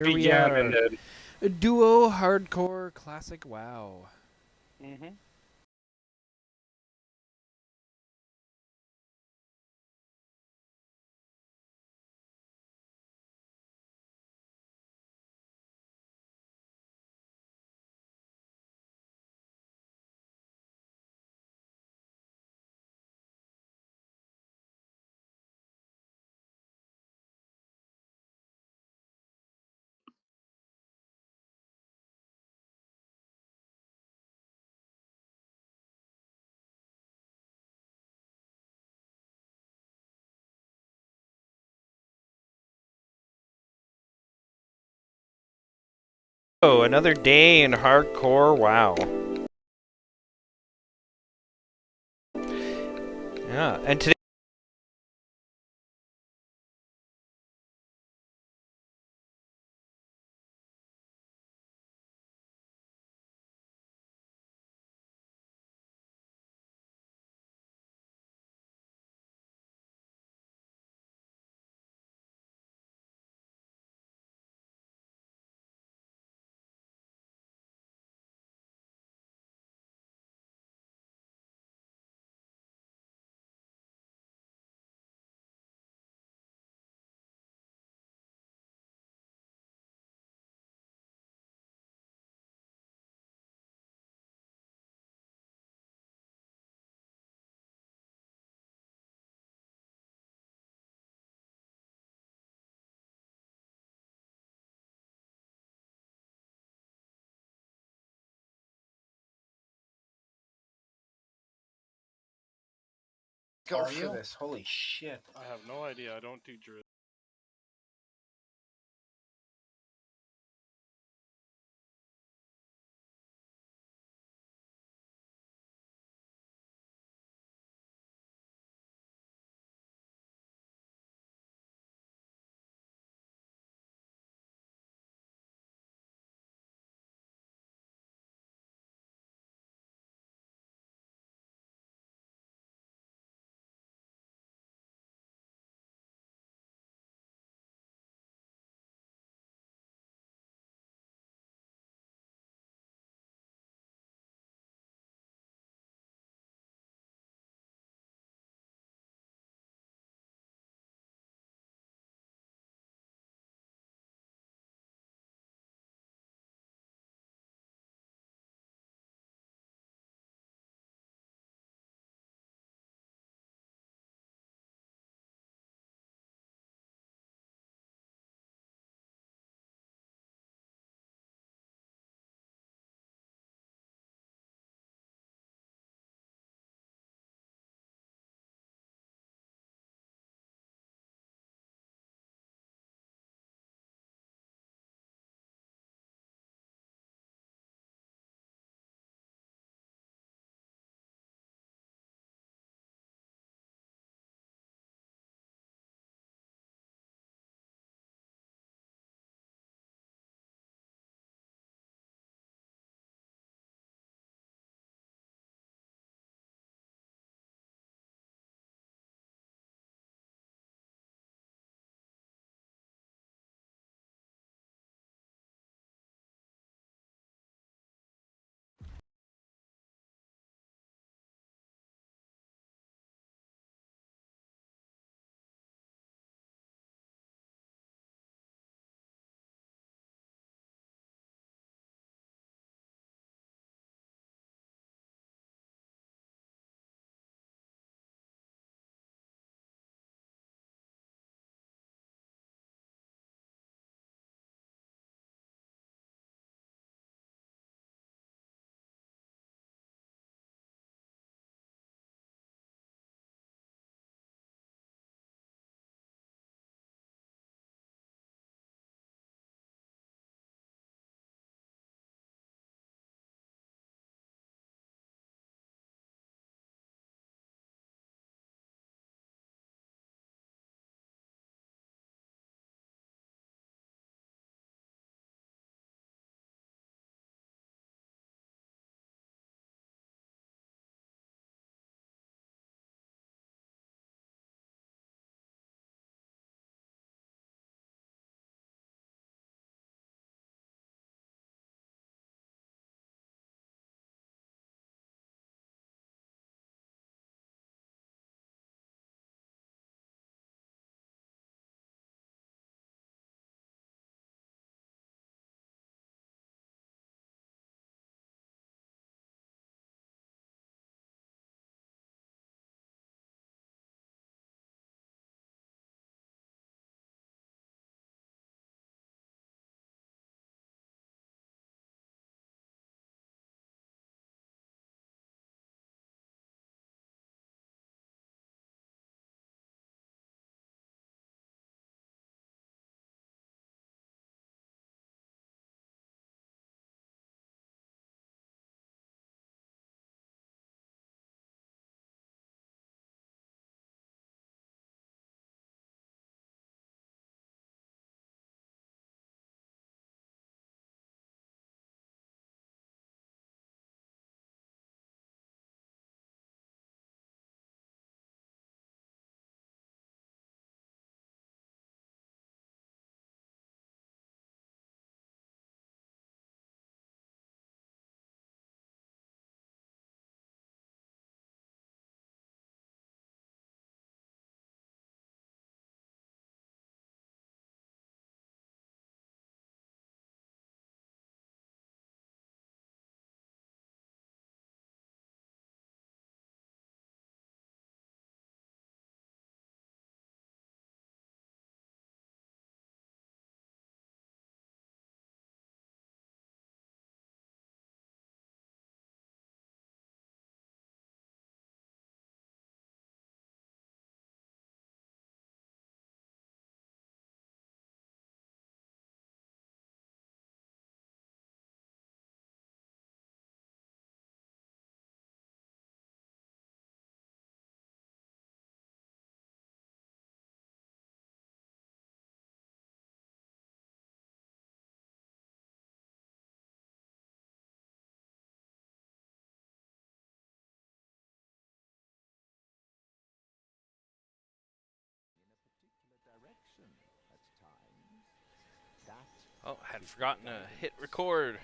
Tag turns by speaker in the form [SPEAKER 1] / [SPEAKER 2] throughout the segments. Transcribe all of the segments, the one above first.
[SPEAKER 1] Here we are. A duo hardcore classic WoW.
[SPEAKER 2] Mm-hmm.
[SPEAKER 1] Oh, another day in hardcore WoW. Yeah, and today
[SPEAKER 3] Go for this. Holy shit.
[SPEAKER 2] I have no idea. I don't do druid.
[SPEAKER 1] Oh, I had forgotten to hit record.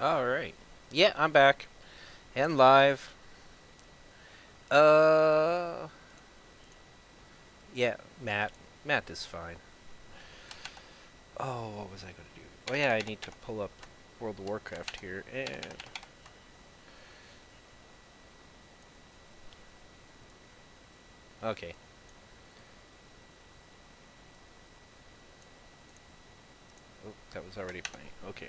[SPEAKER 1] Alright. Yeah, I'm back. And live. Uh... Yeah, Matt. Matt is fine. Oh, what was I going to do? Oh yeah, I need to pull up World of Warcraft here, and... Okay. Oh, that was already playing. Okay.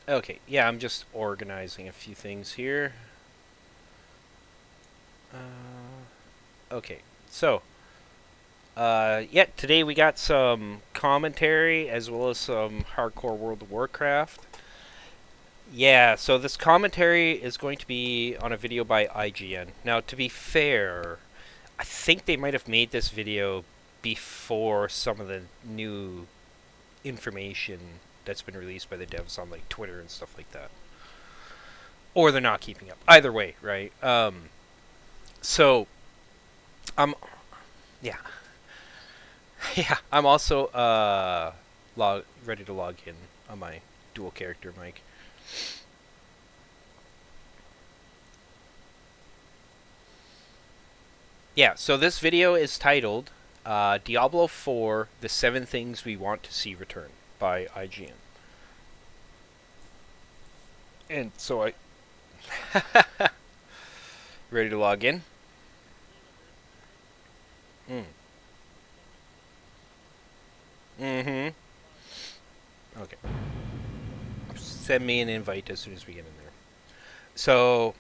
[SPEAKER 1] Okay, yeah, I'm just organizing a few things here. Okay, so... yeah, today we got some commentary as well as some hardcore World of Warcraft. Yeah, so this commentary is going to be on a video by IGN. Now, to be fair, I think they might have made this video before some of the new information that's been released by the devs on like Twitter and stuff like that. Or they're not keeping up. Either way, right? So, I'm yeah. Yeah, I'm also ready to log in on my dual character mic. Yeah, so this video is titled Diablo 4: The 7 Things We Want to See Return by IGN. And so I ready to log in? Mm. Mm-hmm. Okay. Send me an invite as soon as we get in there. So,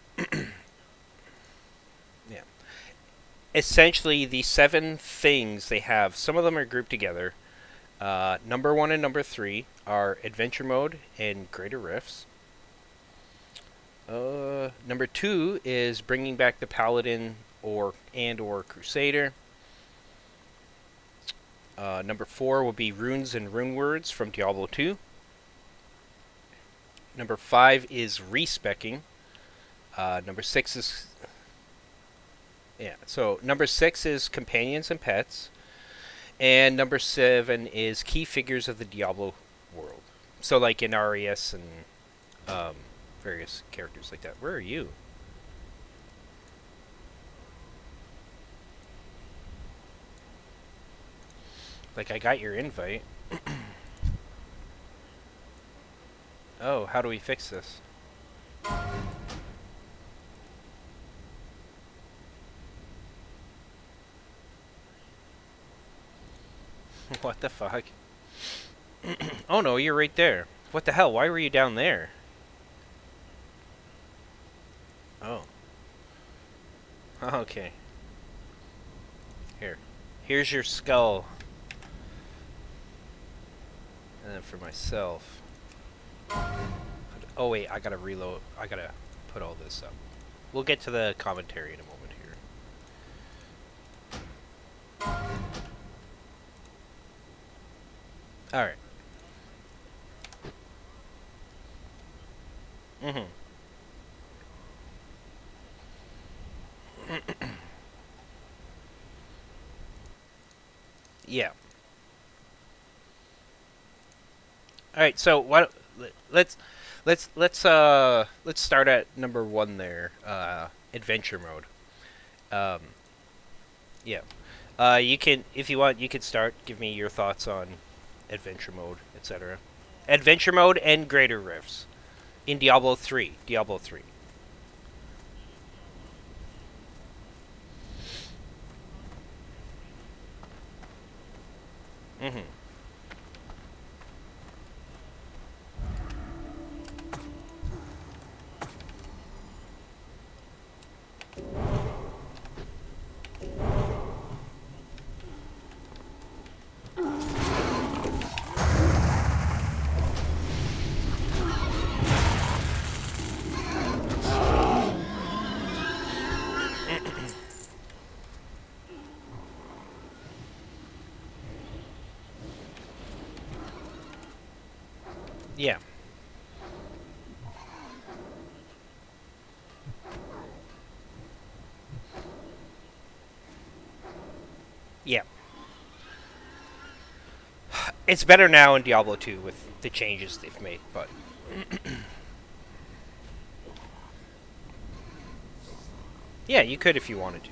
[SPEAKER 1] yeah. Essentially, the 7 things they have, some of them are grouped together. Number 1 and number 3 are Adventure Mode and Greater Rifts. Number 2 is bringing back the Paladin or Crusader. Number 4 will be Runes and Rune Words from Diablo 2. Number 5 is respecking. Number 6 is... Yeah, so number 6 is companions and pets. And number 7 is key figures of the Diablo world. So like in RES and various characters like that. Where are you? Like, I got your invite. Oh, how do we fix this? What the fuck? Oh no, you're right there. What the hell? Why were you down there? Oh. Okay. Here. Here's your skull. And then for myself. Oh wait, I gotta reload. I gotta put all this up. We'll get to the commentary in a moment here. Alright. Mm-hmm. Yeah. All right. So what? Let's start at number 1 there. Adventure mode. Um. Yeah. You can, if you want, you can start. Give me your thoughts on adventure mode, etc. Adventure mode and greater rifts in Diablo 3. Diablo 3. Mm-hmm. Yeah. Yeah. It's better now in Diablo 2 with the changes they've made, but yeah, you could if you wanted to.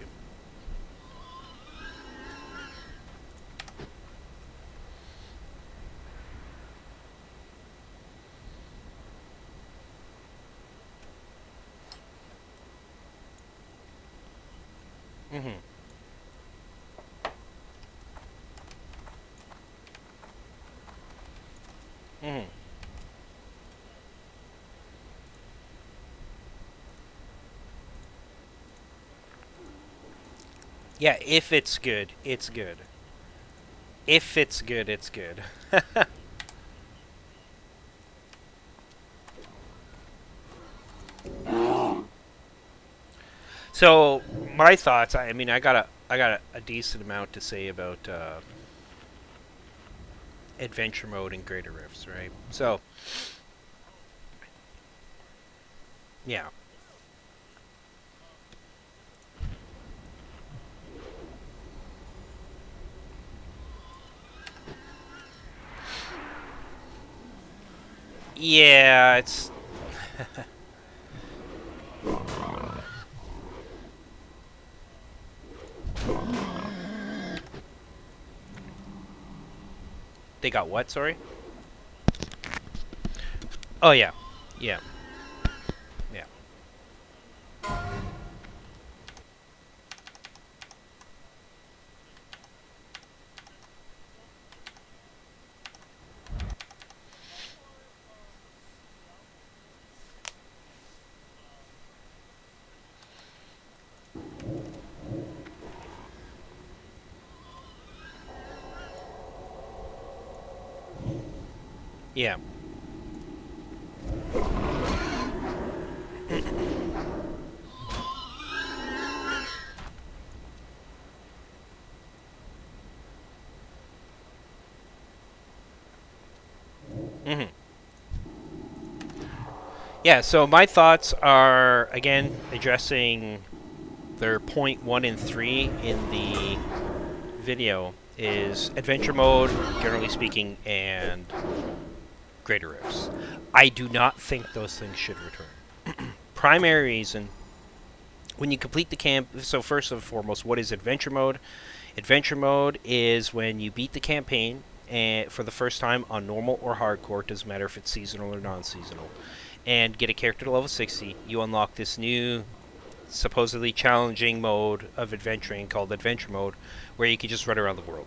[SPEAKER 1] Mm-hmm. Mm-hmm. Yeah, if it's good, it's good. If it's good, it's good. So my thoughts. I mean, I got a decent amount to say about adventure mode and greater rifts, right? So yeah, yeah, it's they got what? Sorry. Oh yeah, yeah, yeah, yeah. Mm-hmm. Yeah. So my thoughts are again addressing their point 1 and 3 in the video is adventure mode, generally speaking, and greater rifts. I do not think those things should return. Primary reason when you complete the camp. So first and foremost, what is adventure mode? Adventure mode is when you beat the campaign and for the first time on normal or hardcore, doesn't matter if it's seasonal or non-seasonal, and get a character to level 60. You unlock this new supposedly challenging mode of adventuring called adventure mode, where you can just run around the world,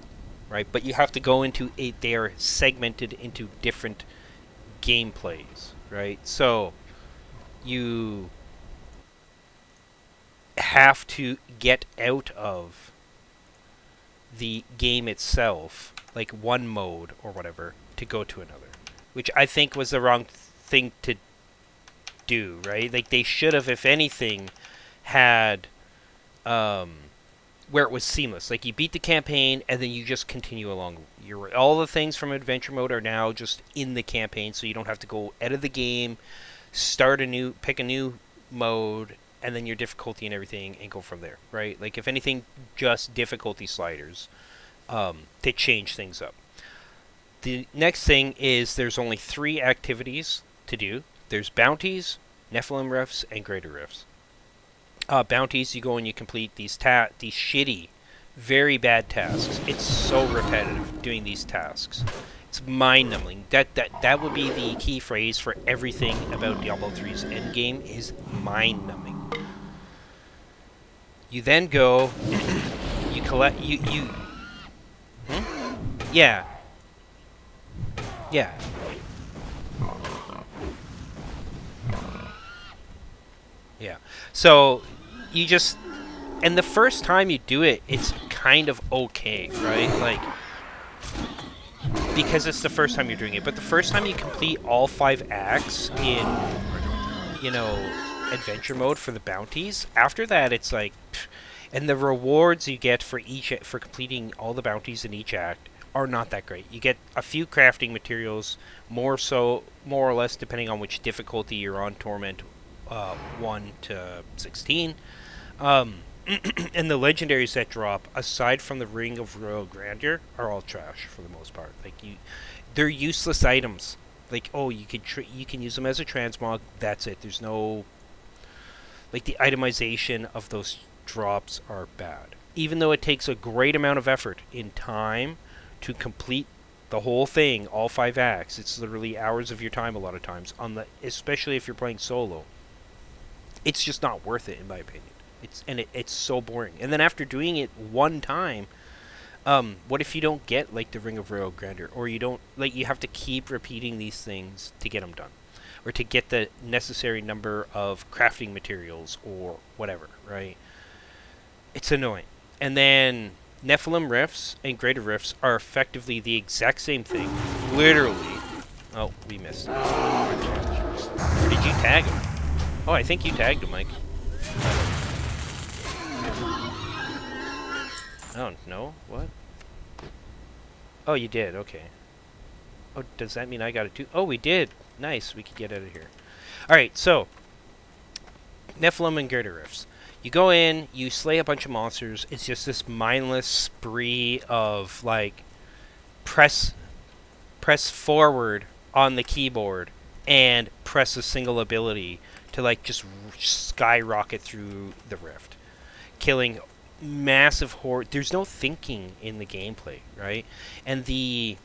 [SPEAKER 1] right? But you have to go into a. They are segmented into different gameplays, right? So you have to get out of the game itself, like one mode or whatever, to go to another, which I think was the wrong thing to do, right? Like they should have, if anything, had um, where it was seamless. Like you beat the campaign and then you just continue along. All the things from adventure mode are now just in the campaign, so you don't have to go out of the game, pick a new mode, and then your difficulty and everything, and go from there, right? Like if anything, just difficulty sliders to change things up. The next thing is there's only 3 activities to do. There's bounties, Nephilim rifts, and greater rifts. Bounties, you go and you complete these shitty, very bad tasks. It's so repetitive doing these tasks. It's mind-numbing. That would be the key phrase for everything about Diablo 3's endgame is mind-numbing. You then go, you collect, yeah, yeah. Yeah. So you just and the first time you do it, it's kind of okay, right? Like because it's the first time you're doing it. But the first time you complete all 5 acts in, you know, adventure mode for the bounties, after that it's like, and the rewards you get for completing all the bounties in each act are not that great. You get a few crafting materials, more or less depending on which difficulty you're on, Torment 1 to 16. And the legendaries that drop, aside from the Ring of Royal Grandeur, are all trash for the most part. Like they're useless items. Like, oh, you can use them as a transmog. That's it. There's no, like, the itemization of those drops are bad. Even though it takes a great amount of effort in time to complete the whole thing, all 5 acts. It's literally hours of your time a lot of times, especially if you're playing solo. It's just not worth it, in my opinion. It's so boring. And then after doing it one time, what if you don't get, like, the Ring of Royal Grandeur, or you don't, like, you have to keep repeating these things to get them done, or to get the necessary number of crafting materials or whatever, right? It's annoying. And then Nephilim Rifts and Greater Rifts are effectively the exact same thing. Literally. Oh, we missed. Or did you tag him? Oh, I think you tagged him, Mike. Oh, no? What? Oh, you did. Okay. Oh, does that mean I got it too? Oh, we did. Nice. We could get out of here. Alright, so. Nephilim and Greater Rifts. You go in, you slay a bunch of monsters. It's just this mindless spree of, like, press forward on the keyboard and press a single ability to, like, just skyrocket through the rift, killing massive horde. There's no thinking in the gameplay, right? And the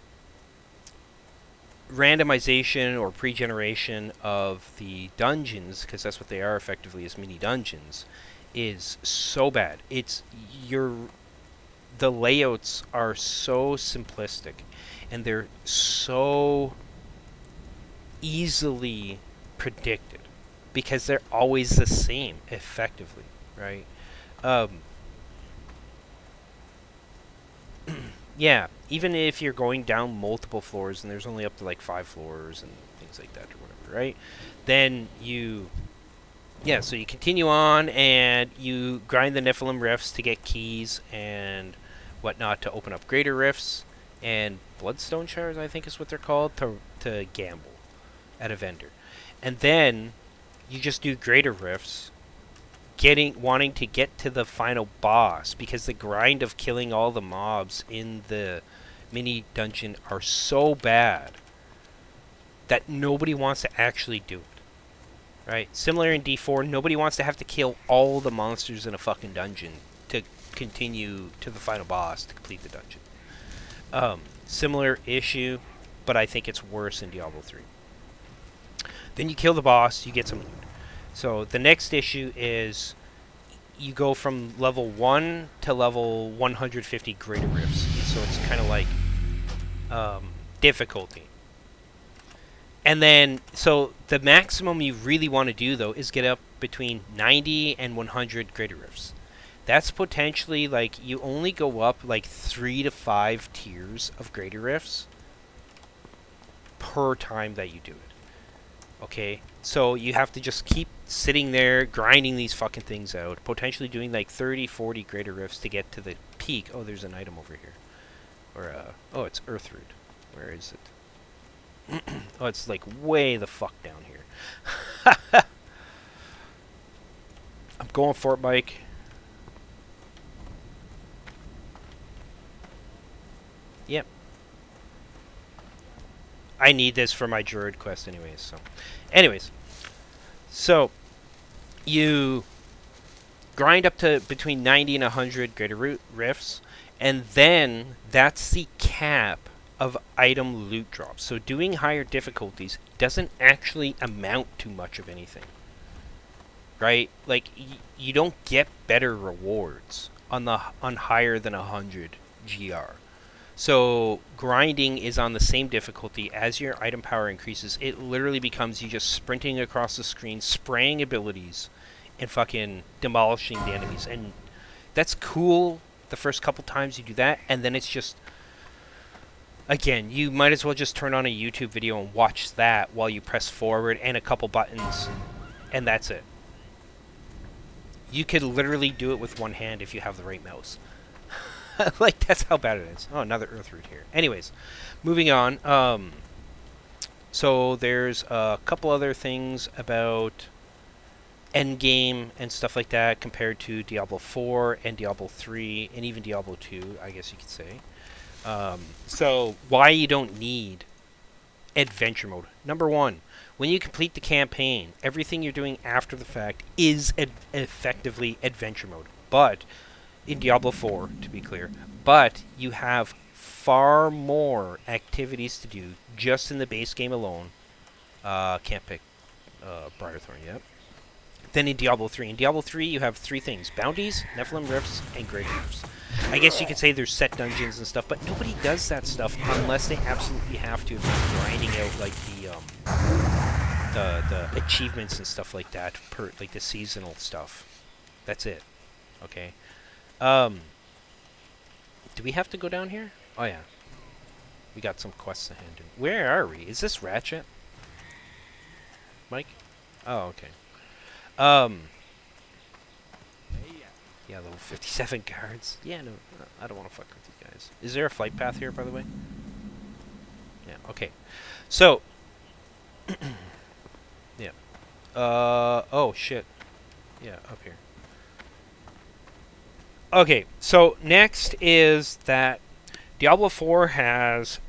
[SPEAKER 1] randomization or pre-generation of the dungeons, because that's what they are effectively, as mini dungeons, is so bad. The layouts are so simplistic, and they're so easily predicted because they're always the same, effectively, right? Yeah, even if you're going down multiple floors and there's only up to like 5 floors and things like that or whatever, right? Then so you continue on and you grind the Nephilim Rifts to get keys and whatnot to open up Greater Rifts and Bloodstone Shards, I think is what they're called, to gamble at a vendor. And then you just do Greater Rifts, wanting to get to the final boss, because the grind of killing all the mobs in the mini dungeon are so bad that nobody wants to actually do it. Right? Similar in D4, nobody wants to have to kill all the monsters in a fucking dungeon to continue to the final boss to complete the dungeon. Similar issue, but I think it's worse in Diablo 3. Then you kill the boss, you get some loot. So the next issue is you go from level 1 to level 150 Greater Rifts. So it's kind of like difficulty. And then, so the maximum you really want to do, though, is get up between 90 and 100 Greater Rifts. That's potentially, like, you only go up, like, 3 to 5 tiers of Greater Rifts per time that you do it. Okay? So you have to just keep sitting there, grinding these fucking things out, potentially doing, like, 30, 40 Greater Rifts to get to the peak. Oh, there's an item over here. Or, oh, it's Earthroot. Where is it? Oh, it's like way the fuck down here. I'm going for it, Mike. Yep. I need this for my Druid quest anyways, so you grind up to between 90 and 100 Greater Rifts, and then that's the cap of item loot drops. So doing higher difficulties doesn't actually amount to much of anything, right? Like, you don't get better rewards on higher than 100 GR. So grinding is on the same difficulty. As your item power increases, it literally becomes you just sprinting across the screen, spraying abilities, and fucking demolishing the enemies. And that's cool the first couple times you do that, and then it's just, again, you might as well just turn on a YouTube video and watch that while you press forward and a couple buttons, and that's it. You could literally do it with one hand if you have the right mouse. Like, that's how bad it is. Oh, another Earthroot here. Anyways, moving on. So there's a couple other things about end game and stuff like that compared to Diablo 4 and Diablo 3 and even Diablo 2, I guess you could say. So why you don't need adventure mode. Number one, when you complete the campaign, everything you're doing after the fact is effectively adventure mode. But in Diablo 4, to be clear, but you have far more activities to do just in the base game alone. Can't pick Briarthorn yet. Then in Diablo 3. In Diablo 3, you have three things: bounties, Nephilim Rifts, and Grave Rifts. I guess you could say there's set dungeons and stuff, but nobody does that stuff unless they absolutely have to, if they're grinding out like the achievements and stuff like that, like the seasonal stuff. That's it. Okay. Do we have to go down here? Oh yeah. We got some quests to hand in. Where are we? Is this Ratchet? Mike? Oh, okay. Yeah, level 57 guards. Yeah, no, I don't want to fuck with these guys. Is there a flight path here, by the way? Yeah, okay. So, yeah. Oh, shit. Yeah, up here. Okay, so next is that Diablo 4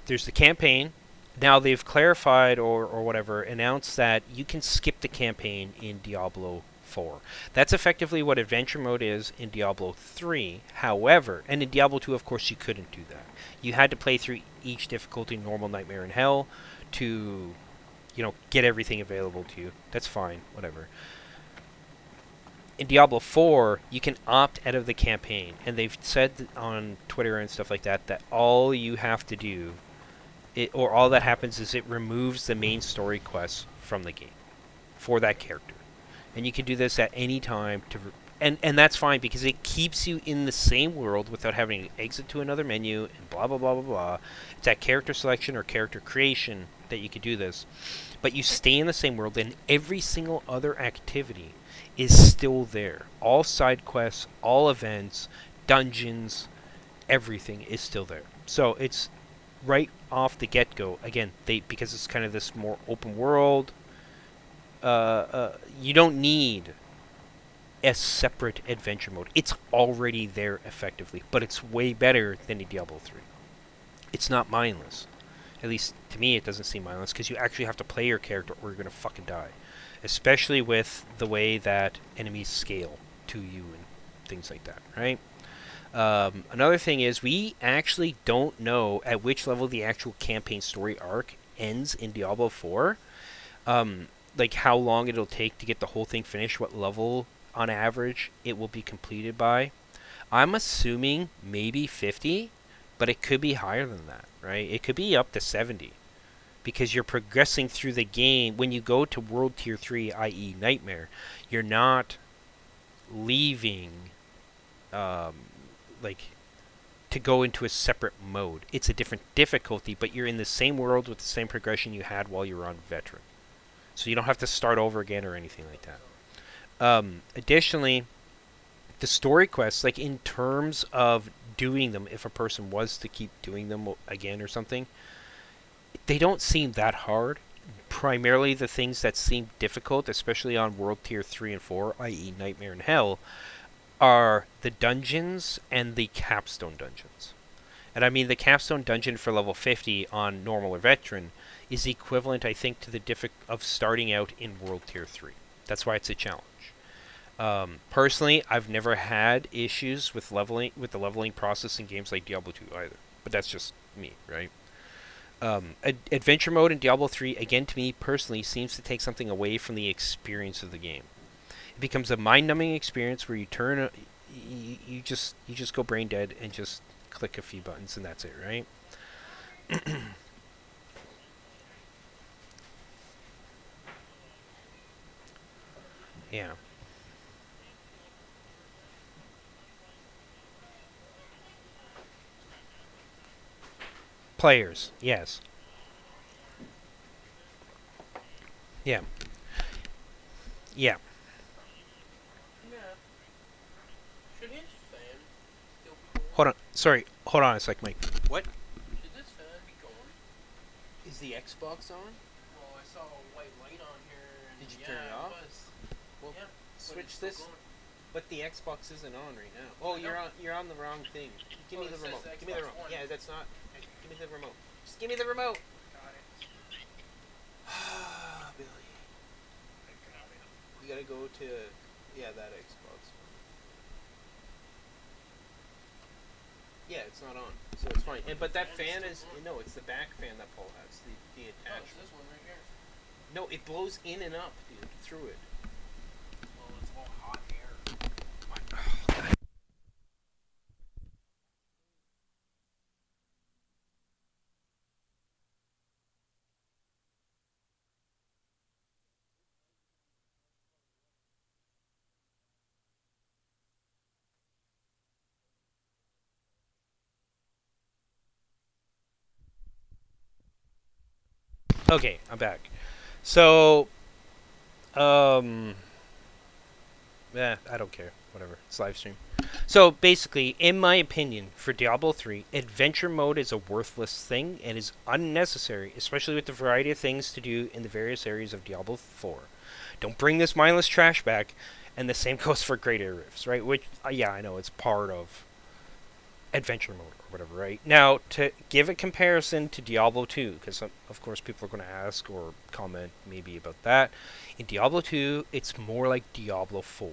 [SPEAKER 1] there's the campaign. Now they've clarified or whatever, announced that you can skip the campaign in Diablo 4. That's effectively what adventure mode is in Diablo 3. However, and in Diablo 2, of course, you couldn't do that. You had to play through each difficulty, normal, nightmare, and hell, to, get everything available to you. That's fine, whatever. In Diablo 4, you can opt out of the campaign, and they've said on Twitter and stuff like that all you have to do, or all that happens is it removes the main story quests from the game for that character. And you can do this at any time and that's fine because it keeps you in the same world without having to exit to another menu and blah blah blah blah blah. It's at character selection or character creation that you can do this. But you stay in the same world, and every single other activity is still there. All side quests, all events, dungeons, everything is still there. So it's right off the get-go. Again, because it's kind of this more open world, you don't need a separate adventure mode. It's already there effectively, but it's way better than in Diablo 3. It's not mindless. At least to me, it doesn't seem mindless because you actually have to play your character or you're going to fucking die. Especially with the way that enemies scale to you and things like that, right? Another thing is we actually don't know at which level the actual campaign story arc ends in Diablo 4. Like how long it'll take to get the whole thing finished, what level on average it will be completed by. I'm assuming maybe 50, but it could be higher than that, right? It could be up to 70 because you're progressing through the game. When you go to World Tier 3, i.e. Nightmare, you're not leaving like to go into a separate mode. It's a different difficulty, but you're in the same world with the same progression you had while you were on Veteran. So you don't have to start over again or anything like that. Additionally, the story quests, like in terms of doing them, if a person was to keep doing them again or something, they don't seem that hard. Primarily the things that seem difficult, especially on World Tier 3 and 4, i.e. Nightmare and Hell, are the dungeons and the capstone dungeons. And I mean the capstone dungeon for level 50 on normal or veteran is equivalent, I think, to the of starting out in World Tier 3. That's why it's a challenge. Personally, I've never had issues with the leveling process in games like Diablo 2 either. But that's just me, right? Adventure mode in Diablo 3, again, to me personally, seems to take something away from the experience of the game. It becomes a mind-numbing experience where you you just go brain dead and just click a few buttons and that's it, right? Yeah. Players, yes. Yeah. Yeah.
[SPEAKER 4] Should his fan still be going?
[SPEAKER 1] Hold on. Sorry. Hold on a sec, Mike. What?
[SPEAKER 4] Should this fan be going?
[SPEAKER 1] Is the Xbox on?
[SPEAKER 4] Well, I saw a white light on here. And
[SPEAKER 1] Did you
[SPEAKER 4] yeah,
[SPEAKER 1] turn it off?
[SPEAKER 4] was.
[SPEAKER 1] Well,
[SPEAKER 4] Yeah.
[SPEAKER 1] switch this. But the Xbox isn't on right now. Oh, you're on the wrong thing. Give me the remote. Give me the remote. Yeah, that's not. Give me the remote. Just give me the remote. Billy. We gotta go to that Xbox one. Yeah, it's not on, so it's fine. But that fan is it's the back fan that Paul has. The attachment.
[SPEAKER 4] This one right here.
[SPEAKER 1] No, it blows in and up, dude, through it.
[SPEAKER 4] Well, it's all hot air.
[SPEAKER 1] Okay, I'm back. So, I don't care. Whatever. It's live stream. So, basically, in my opinion, for Diablo 3, adventure mode is a worthless thing and is unnecessary, especially with the variety of things to do in the various areas of Diablo 4. Don't bring this mindless trash back, and the same goes for Great Air Rifts, right? Which, I know it's part of adventure mode or whatever, right? Now, to give a comparison to Diablo 2, because of course people are going to ask or comment maybe about that. In Diablo 2, it's more like Diablo 4.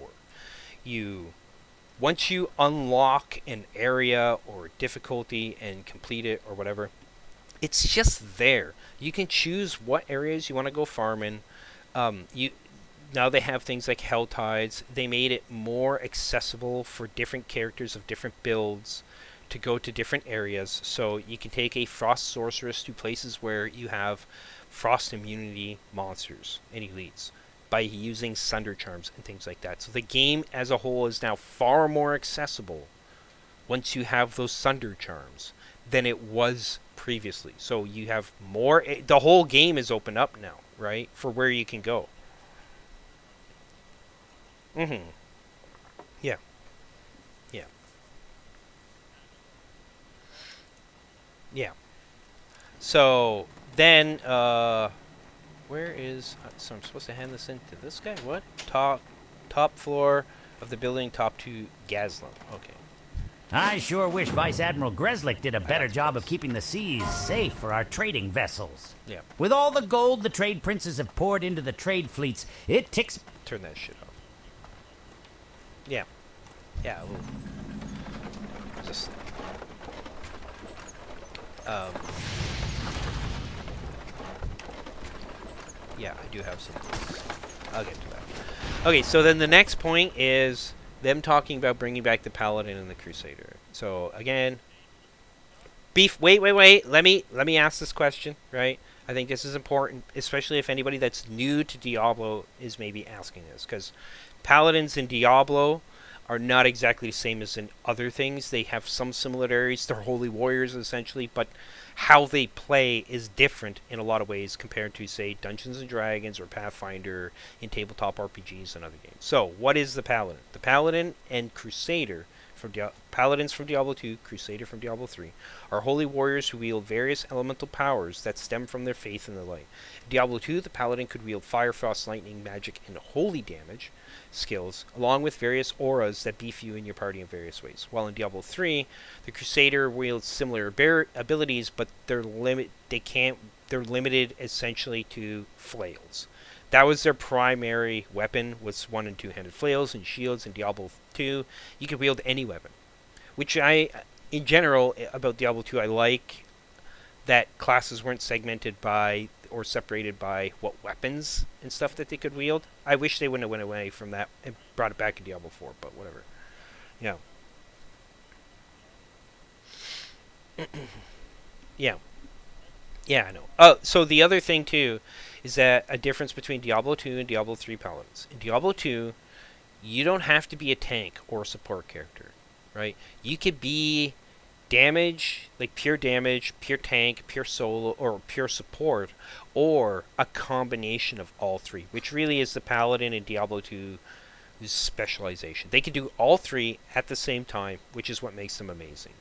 [SPEAKER 1] Once you unlock an area or difficulty and complete it or whatever, it's just there. You can choose what areas you want to go farm in. Now they have things like Hell Tides. They made it more accessible for different characters of different builds to go to different areas. So you can take a Frost Sorceress to places where you have Frost immunity monsters and elites by using Sunder Charms and things like that. So the game as a whole is now far more accessible once you have those Sunder Charms than it was previously. So you have more... The whole game is open up now, right? For where you can go. Mm-hmm. Yeah. Yeah. Yeah. So then, where is? So I'm supposed to hand this in to this guy. What? Top floor of the building, top to Gazlam. Okay.
[SPEAKER 5] I sure wish Vice Admiral Greslick did a better job of keeping the seas safe for our trading vessels.
[SPEAKER 1] Yeah.
[SPEAKER 5] With all the gold the trade princes have poured into the trade fleets, it ticks.
[SPEAKER 1] Turn that shit off. Yeah. Yeah. We'll just. Yeah, I do have some things. I'll get to that. Okay, so then the next point is them talking about bringing back the Paladin and the Crusader. So again, wait. Let me ask this question, right? I think this is important, especially if anybody that's new to Diablo is maybe asking this, because Paladins in Diablo are not exactly the same as in other things. They have some similarities. They're holy warriors, essentially, but how they play is different in a lot of ways compared to, say, Dungeons & Dragons or Pathfinder in tabletop RPGs and other games. So, what is the Paladin? The Paladin and Crusader, Paladins from Diablo 2, Crusader from Diablo 3, are holy warriors who wield various elemental powers that stem from their faith in the light. In Diablo 2, the Paladin could wield fire, frost, lightning, magic, and holy damage skills, along with various auras that beef you in your party in various ways. While in Diablo 3, the Crusader wields similar abilities, but they're limited essentially to flails. That was their primary weapon, was one- and two-handed flails and shields. In Diablo 2, you could wield any weapon, which in general, about Diablo 2, I like that classes weren't segmented by or separated by what weapons and stuff that they could wield. I wish they wouldn't have went away from that and brought it back in Diablo 4, but whatever. Yeah. Yeah. Yeah, I know. Oh, so the other thing, too, is that a difference between Diablo 2 and Diablo 3 Paladins. In Diablo 2, you don't have to be a tank or a support character, right? You could be damage, like pure damage, pure tank, pure solo, or pure support, or a combination of all three, which really is the Paladin in Diablo 2's specialization. They can do all three at the same time, which is what makes them amazing.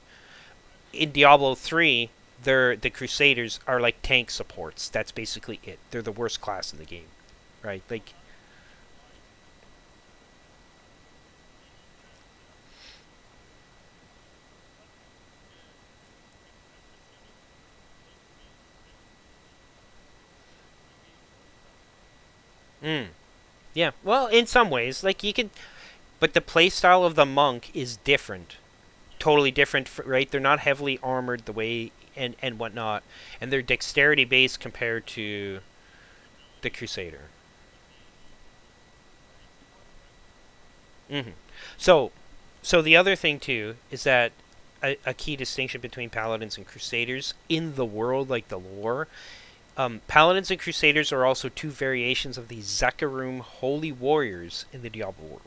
[SPEAKER 1] In Diablo 3, the Crusaders are like tank supports. That's basically it. They're the worst class in the game, right? Like, Mm. Yeah. Well, in some ways, like you can, but the playstyle of the monk is different. Totally different, right? They're not heavily armored the way and whatnot, and they're dexterity based compared to the crusader. Hmm. So, so the other thing too is that a key distinction between paladins and crusaders in the world, like the lore, paladins and crusaders are also two variations of the Zakarum holy warriors in the Diablo world,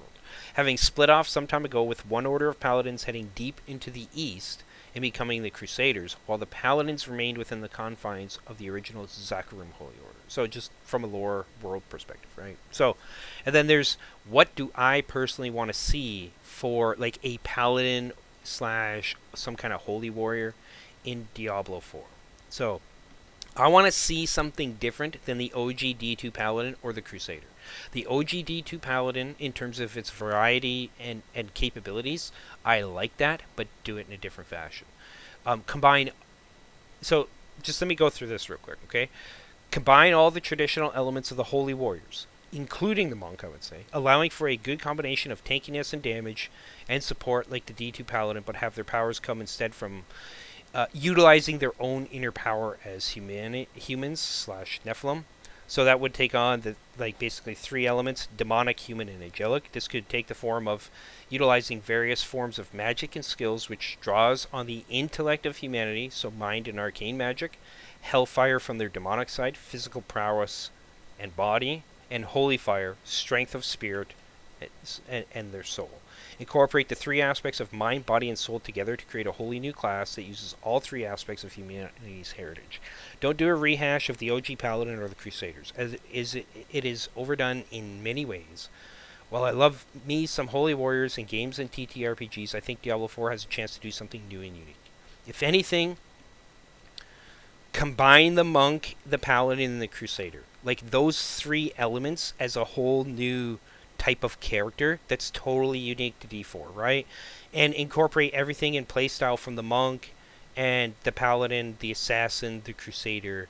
[SPEAKER 1] having split off some time ago with one order of paladins heading deep into the east and becoming the crusaders, while the paladins remained within the confines of the original Zakarum holy order. So just from a lore world perspective, right? So, and then there's what do I personally want to see for like a paladin slash some kind of holy warrior in Diablo 4. So I want to see something different than the OG D2 Paladin or the Crusader. The OG D2 Paladin, in terms of its variety and capabilities, I like that, but do it in a different fashion. Combine. So, just let me go through this real quick, okay? Combine all the traditional elements of the Holy Warriors, including the Monk, I would say, allowing for a good combination of tankiness and damage and support like the D2 Paladin, but have their powers come instead from utilizing their own inner power as humans slash Nephilim. So that would take on the like basically three elements: demonic, human, and angelic. This could take the form of utilizing various forms of magic and skills, which draws on the intellect of humanity, so mind and arcane magic, hellfire from their demonic side, physical prowess and body, and holy fire, strength of spirit, and their soul. Incorporate the three aspects of mind, body, and soul together to create a wholly new class that uses all three aspects of humanity's heritage. Don't do a rehash of the OG Paladin or the Crusaders, as it is overdone in many ways. While I love me some Holy Warriors in games and TTRPGs, I think Diablo 4 has a chance to do something new and unique. If anything, combine the Monk, the Paladin, and the Crusader. Like those three elements as a whole new type of character that's totally unique to D4, right? And incorporate everything in playstyle from the Monk and the Paladin, the Assassin, the Crusader,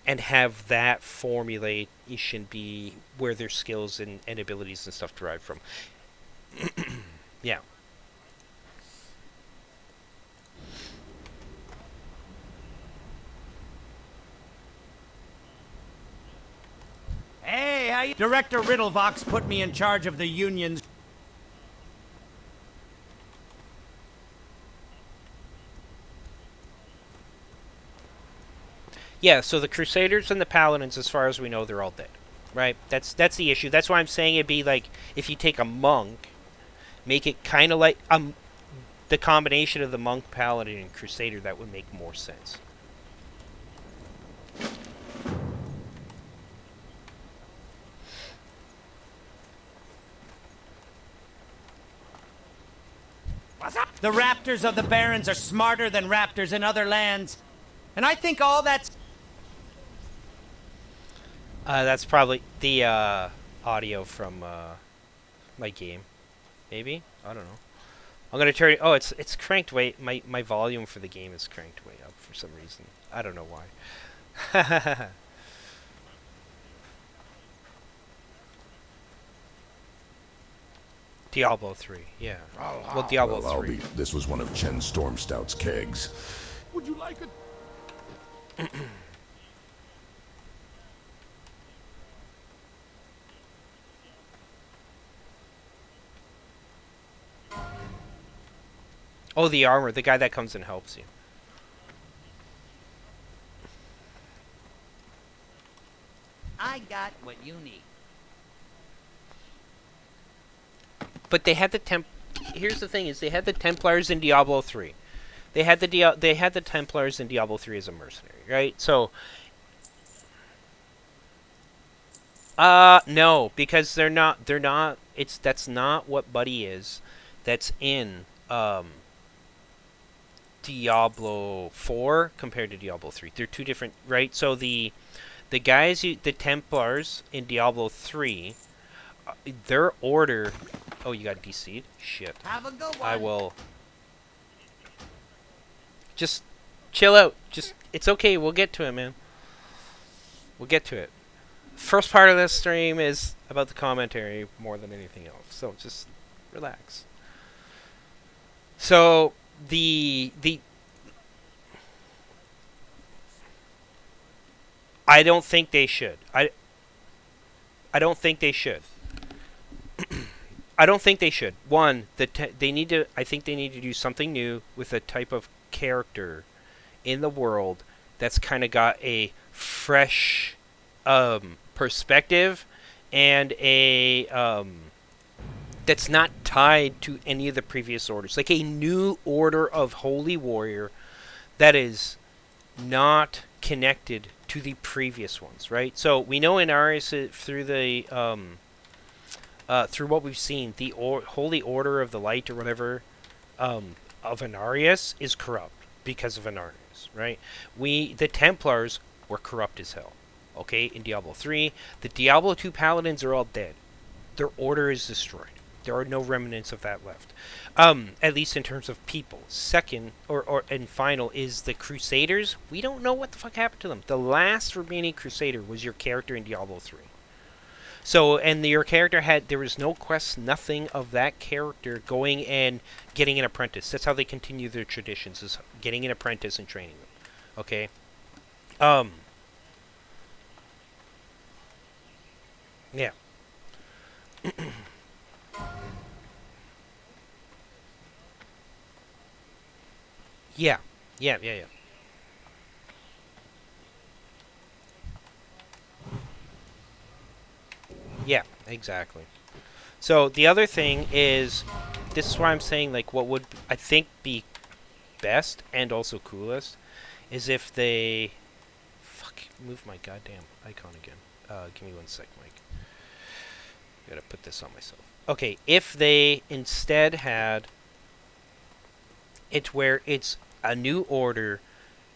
[SPEAKER 1] and have that formulation be where their skills and abilities and stuff derive from. Yeah.
[SPEAKER 5] Hey, how you? Director Riddlevox put me in charge of the Union's.
[SPEAKER 1] Yeah, so the Crusaders and the Paladins, as far as we know, they're all dead. Right? That's the issue. That's why I'm saying it'd be like if you take a monk, make it kind of like the combination of the monk, paladin, and crusader. That would make more sense.
[SPEAKER 5] What's up? The raptors of the Barrens are smarter than raptors in other lands, and I think all that's.
[SPEAKER 1] That's probably the audio from my game. Maybe? I don't know. I'm gonna turn it. Oh, it's cranked way. My volume for the game is cranked way up for some reason. I don't know why. Diablo 3, yeah. Well, Diablo 3.
[SPEAKER 6] This was one of Chen Stormstout's kegs.
[SPEAKER 2] Would you like it?
[SPEAKER 1] Oh, the armor. The guy that comes and helps you.
[SPEAKER 5] I got what you need.
[SPEAKER 1] But they had the Here's the thing: is they had the Templars in Diablo 3. They had the Templars in Diablo 3 as a mercenary, right? So, no, because they're not. That's not what Buddy is. That's in Diablo 4 compared to Diablo 3. They're two different, right? So the the Templars in Diablo 3, their order. Oh, you got DC'd? Shit.
[SPEAKER 5] Have a good one.
[SPEAKER 1] I will. Just chill out. It's okay. We'll get to it, man. We'll get to it. first part of this stream is about the commentary more than anything else. So just relax. So the I don't think they should. I don't think they should. I don't think they should. One, they need to. I think they need to do something new with a type of character in the world that's kind of got a fresh perspective and a that's not tied to any of the previous orders. Like a new order of holy warrior that is not connected to the previous ones, right? So we know in Arius through the through what we've seen, the Holy Order of the Light or whatever of Anarius is corrupt because of Anarius, right? The Templars were corrupt as hell, okay, in Diablo 3. The Diablo 2 Paladins are all dead. Their order is destroyed. There are no remnants of that left, at least in terms of people. Second, and final, is the Crusaders. We don't know what the fuck happened to them. The last remaining Crusader was your character in Diablo 3. So, and your character there was no quest, nothing of that character going and getting an apprentice. That's how they continue their traditions, is getting an apprentice and training them. Okay? Yeah. Yeah. Yeah. Yeah, exactly. So the other thing is, this is why I'm saying, like, what would I think be best and also coolest is if they move my goddamn icon again. Give me 1 sec, Mike. Gotta put this on myself. Okay, if they instead had it where it's a new order,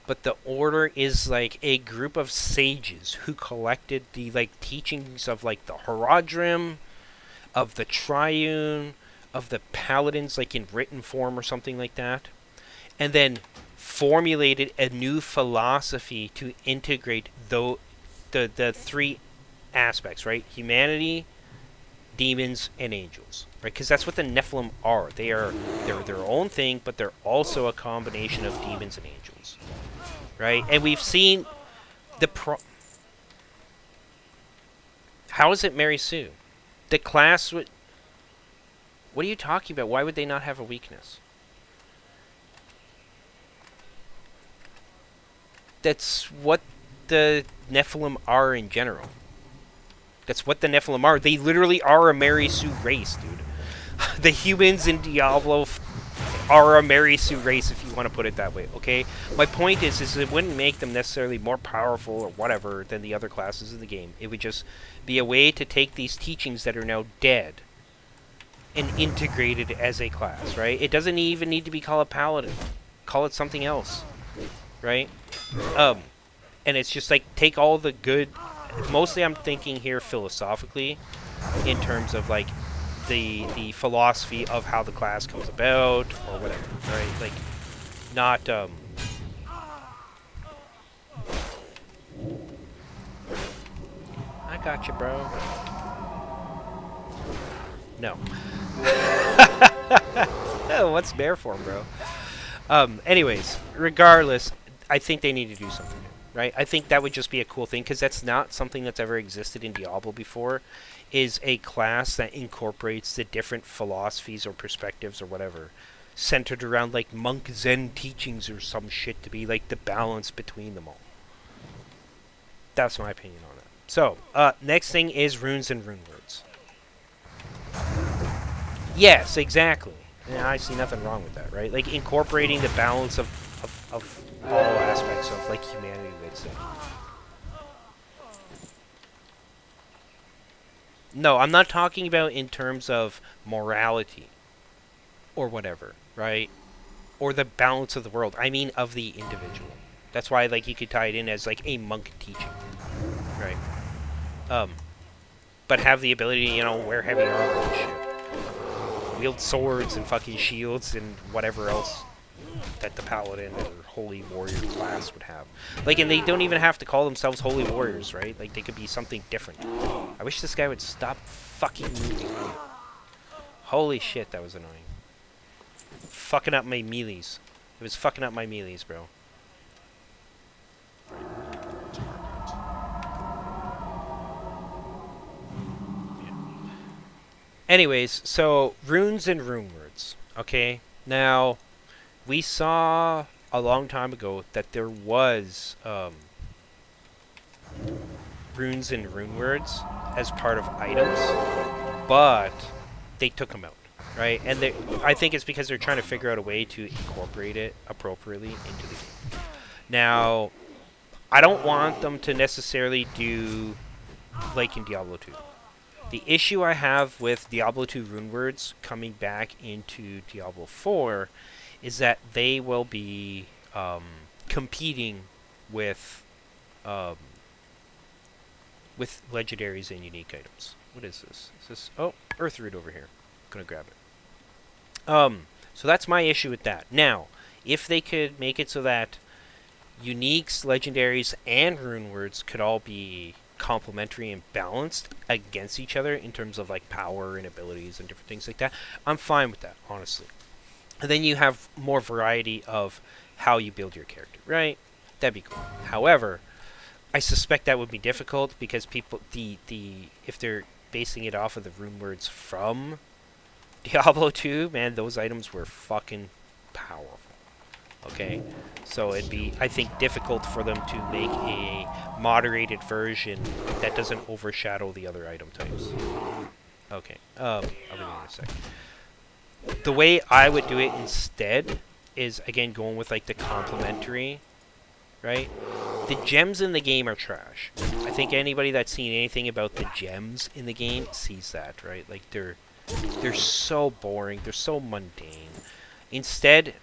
[SPEAKER 1] but the order is like a group of sages who collected the like teachings of like the Horadrim, of the Triune, of the Paladins, like in written form or something like that, and then formulated a new philosophy to integrate the three aspects, right? Humanity, demons, and angels, right? Because that's what the Nephilim are. They're their own thing, but they're also a combination of demons and angels, right? And we've seen how is it Mary Sue? The class would... What are you talking about? Why would they not have a weakness? That's what the Nephilim are in general. That's what the Nephilim are. They literally are a Mary Sue race, dude. The humans in Diablo are a Mary Sue race, if you want to put it that way, okay? My point is it wouldn't make them necessarily more powerful or whatever than the other classes in the game. It would just be a way to take these teachings that are now dead and integrate it as a class, right? It doesn't even need to be called a paladin. Call it something else, right? And it's just like, take all the good... Mostly I'm thinking here philosophically, in terms of like the philosophy of how the class comes about or whatever, right? Like, not I got you, bro. No. Oh, what's bear form, bro? Anyways, regardless, I think they need to do something new. Right? I think that would just be a cool thing, because that's not something that's ever existed in Diablo before, is a class that incorporates the different philosophies or perspectives or whatever, centered around like monk Zen teachings or some shit, to be like the balance between them all. That's my opinion on it. So, next thing is runes and rune words. Yes, exactly. Yeah, I see nothing wrong with that, right? Like incorporating the balance of all aspects of like humanity, they'd say. No, I'm not talking about in terms of morality or whatever, right? Or the balance of the world. I mean of the individual. That's why like you could tie it in as like a monk teaching, right? But have the ability to, you know, wear heavy armor and shit. Wield swords and fucking shields and whatever else that the paladin or holy warrior class would have. Like, and they don't even have to call themselves holy warriors, right? Like, they could be something different. I wish this guy would stop fucking moving. Holy shit, that was annoying. Fucking up my melees. It was fucking up my melees, bro. Anyways, so runes and rune words. Okay, now we saw a long time ago that there was runes and rune words as part of items, but they took them out, right? And I think it's because they're trying to figure out a way to incorporate it appropriately into the game. Now, I don't want them to necessarily do like in Diablo 2. The issue I have with Diablo 2 rune words coming back into Diablo 4 is that they will be competing with legendaries and unique items. What is this? Is this Earth Root over here? I'm gonna grab it. So that's my issue with that. Now, if they could make it so that uniques, legendaries, and rune words could all be complementary and balanced against each other in terms of like power and abilities and different things like that, I'm fine with that, honestly. And then you have more variety of how you build your character, right? That'd be cool. However, I suspect that would be difficult because people, if they're basing it off of the rune words from Diablo 2, man, those items were fucking powerful. Okay, so it'd be, I think, difficult for them to make a moderated version that doesn't overshadow the other item types. Okay, I'll be in a second. The way I would do it instead is, again, going with like the complementary, right? The gems in the game are trash. I think anybody that's seen anything about the gems in the game sees that, right? Like they're so boring, they're so mundane. Instead,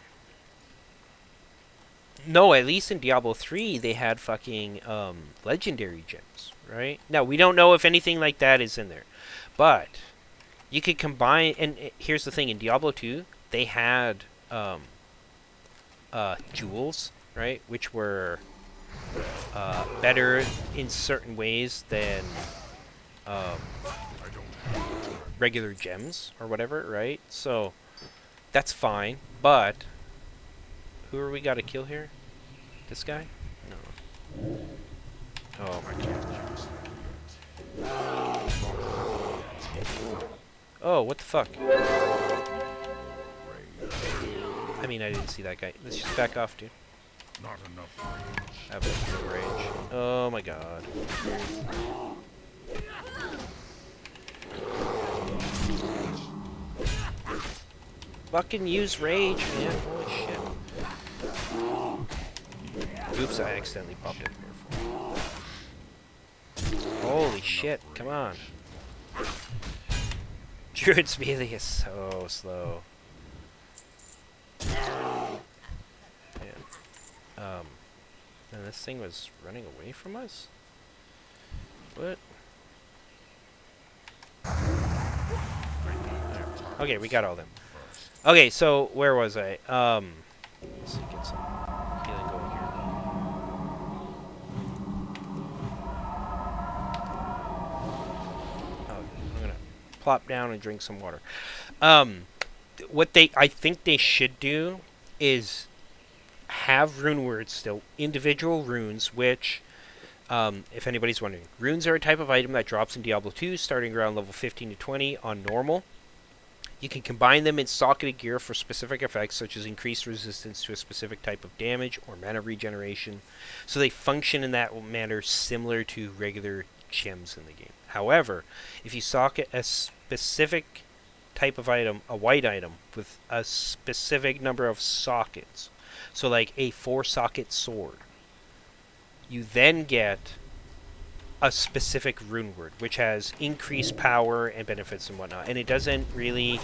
[SPEAKER 1] no, at least in Diablo 3, they had fucking legendary gems, right? Now, we don't know if anything like that is in there. But you could combine, and here's the thing, in Diablo 2, they had jewels, right? Which were better in certain ways than regular gems or whatever, right? So, that's fine, but who are we got to kill here? This guy? No. Oh my god. Oh, what the fuck? I mean, I didn't see that guy. Let's just back off, dude.
[SPEAKER 6] Not enough rage.
[SPEAKER 1] I have no rage. Oh my god. Fucking use rage, man. Holy shit. Oops, I accidentally popped in here. Holy shit, come on. Druid's melee is so slow. Man. And this thing was running away from us? What? Okay, we got all them. Okay, so where was I? Let's see, get some healing going here. Oh, I'm gonna plop down and drink some water. What I think they should do is have rune words still, individual runes, which, if anybody's wondering, runes are a type of item that drops in Diablo 2 starting around level 15 to 20 on normal. You can combine them in socketed gear for specific effects, such as increased resistance to a specific type of damage or mana regeneration. So they function in that manner similar to regular gems in the game. However, if you socket a specific type of item, a white item, with a specific number of sockets, so like a 4-socket sword, you then get a specific rune word, which has increased power and benefits and whatnot. And it doesn't really,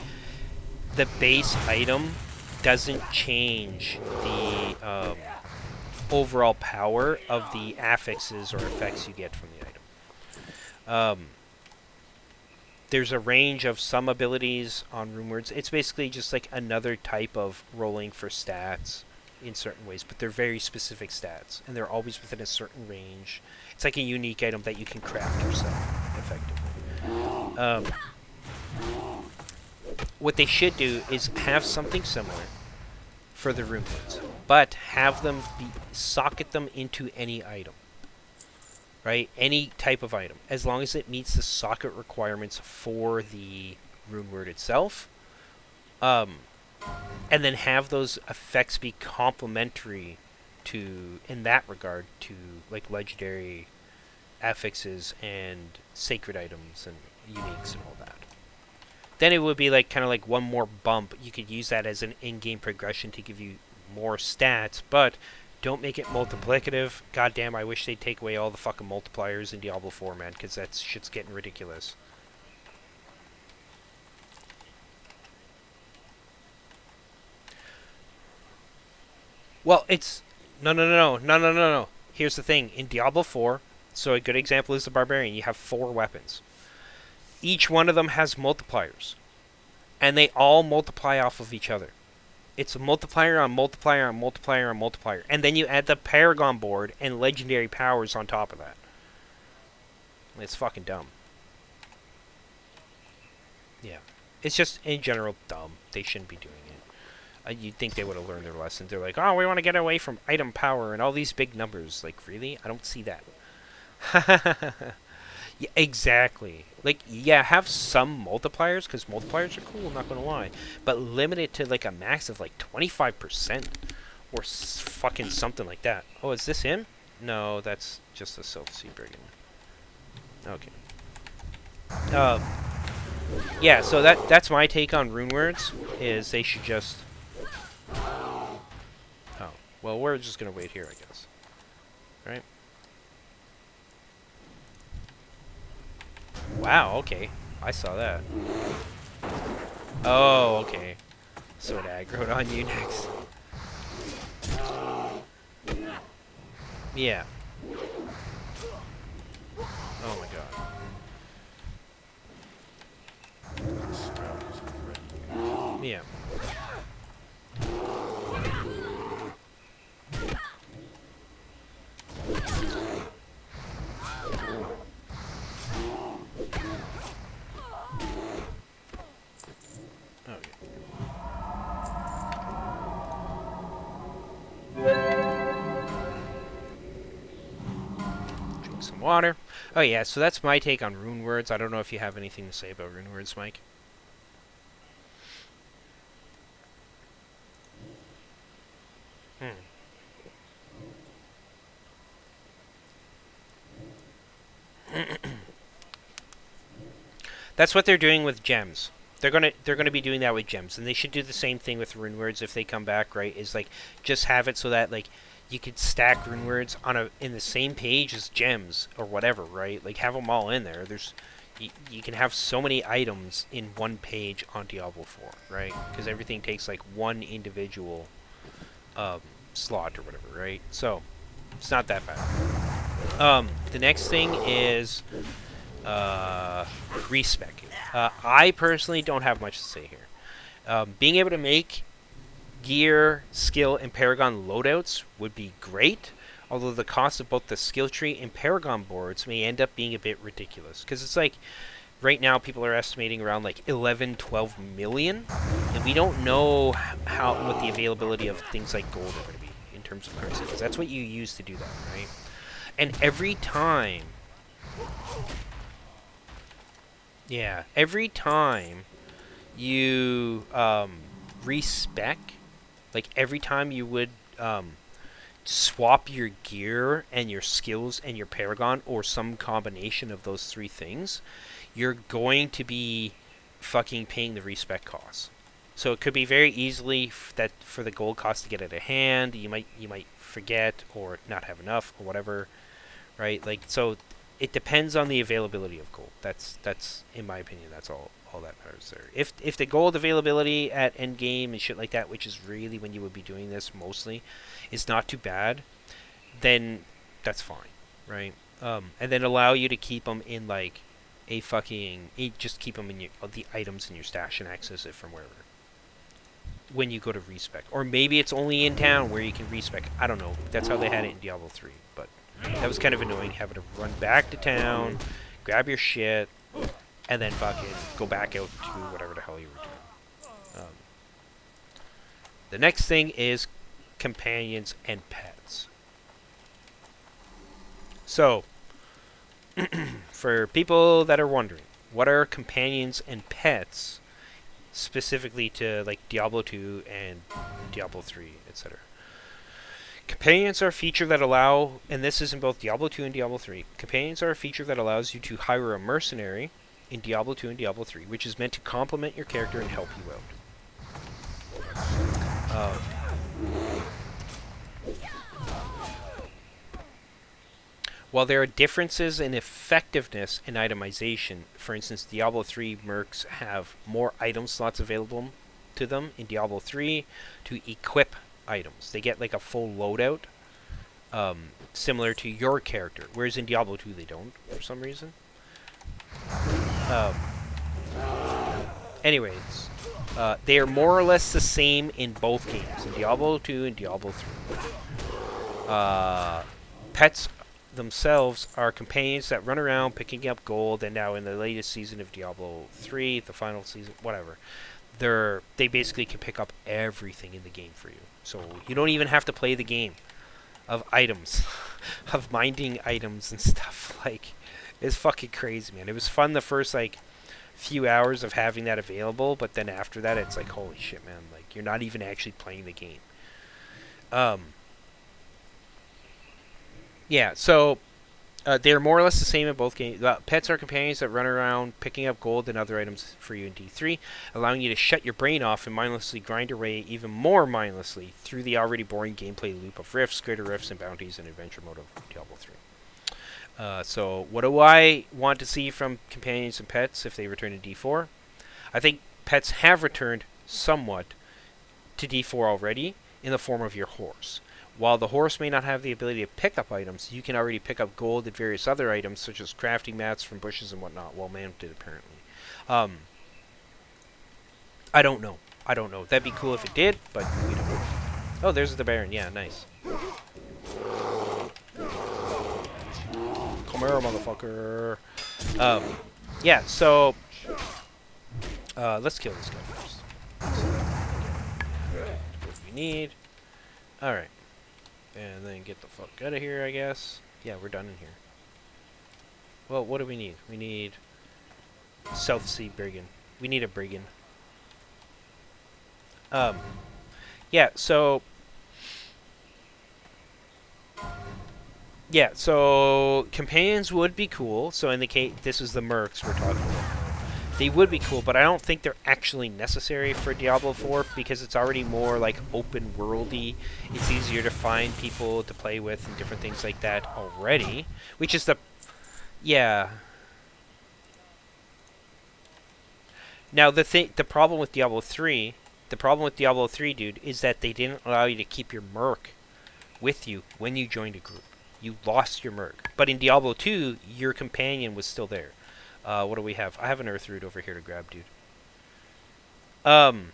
[SPEAKER 1] the base item doesn't change the overall power of the affixes or effects you get from the item. There's a range of some abilities on rune words. It's basically just like another type of rolling for stats in certain ways, but they're very specific stats, and they're always within a certain range. It's like a unique item that you can craft yourself, effectively. What they should do is have something similar for the rune words, but have them socket them into any item. Right? Any type of item, as long as it meets the socket requirements for the rune word itself. And then have those effects be complementary to, in that regard, to like legendary affixes and sacred items and uniques and all that. Then it would be like kind of like one more bump. You could use that as an in-game progression to give you more stats, but don't make it multiplicative. Goddamn, I wish they'd take away all the fucking multipliers in Diablo 4, man, because that shit's getting ridiculous. Well, it's... No. Here's the thing. In Diablo 4, so a good example is the Barbarian. You have 4 weapons. Each one of them has multipliers. And they all multiply off of each other. It's a multiplier on multiplier on multiplier on multiplier. And then you add the Paragon board and legendary powers on top of that. It's fucking dumb. Yeah. It's just, in general, dumb. They shouldn't be doing it. You'd think they would have learned their lesson. They're like, oh, we want to get away from item power and all these big numbers. Like, really? I don't see that. Yeah, exactly. Like, yeah, have some multipliers, because multipliers are cool, I'm not going to lie. But limit it to, like, a max of, like, 25%. Or fucking something like that. Oh, is this him? No, that's just a Self-Sea Brigand. Okay. Yeah, so that's my take on rune words, is they should just... Oh. Well, we're just going to wait here, I guess. Right? Wow, okay. I saw that. Oh, okay. So it aggroed on you next. Yeah. Oh my god. Yeah. Some water. Oh yeah, so that's my take on rune words. I don't know if you have anything to say about rune words, Mike. That's what they're doing with gems. They're gonna be doing that with gems, and they should do the same thing with rune words if they come back. Right? Is like just have it so that like you could stack rune words on in the same page as gems or whatever. Right? Like have them all in there. You can have so many items in one page on Diablo 4, right? Because everything takes like one individual slot or whatever, right? So it's not that bad. The next thing is respec. I personally don't have much to say here. Being able to make gear, skill, and Paragon loadouts would be great, although the cost of both the skill tree and Paragon boards may end up being a bit ridiculous. Because it's like, right now people are estimating around like 11, 12 million, and we don't know what the availability of things like gold are going to be in terms of currency, because that's what you use to do that, right? And every time you respec, like every time you would swap your gear and your skills and your Paragon, or some combination of those three things, you're going to be fucking paying the respec costs. So it could be very easily that for the gold cost to get out of hand, you might forget or not have enough or whatever, right? Like, so it depends on the availability of gold. That's in my opinion, that's all that matters there. If the gold availability at end game and shit like that, which is really when you would be doing this mostly, is not too bad, then that's fine, right? And then allow you to keep them in like just keep them in the items in your stash and access it from wherever. when you go to respec. Or maybe it's only in town where you can respec. I don't know. That's how they had it in Diablo 3. But that was kind of annoying, having to run back to town, grab your shit, and then fucking go back out to whatever the hell you were doing. The next thing is companions and pets. So, for people that are wondering, what are companions and pets specifically to like Diablo 2 and Diablo 3, etc. Companions are a feature that allow, and this is in both Diablo 2 and Diablo 3, companions are a feature that allows you to hire a mercenary in Diablo 2 and Diablo 3, which is meant to complement your character and help you out. While there are differences in effectiveness and itemization, for instance, Diablo 3 mercs have more item slots available to them in Diablo 3 to equip items. They get like a full loadout, similar to your character, whereas in Diablo 2 they don't, for some reason. Anyways, they are more or less the same in both games, in Diablo 2 and Diablo 3. Pets themselves are companions that run around picking up gold, and now in the latest season of Diablo 3, the final season, whatever, they basically can pick up everything in the game for you. So you don't even have to play the game of items, of minding items and stuff. Like, it's fucking crazy, man. It was fun the first like few hours of having that available, but then after that it's like, holy shit, man, like you're not even actually playing the game. Yeah, so they're more or less the same in both games. Pets are companions that run around picking up gold and other items for you in D3, allowing you to shut your brain off and mindlessly grind your way even more mindlessly through the already boring gameplay loop of rifts, greater rifts, and bounties and adventure mode of Diablo 3. So what do I want to see from companions and pets if they return to D4? I think pets have returned somewhat to D4 already in the form of your horse. While the horse may not have the ability to pick up items, you can already pick up gold and various other items, such as crafting mats from bushes and whatnot, well mounted apparently. I don't know. That'd be cool if it did, but we don't know. Oh, there's the Baron. Yeah, nice. Come here, motherfucker. Yeah, so let's kill this guy first. What we need. Alright. And then get the fuck out of here, I guess. Yeah, we're done in here. Well, what do we need? We need South Sea Brigand. We need a Brigand. Yeah, so... Yeah, so companions would be cool. So in the case, this is the mercs we're talking about. They would be cool, but I don't think they're actually necessary for Diablo 4 because it's already more like open worldy. It's easier to find people to play with and different things like that already, which is the Now the problem with Diablo 3, dude, is that they didn't allow you to keep your merc with you when you joined a group. You lost your merc. But in Diablo 2, your companion was still there. What do we have? I have an earth root over here to grab, dude. Oh,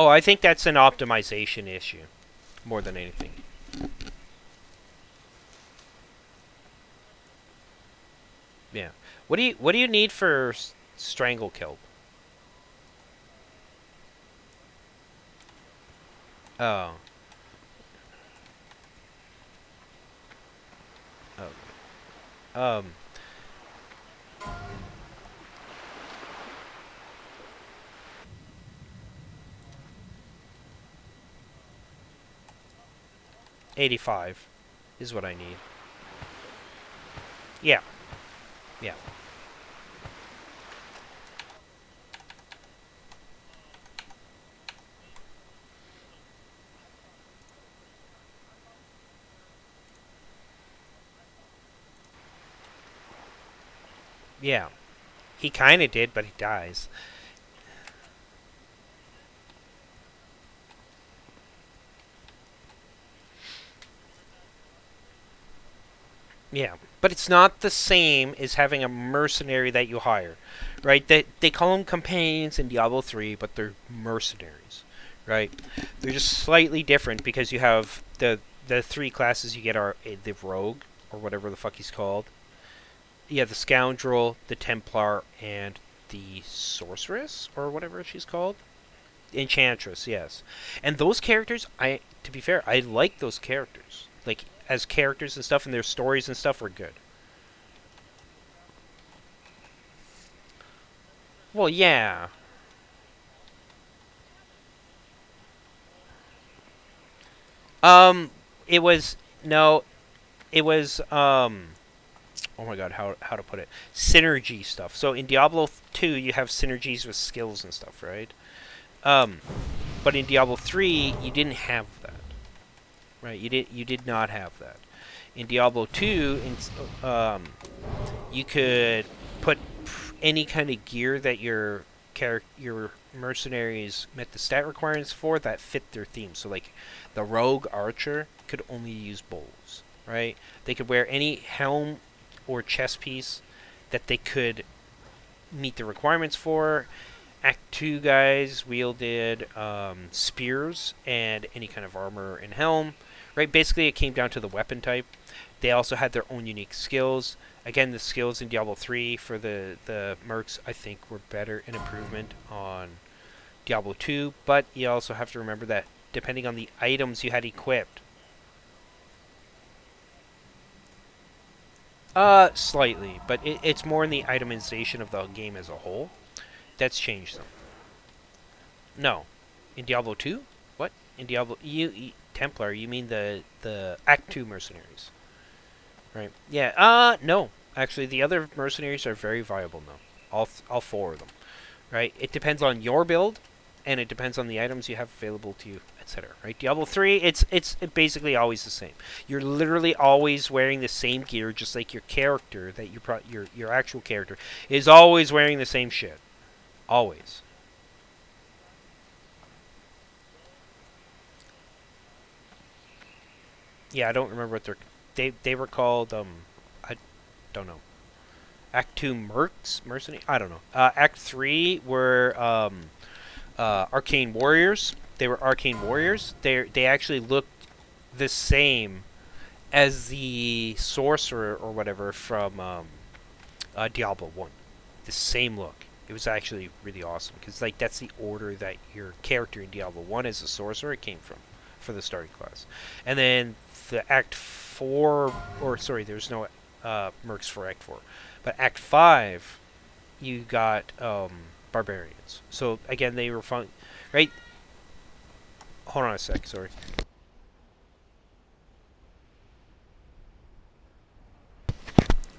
[SPEAKER 1] I think that's an optimization issue more than anything. Yeah. What do you need for Strangle Kelp? Oh. Okay. 85 is what I need. Yeah. Yeah. Yeah. He kind of did, but he dies. Yeah. but it's not the same as having a mercenary that you hire, right? They call them companions in Diablo 3, but they're mercenaries, right? They're just slightly different because you have the three classes you get are the rogue, or whatever the fuck he's called. Yeah, the scoundrel, the Templar, and the sorceress, or whatever she's called. Enchantress, yes. And those characters, to be fair, I like those characters. Like, as characters and stuff, and their stories and stuff were good. Well, yeah. It was, no, it was, oh my god, how to put it? Synergy stuff. So in Diablo 2, you have synergies with skills and stuff, right? But in Diablo 3, you didn't have that. Right? You did not have that. In Diablo 2, you could put any kind of gear that your mercenaries met the stat requirements for that fit their theme. So like the rogue archer could only use bows, right? They could wear any helm or chest piece that they could meet the requirements for. Act 2 guys wielded spears and any kind of armor and helm. Right, basically it came down to the weapon type. They also had their own unique skills. Again, the skills in Diablo 3 for the mercs, I think, were better, an improvement on Diablo 2. But you also have to remember that depending on the items you had equipped. Slightly, but it's more in the itemization of the game as a whole. That's changed them. No. In Diablo 2? What? In Diablo... Templar, you mean the Act 2 mercenaries. Right. Yeah, no. Actually, the other mercenaries are very viable now. All four of them. Right? It depends on your build, and it depends on the items you have available to you, etc. Right? Diablo 3, it's basically always the same. You're literally always wearing the same gear, just like your character, that your actual character, is always wearing the same shit. Always. Yeah, I don't remember what they were called. I don't know. Act 2 mercenary. I don't know. Act 3 were arcane warriors. They were arcane warriors. They actually looked the same as the sorcerer or whatever from Diablo 1. The same look. It was actually really awesome because like that's the order that your character in Diablo 1 as a sorcerer came from for the starting class, and then the Act 4, or sorry, there's no mercs for Act 4. But Act 5, you got barbarians. So, again, they were fun, right? Hold on a sec, sorry.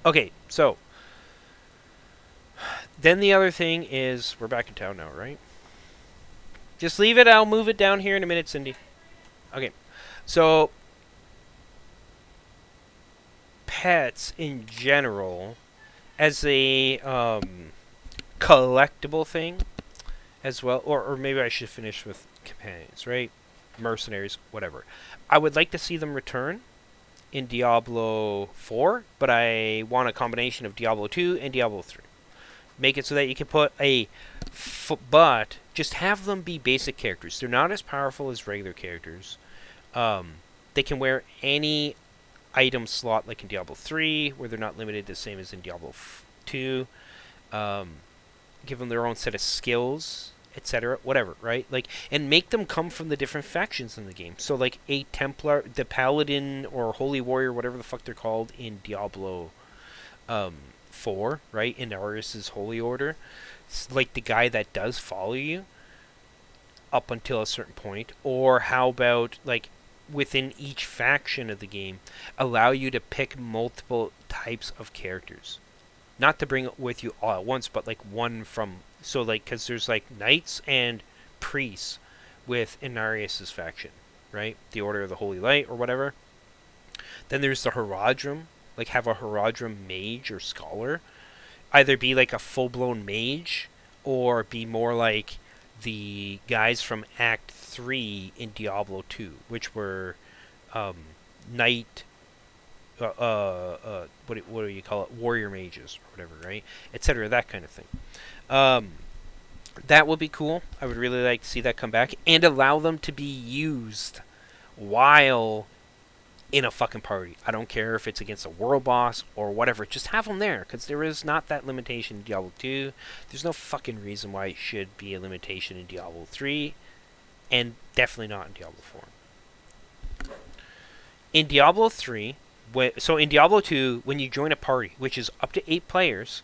[SPEAKER 1] Okay, so, then the other thing is, we're back in town now, right? Just leave it, I'll move it down here in a minute, Cindy. Okay, so... pets in general as a collectible thing as well, or maybe I should finish with companions, right? Mercenaries, whatever. I would like to see them return in Diablo 4, but I want a combination of Diablo 2 and Diablo 3. Make it so that you can put but just have them be basic characters. They're not as powerful as regular characters. They can wear any item slot like in Diablo 3, where they're not limited the same as in Diablo 2. Give them their own set of skills, etc. Whatever, right? Like, and make them come from the different factions in the game. So, like, a Templar, the Paladin, or Holy Warrior, whatever the fuck they're called in Diablo 4, right? In Arius' Holy Order. It's like the guy that does follow you up until a certain point. Or how about, like, within each faction of the game, allow you to pick multiple types of characters. Not to bring it with you all at once, but like one from... So like, because there's like knights and priests with Inarius' faction, right? The Order of the Holy Light or whatever. Then there's the Herodrum. Like have a Herodrum mage or scholar. Either be like a full-blown mage or be more like the guys from Act 3 in Diablo 2, which were Knight, what do you call it? Warrior mages or whatever, right? Etc. That kind of thing. That would be cool. I would really like to see that come back and allow them to be used while in a fucking party. I don't care if it's against a world boss or whatever. Just have them there, because there is not that limitation in Diablo 2. There's no fucking reason why it should be a limitation in Diablo 3, and definitely not in Diablo 4. In Diablo 3, so in Diablo 2, when you join a party, which is up to 8 players,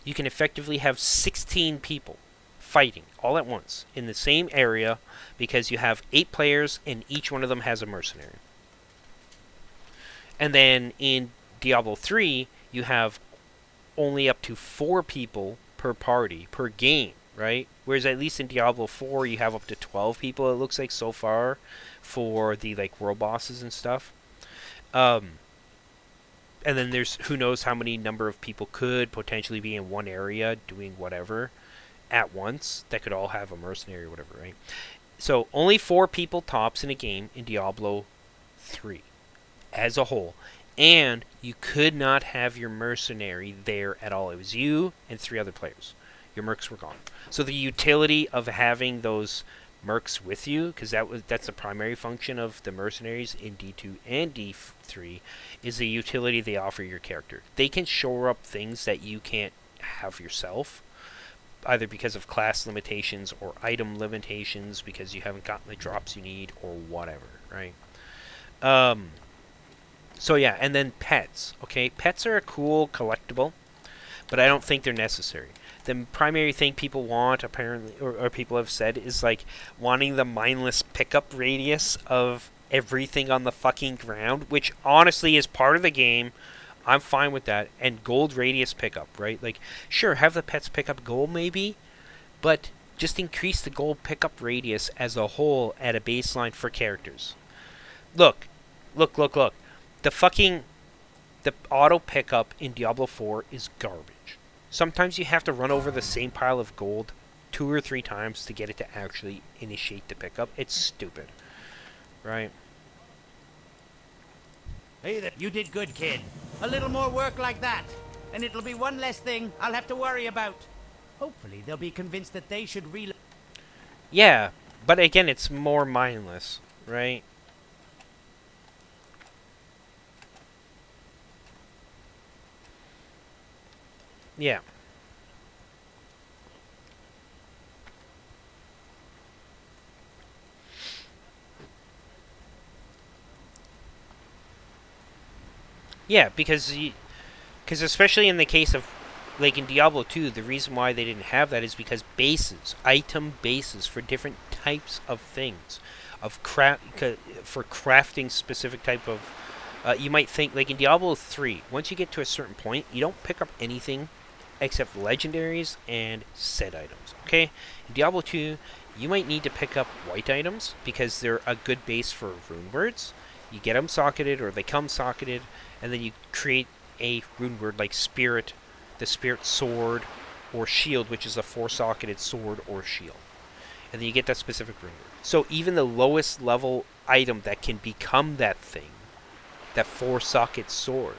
[SPEAKER 1] you can effectively have 16 people fighting all at once in the same area, because you have 8 players and each one of them has a mercenary. And then in Diablo 3, you have only up to 4 people per party, per game, right? Whereas at least in Diablo 4, you have up to 12 people, it looks like, so far, for the, like, world bosses and stuff. And then there's who knows how many number of people could potentially be in one area doing whatever at once that could all have a mercenary or whatever, right? So only 4 people tops in a game in Diablo 3 as a whole. And you could not have your mercenary there at all. It was you and 3 other players. Your mercs were gone. So the utility of having those mercs with you, because that's the primary function of the mercenaries in D2 and D3, is the utility they offer your character. They can shore up things that you can't have yourself, either because of class limitations or item limitations, because you haven't gotten the drops you need or whatever, right? So yeah, and then pets. Okay, pets are a cool collectible, but I don't think they're necessary. The primary thing people want, apparently, or people have said, is like wanting the mindless pickup radius of everything on the fucking ground, which honestly is part of the game. I'm fine with that. And gold radius pickup, right? Like, sure, have the pets pick up gold maybe, but just increase the gold pickup radius as a whole at a baseline for characters. Look. The auto pickup in Diablo 4 is garbage. Sometimes you have to run over the same pile of gold 2 or 3 times to get it to actually initiate the pickup. It's stupid, right?
[SPEAKER 5] Hey there. You did good, kid. A little more work like that, and it'll be one less thing I'll have to worry about. Hopefully they'll be convinced that they should
[SPEAKER 1] Yeah, but again, it's more mindless, right? Yeah. Yeah, because especially in the case of, like in Diablo 2, the reason why they didn't have that is because item bases for different types of things, for crafting specific type of, you might think, like in Diablo 3, once you get to a certain point, you don't pick up anything except legendaries and set items, okay? In Diablo 2, you might need to pick up white items because they're a good base for rune words. You get them socketed, or they come socketed, and then you create a rune word like Spirit, the Spirit Sword, or Shield, which is a 4-socketed sword or shield. And then you get that specific rune word. So even the lowest level item that can become that thing, that 4-socket sword,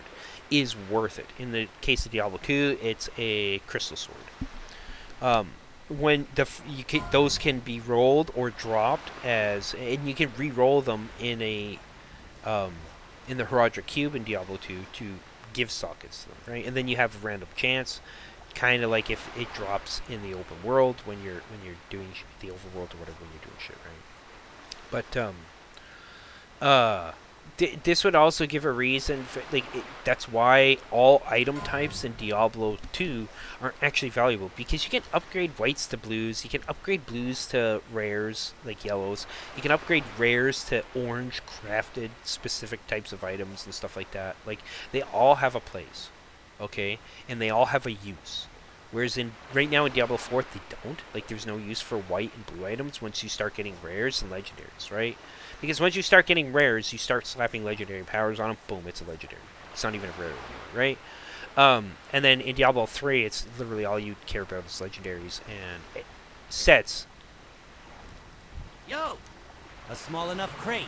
[SPEAKER 1] is worth it. In the case of Diablo 2, it's a crystal sword. When those can be rolled or dropped and you can re-roll them in the Herodric Cube in Diablo 2 to give sockets to them, right? And then you have a random chance, kind of like if it drops in the open world when you're doing the overworld or whatever when you're doing shit, right? But this would also give a reason for, that's why all item types in Diablo 2 aren't actually valuable, because you can upgrade whites to blues, you can upgrade blues to rares like yellows, you can upgrade rares to orange crafted specific types of items and stuff like that. Like, they all have a place, okay, and they all have a use. Whereas right now in Diablo 4 they don't. Like, there's no use for white and blue items once you start getting rares and legendaries, right? Because once you start getting rares, you start slapping legendary powers on them, boom, it's a legendary. It's not even a rare anymore, right? And then in Diablo 3, it's literally all you care about is legendaries and sets.
[SPEAKER 5] Yo! A small enough crate.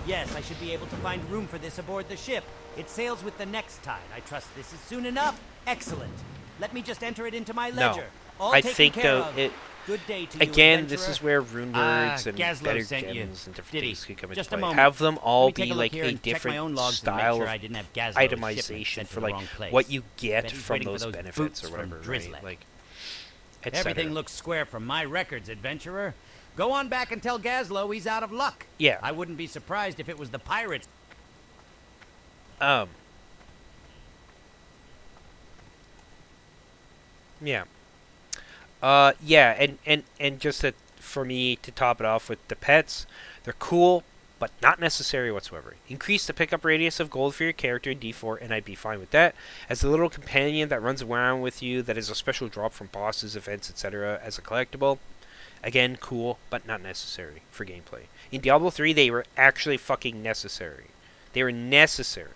[SPEAKER 5] Yes, I should be able to find room for this aboard the ship. It sails with the next tide. I trust this is soon enough. Excellent. Let me just enter it into my ledger. All
[SPEAKER 1] I
[SPEAKER 5] taken
[SPEAKER 1] think
[SPEAKER 5] care
[SPEAKER 1] though
[SPEAKER 5] of.
[SPEAKER 1] it
[SPEAKER 5] Good day to
[SPEAKER 1] again.
[SPEAKER 5] you,
[SPEAKER 1] This is
[SPEAKER 5] adventurer.
[SPEAKER 1] where rune words and
[SPEAKER 5] Gazlo
[SPEAKER 1] better
[SPEAKER 5] sent you.
[SPEAKER 1] gems and different
[SPEAKER 5] Did he?
[SPEAKER 1] things could come into
[SPEAKER 5] Just a
[SPEAKER 1] play.
[SPEAKER 5] moment.
[SPEAKER 1] Have them all
[SPEAKER 5] Let me take
[SPEAKER 1] be
[SPEAKER 5] a look
[SPEAKER 1] like
[SPEAKER 5] here
[SPEAKER 1] a
[SPEAKER 5] and check my own
[SPEAKER 1] different
[SPEAKER 5] logs to make
[SPEAKER 1] style
[SPEAKER 5] sure
[SPEAKER 1] of
[SPEAKER 5] I didn't have Gazlo's shipment
[SPEAKER 1] itemization
[SPEAKER 5] sent to
[SPEAKER 1] for
[SPEAKER 5] the
[SPEAKER 1] like
[SPEAKER 5] wrong place.
[SPEAKER 1] what you get
[SPEAKER 5] Bet he's
[SPEAKER 1] from
[SPEAKER 5] waiting for
[SPEAKER 1] those
[SPEAKER 5] those
[SPEAKER 1] benefits
[SPEAKER 5] boots
[SPEAKER 1] or
[SPEAKER 5] from
[SPEAKER 1] whatever, right?
[SPEAKER 5] Drizzly.
[SPEAKER 1] Like, etc.
[SPEAKER 5] Everything looks square from my records, adventurer. Go on back and tell Gazlo he's out of luck.
[SPEAKER 1] Yeah.
[SPEAKER 5] I wouldn't be surprised if it was the pirates.
[SPEAKER 1] Yeah. Yeah, and just that for me to top it off with the pets, they're cool, but not necessary whatsoever. Increase the pickup radius of gold for your character in D4, and I'd be fine with that. As a little companion that runs around with you, that is a special drop from bosses, events, etc. as a collectible. Again, cool, but not necessary for gameplay. In Diablo 3, they were actually fucking necessary. They were necessary.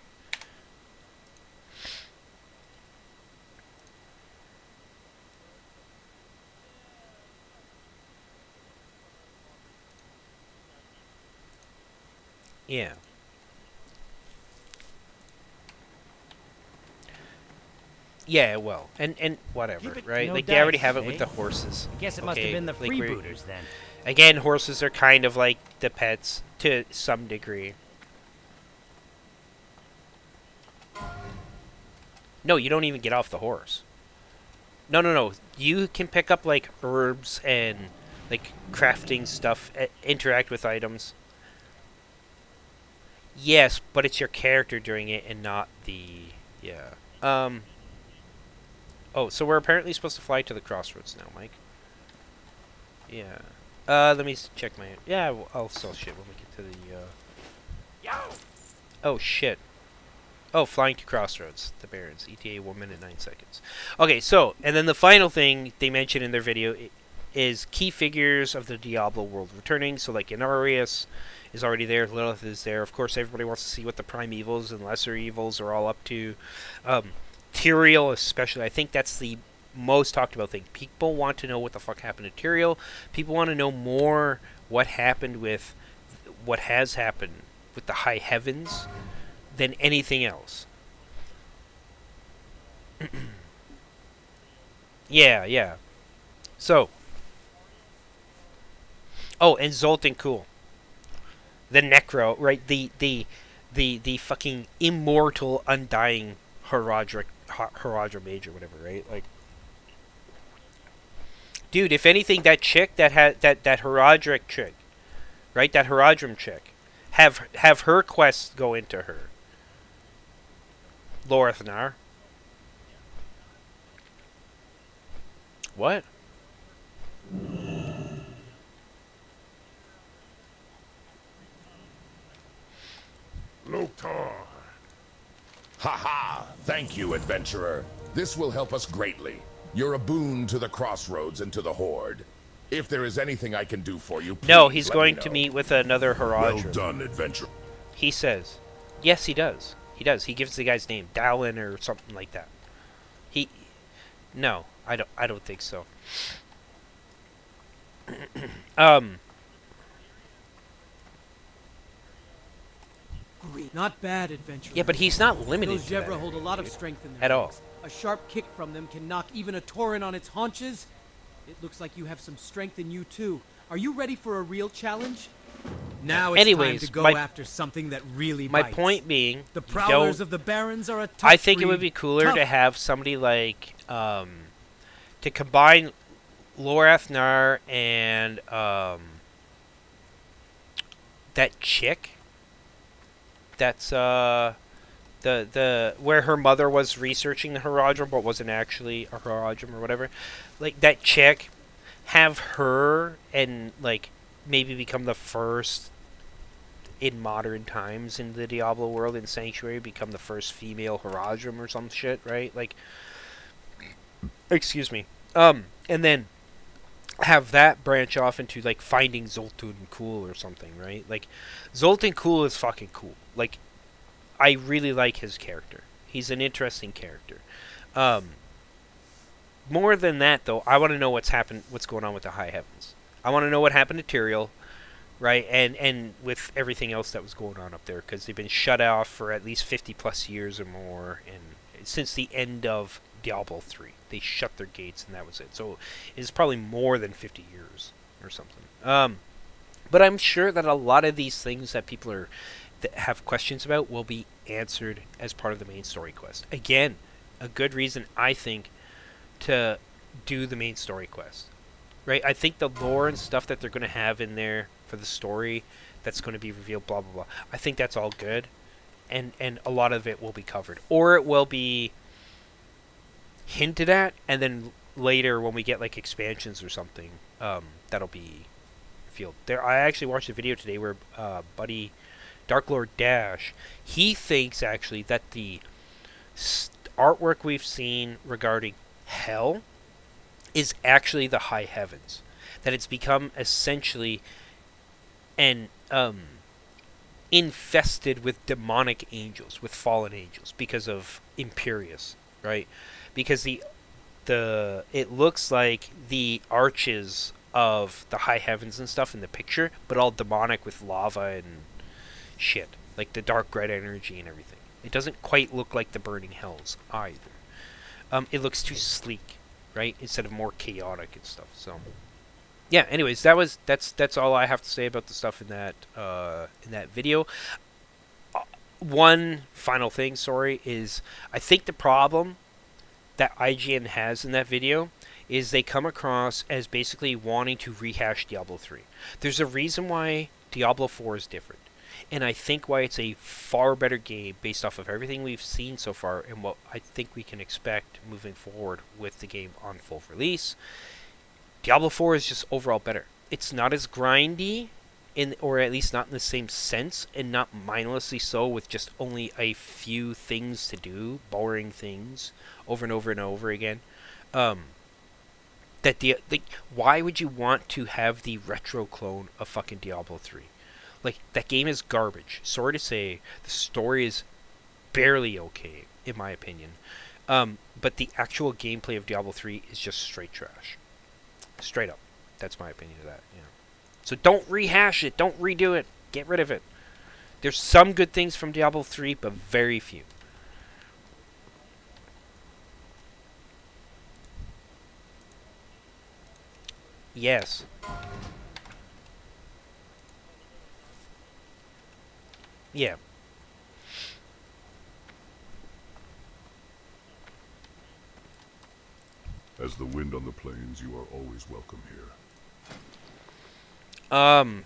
[SPEAKER 1] Yeah. Yeah, well, and whatever,
[SPEAKER 5] Keep it
[SPEAKER 1] right?
[SPEAKER 5] no
[SPEAKER 1] Like they already
[SPEAKER 5] dice,
[SPEAKER 1] have it with
[SPEAKER 5] eh?
[SPEAKER 1] the horses.
[SPEAKER 5] I guess it must have
[SPEAKER 1] Okay,
[SPEAKER 5] been the
[SPEAKER 1] like
[SPEAKER 5] freebooters then.
[SPEAKER 1] Again, horses are kind of like the pets to some degree. No, you don't even get off the horse. No. You can pick up like herbs and like crafting stuff, interact with items. Yes, but it's your character doing it and not the Oh, so we're apparently supposed to fly to the crossroads now, Mike. Yeah. Let me check my... Yeah, I'll sell shit when we get to the, Oh, shit. Oh, flying to crossroads. The Barrens. ETA 1 minute 9 seconds. Okay, so, and then the final thing they mentioned in their video is key figures of the Diablo world returning. So, like, Inarius is already there. Lilith is there. Of course, everybody wants to see what the prime evils and lesser evils are all up to. Tyrael especially. I think that's the most talked about thing. People want to know what the fuck happened to Tyrael. People want to know more what happened with what has happened with the high heavens than anything else. Yeah. So. Oh, and Zoltan Kuhl. The Necro, right? The fucking immortal, undying Haradra Mage or whatever, right? Like, dude, if anything, that chick that had that Haradric chick, right? That Haradrim chick, have her quests go into her. Lorithnar. What?
[SPEAKER 6] Loktar.
[SPEAKER 2] Ha! Thank you, adventurer. This will help us greatly. You're a boon to the crossroads and to the Horde. If there is anything I can do for you, please
[SPEAKER 1] No, he's
[SPEAKER 2] let
[SPEAKER 1] going
[SPEAKER 2] me
[SPEAKER 1] to
[SPEAKER 2] know.
[SPEAKER 1] meet with another Haradrim.
[SPEAKER 2] Well done, adventurer.
[SPEAKER 1] He says. Yes, he does. He does. He gives the guy's name, Dallin or something like that. No, I don't think so.
[SPEAKER 7] Not bad, adventurer.
[SPEAKER 1] Yeah, but he's not limited
[SPEAKER 7] Those
[SPEAKER 1] to that
[SPEAKER 7] Jevra hold a lot of
[SPEAKER 1] dude.
[SPEAKER 7] strength in their
[SPEAKER 1] At all.
[SPEAKER 7] legs. A sharp kick from them can knock even a Tauren on its haunches. It looks like you have some strength in you too. Are you ready for a real challenge? Now it's
[SPEAKER 1] Anyways,
[SPEAKER 7] time to go
[SPEAKER 1] my-
[SPEAKER 7] after something that really
[SPEAKER 1] My
[SPEAKER 7] bites.
[SPEAKER 1] point being,
[SPEAKER 7] The
[SPEAKER 1] you
[SPEAKER 7] prowlers
[SPEAKER 1] don't-
[SPEAKER 7] of the Barrens are a tough
[SPEAKER 1] I think it would
[SPEAKER 7] breed.
[SPEAKER 1] be cooler
[SPEAKER 7] Tough.
[SPEAKER 1] to have somebody like to combine Lorithnar and that chick. That's the where her mother was researching the Haradrim but wasn't actually a Haradrim or whatever. Like that chick, have her and like maybe become the first in modern times in the Diablo world in Sanctuary, become the first female Haradrim or some shit, right? Like, excuse me. And then have that branch off into like finding Zoltan Kuhl or something, right? Like, Zoltan Kuhl is fucking cool. Like, I really like his character. He's an interesting character. More than that, though, I want to know what's going on with the High Heavens. I want to know what happened to Tyrael. right? And with everything else that was going on up there, because they've been shut off for at least 50 plus years or more, and since the end of Diablo 3, they shut their gates, and that was it. So it's probably more than 50 years or something. But I'm sure that a lot of these things that people that have questions about will be answered as part of the main story quest. Again, a good reason, I think, to do the main story quest. Right? I think the lore and stuff that they're going to have in there for the story that's going to be revealed, blah, blah, blah. I think that's all good. And a lot of it will be covered. Or it will be hinted at, and then later when we get, like, expansions or something, that'll be revealed. I actually watched a video today where Buddy Dark Lord Dash, he thinks, actually, that the artwork we've seen regarding Hell is actually the high heavens. That it's become essentially an infested with demonic angels, with fallen angels, because of Imperius, right? Because it looks like the arches of the high heavens and stuff in the picture, but all demonic with lava and shit, like the dark red energy and everything. It doesn't quite look like the burning hells either. It looks too sleek, right? Instead of more chaotic and stuff. So, yeah. Anyways, that's all I have to say about the stuff in that video. One final thing, is I think the problem that IGN has in that video is they come across as basically wanting to rehash Diablo 3. There's a reason why Diablo 4 is different. And I think why it's a far better game based off of everything we've seen so far and what I think we can expect moving forward with the game on full release. Diablo 4 is just overall better. It's not as grindy, or at least not in the same sense, and not mindlessly so with just only a few things to do, boring things, over and over and over again. Why would you want to have the retro clone of fucking Diablo 3? Like, that game is garbage. Sorry to say, the story is barely okay, in my opinion. But the actual gameplay of Diablo 3 is just straight trash. Straight up. That's my opinion of that, yeah. So don't rehash it. Don't redo it. Get rid of it. There's some good things from Diablo 3, but very few. Yes. Yeah.
[SPEAKER 6] As the wind on the plains, you are always welcome here.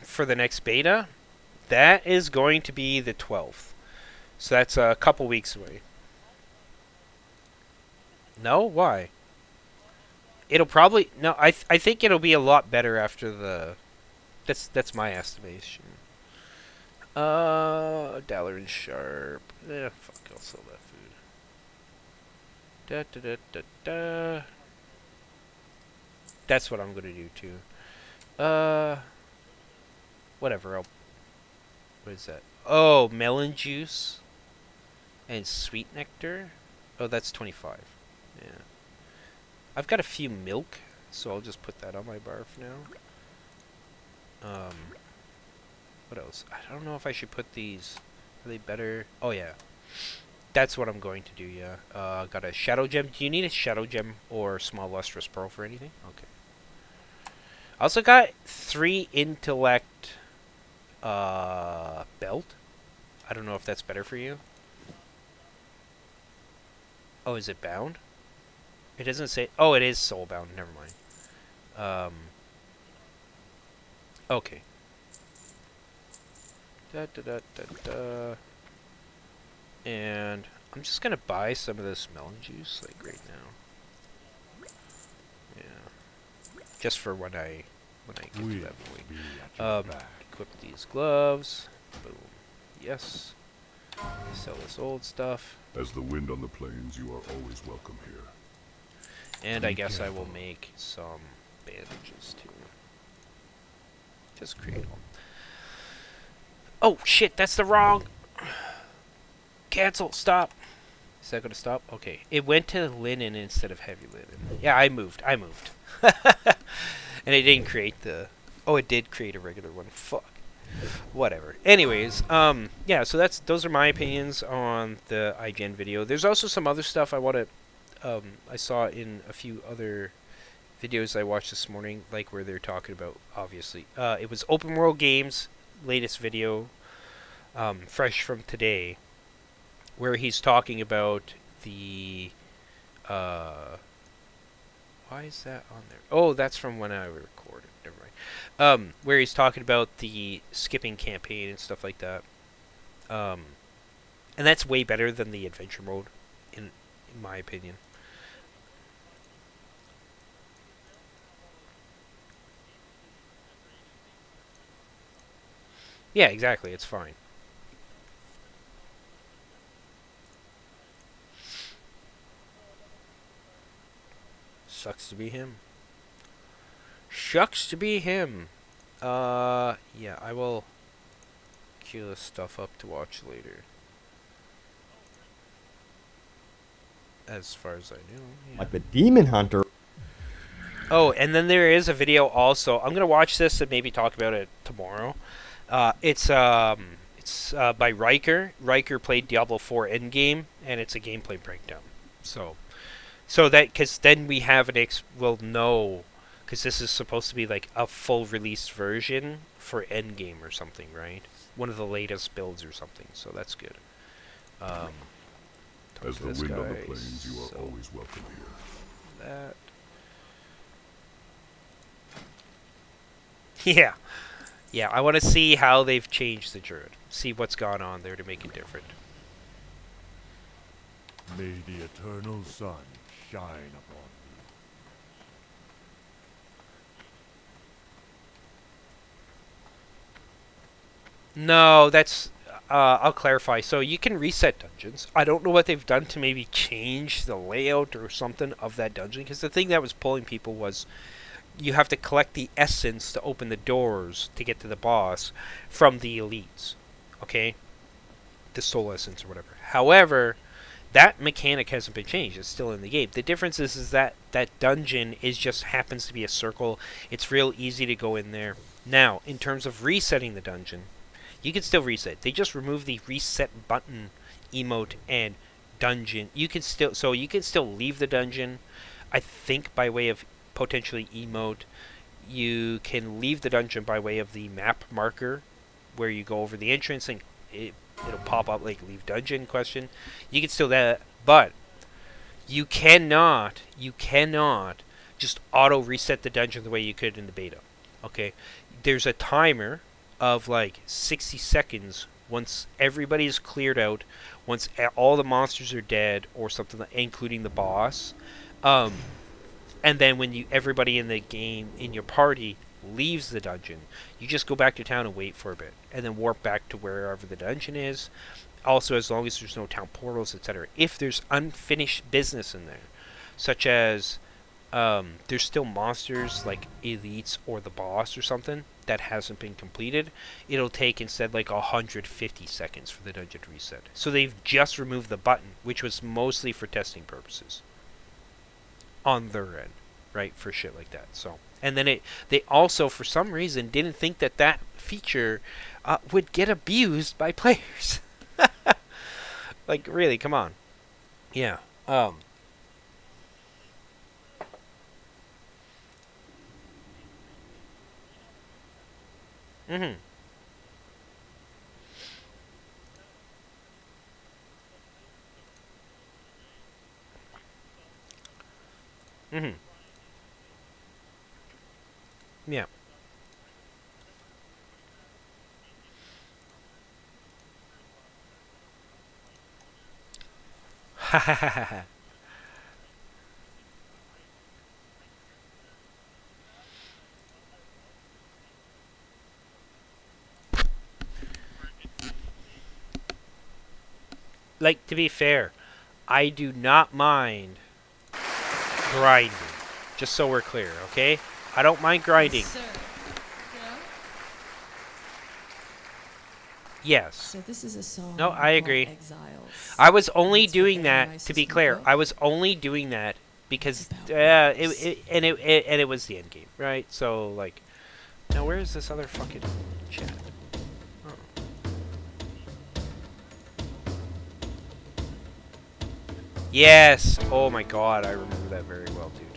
[SPEAKER 1] For the next beta, that is going to be the 12th. So that's a couple weeks away. No? Why? It'll probably... No, I think it'll be a lot better after the... That's my estimation. Dollar and Sharp. Fuck, I'll sell that food. Da. That's what I'm gonna do too. Whatever. What is that? Oh, melon juice and sweet nectar. Oh, that's 25. Yeah. I've got a few milk, so I'll just put that on my bar for now. What else? I don't know if I should put these. Are they better? Oh, yeah. That's what I'm going to do, yeah. Got a shadow gem. Do you need a shadow gem or small lustrous pearl for anything? Okay. I also got 3 intellect belt. I don't know if that's better for you. Oh, is it bound? It doesn't say... Oh, it is soul bound. Never mind. Okay. And I'm just gonna buy some of this melon juice, like, right now. Yeah. Just for when I get to that point. Equip these gloves. Boom. Yes. Sell this old stuff.
[SPEAKER 6] As the wind on the plains, you are always welcome here.
[SPEAKER 1] And I guess I will make some bandages too. Just create them. Oh shit, that's the wrong. Cancel, stop. Is that gonna stop? Okay. It went to linen instead of heavy linen. Yeah, I moved. And it didn't create the... Oh, it did create a regular one. Fuck. Whatever. Anyways, yeah, so those are my opinions on the IGN video. There's also some other stuff I want to, I saw in a few other videos I watched this morning, like where they're talking about, obviously, it was Open World Games' latest video, fresh from today, where he's talking about the, why is that on there? Oh, that's from when I recorded. Never mind. Where he's talking about the skipping campaign and stuff like that. And that's way better than the adventure mode, in my opinion. Yeah, exactly. It's fine. Sucks to be him. Shucks to be him. Yeah, I will queue this stuff up to watch later. As far as I know. Yeah.
[SPEAKER 8] Like the Demon Hunter.
[SPEAKER 1] Oh, and then there is a video also. I'm gonna watch this and maybe talk about it tomorrow. It's by Riker. Riker played Diablo 4 Endgame, and it's a gameplay breakdown. So that, because then we have we'll know, because this is supposed to be like a full release version for Endgame or something, right? One of the latest builds or something. So that's good.
[SPEAKER 6] As the wind on the plains, you are always welcome here.
[SPEAKER 1] That. Yeah. Yeah, I want to see how they've changed the Druid. See what's gone on there to make it different.
[SPEAKER 9] May the eternal sun shine upon you.
[SPEAKER 1] No, that's... I'll clarify. So you can reset dungeons. I don't know what they've done to maybe change the layout or something of that dungeon, because the thing that was pulling people was you have to collect the essence to open the doors to get to the boss from the elites. Okay? The soul essence or whatever. However, that mechanic hasn't been changed. It's still in the game. The difference is that that dungeon just happens to be a circle. It's real easy to go in there. Now, in terms of resetting the dungeon, you can still reset. They just remove the reset button emote and dungeon. You can still leave the dungeon. I think by way of potentially emote, you can leave the dungeon by way of the map marker, where you go over the entrance and it'll pop up like leave dungeon question. You can still that, but you cannot just auto reset the dungeon the way you could in the beta. Okay, there's a timer of like 60 seconds once everybody is cleared out, once all the monsters are dead or something, including the boss. And then when everybody in the game, in your party, leaves the dungeon, you just go back to town and wait for a bit, and then warp back to wherever the dungeon is. Also, as long as there's no town portals, etc. If there's unfinished business in there, such as there's still monsters like elites or the boss or something that hasn't been completed, it'll take instead like 150 seconds for the dungeon to reset. So they've just removed the button, which was mostly for testing purposes on their end, right, for shit like that. So, and then they also, for some reason, didn't think that feature would get abused by players. Like, really, come on. Yeah. Mm-hmm. Mm-hmm. Yeah. Ha ha ha ha. Like, to be fair, I do not mind grinding. Just so we're clear, okay? I don't mind grinding.
[SPEAKER 10] Sir. Yeah?
[SPEAKER 1] Yes.
[SPEAKER 10] So this is a song.
[SPEAKER 1] No, I
[SPEAKER 10] called
[SPEAKER 1] agree.
[SPEAKER 10] Exiles.
[SPEAKER 1] I was only
[SPEAKER 10] It's
[SPEAKER 1] doing
[SPEAKER 10] the very
[SPEAKER 1] that, to
[SPEAKER 10] nicest
[SPEAKER 1] be clear.
[SPEAKER 10] book.
[SPEAKER 1] I was only doing that because
[SPEAKER 10] It's about wolves.
[SPEAKER 1] it was the end game, right? So like, now where is this other fucking chat? Yes! Oh my god, I remember that very well, dude.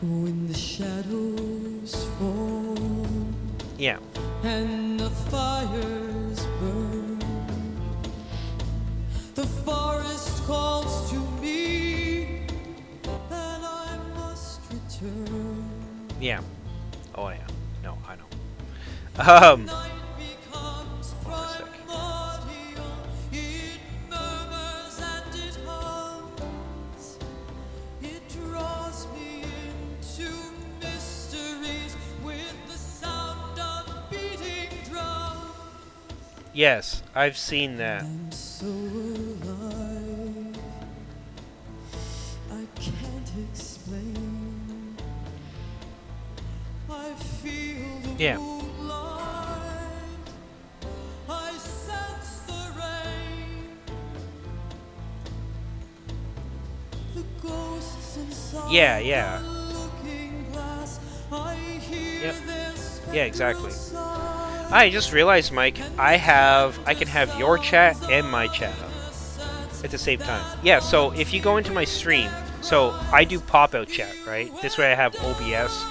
[SPEAKER 10] When the shadows fall
[SPEAKER 1] Yeah.
[SPEAKER 10] and the fires burn, the forest calls to me, and I must return.
[SPEAKER 1] Yeah. Oh yeah. No, I know.
[SPEAKER 10] Night becomes primordial, it murmurs and it hums, it draws me into mysteries with the sound of beating drums.
[SPEAKER 1] Yes, I've seen that.
[SPEAKER 10] I'm so alive, I can't explain. I feel the
[SPEAKER 1] Yeah.
[SPEAKER 10] moonlight, I sense the rain, the ghosts inside
[SPEAKER 1] Yeah.
[SPEAKER 10] the looking glass, I hear
[SPEAKER 1] Yep.
[SPEAKER 10] their
[SPEAKER 1] Yeah, exactly.
[SPEAKER 10] spectral
[SPEAKER 1] I just realized, Mike, I can have your chat and my chat up at the same time. Yeah, so if you go into my stream, so I do pop-out chat, right? This way I have OBS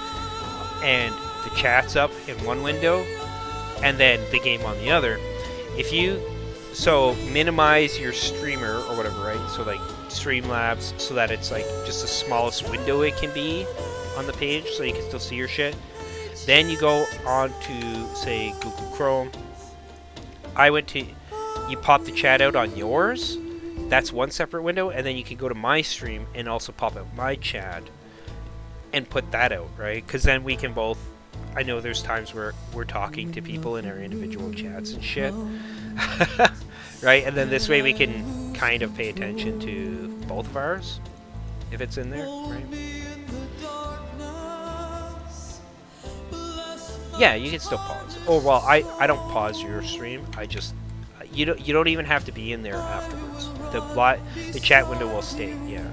[SPEAKER 1] and the chat's up in one window and then the game on the other. If you minimize your streamer or whatever, right? So like Streamlabs, so that it's like just the smallest window it can be on the page, so you can still see your shit. Then you go on to say Google Chrome. You pop the chat out on yours. That's one separate window, and then you can go to my stream and also pop out my chat and put that out, right? Because then we can both. I know there's times where we're talking to people in our individual chats and shit, right? And then this way we can kind of pay attention to both of ours if it's in there, right? Yeah, you can still pause. Oh well, I don't pause your stream. I just you don't even have to be in there afterwards. The chat window will stay. Yeah,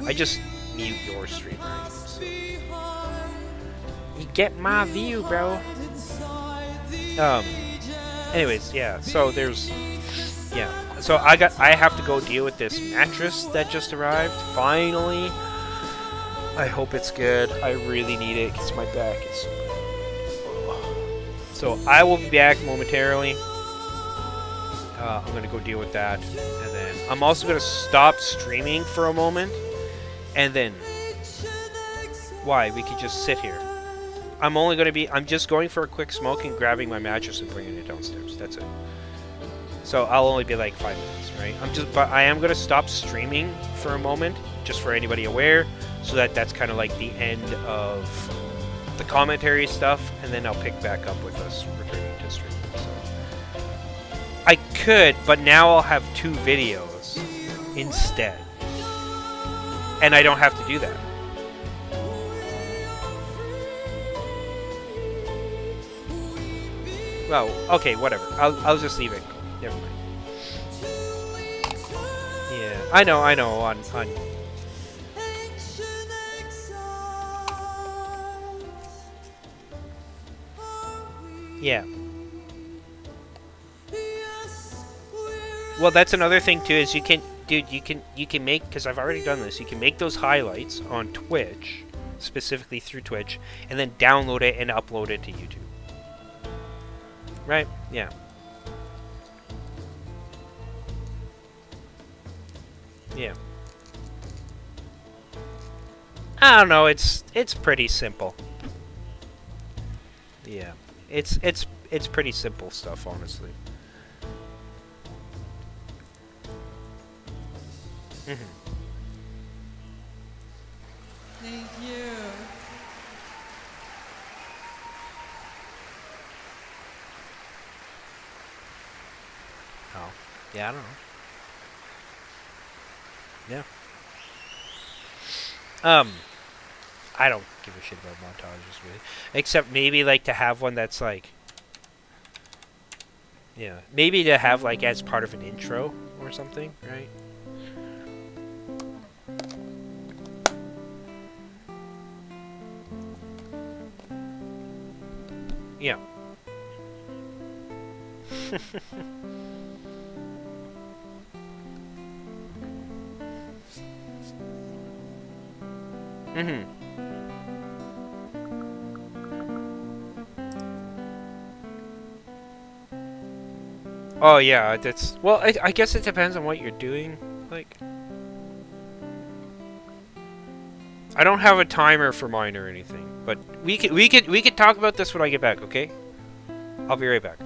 [SPEAKER 1] I just mute your stream, right? So. You get my view, bro. Anyways, yeah. So there's So I have to go deal with this mattress that just arrived. Finally. I hope it's good. I really need it because my back is. So I will be back momentarily. I'm going to go deal with that. And then I'm also going to stop streaming for a moment. And then... Why? We could just sit here. I'm just going for a quick smoke and grabbing my mattress and bringing it downstairs. That's it. So I'll only be like 5 minutes, right? But I am going to stop streaming for a moment, just for anybody aware, so that's kind of like the end of the commentary stuff, and then I'll pick back up with us returning to streaming. So I could, but now I'll have 2 videos instead, and I don't have to do that. Well, okay, whatever. I'll just leave it. Never mind. Yeah, I know. On yeah. Well, that's another thing too. Is you can make, because I've already done this. You can make those highlights on Twitch, specifically through Twitch, and then download it and upload it to YouTube. Right? Yeah. Yeah. I don't know. It's pretty simple. Yeah. It's pretty simple stuff, honestly.
[SPEAKER 10] Thank you.
[SPEAKER 1] Oh. Yeah, I don't know. Yeah. I don't give a shit about montages, really. Except maybe, like, to have one that's, like... Yeah. Maybe to have, like, as part of an intro or something, right? Yeah. Mm-hmm. Oh yeah, that's well. I guess it depends on what you're doing. Like, I don't have a timer for mine or anything, but we could talk about this when I get back. Okay? I'll be right back.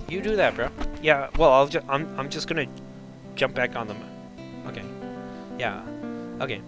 [SPEAKER 1] You do that, bro. Yeah. Well, I'm just gonna jump back on them. Okay. Yeah. Okay.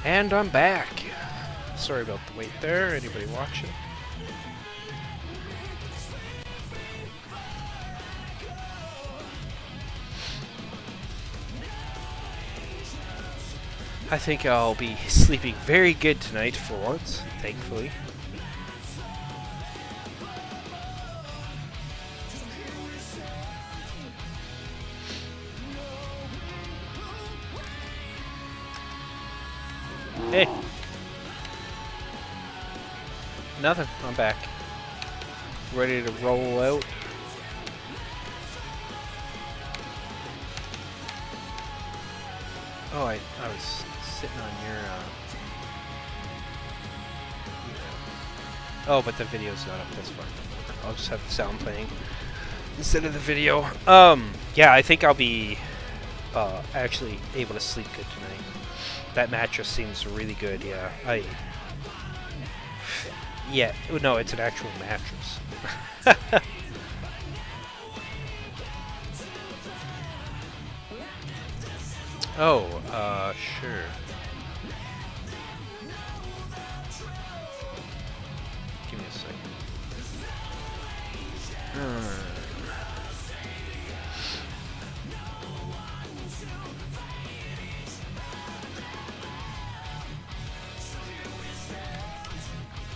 [SPEAKER 1] And I'm back. Sorry about the wait there. Anybody watching? I think I'll be sleeping very good tonight for once, thankfully. Hey. Nothing. I'm back. Ready to roll out. Oh, I was sitting on your, Oh, but the video's not up. That's fine. I'll just have the sound playing instead of the video. Yeah, I think I'll be, actually able to sleep good tonight. That mattress seems really good, yeah. Yeah, no, it's an actual mattress. Oh, sure. Give me a second.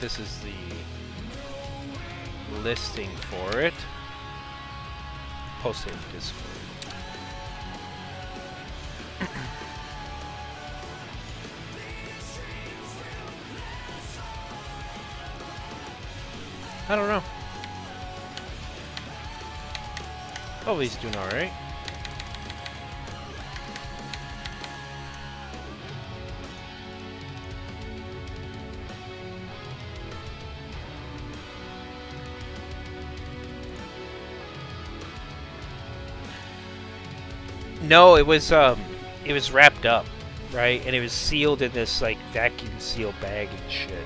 [SPEAKER 1] This is the listing for it. Post it in Discord. I don't know. Oh, he's doing alright. No, it was wrapped up, right? And it was sealed in this like vacuum seal bag and shit.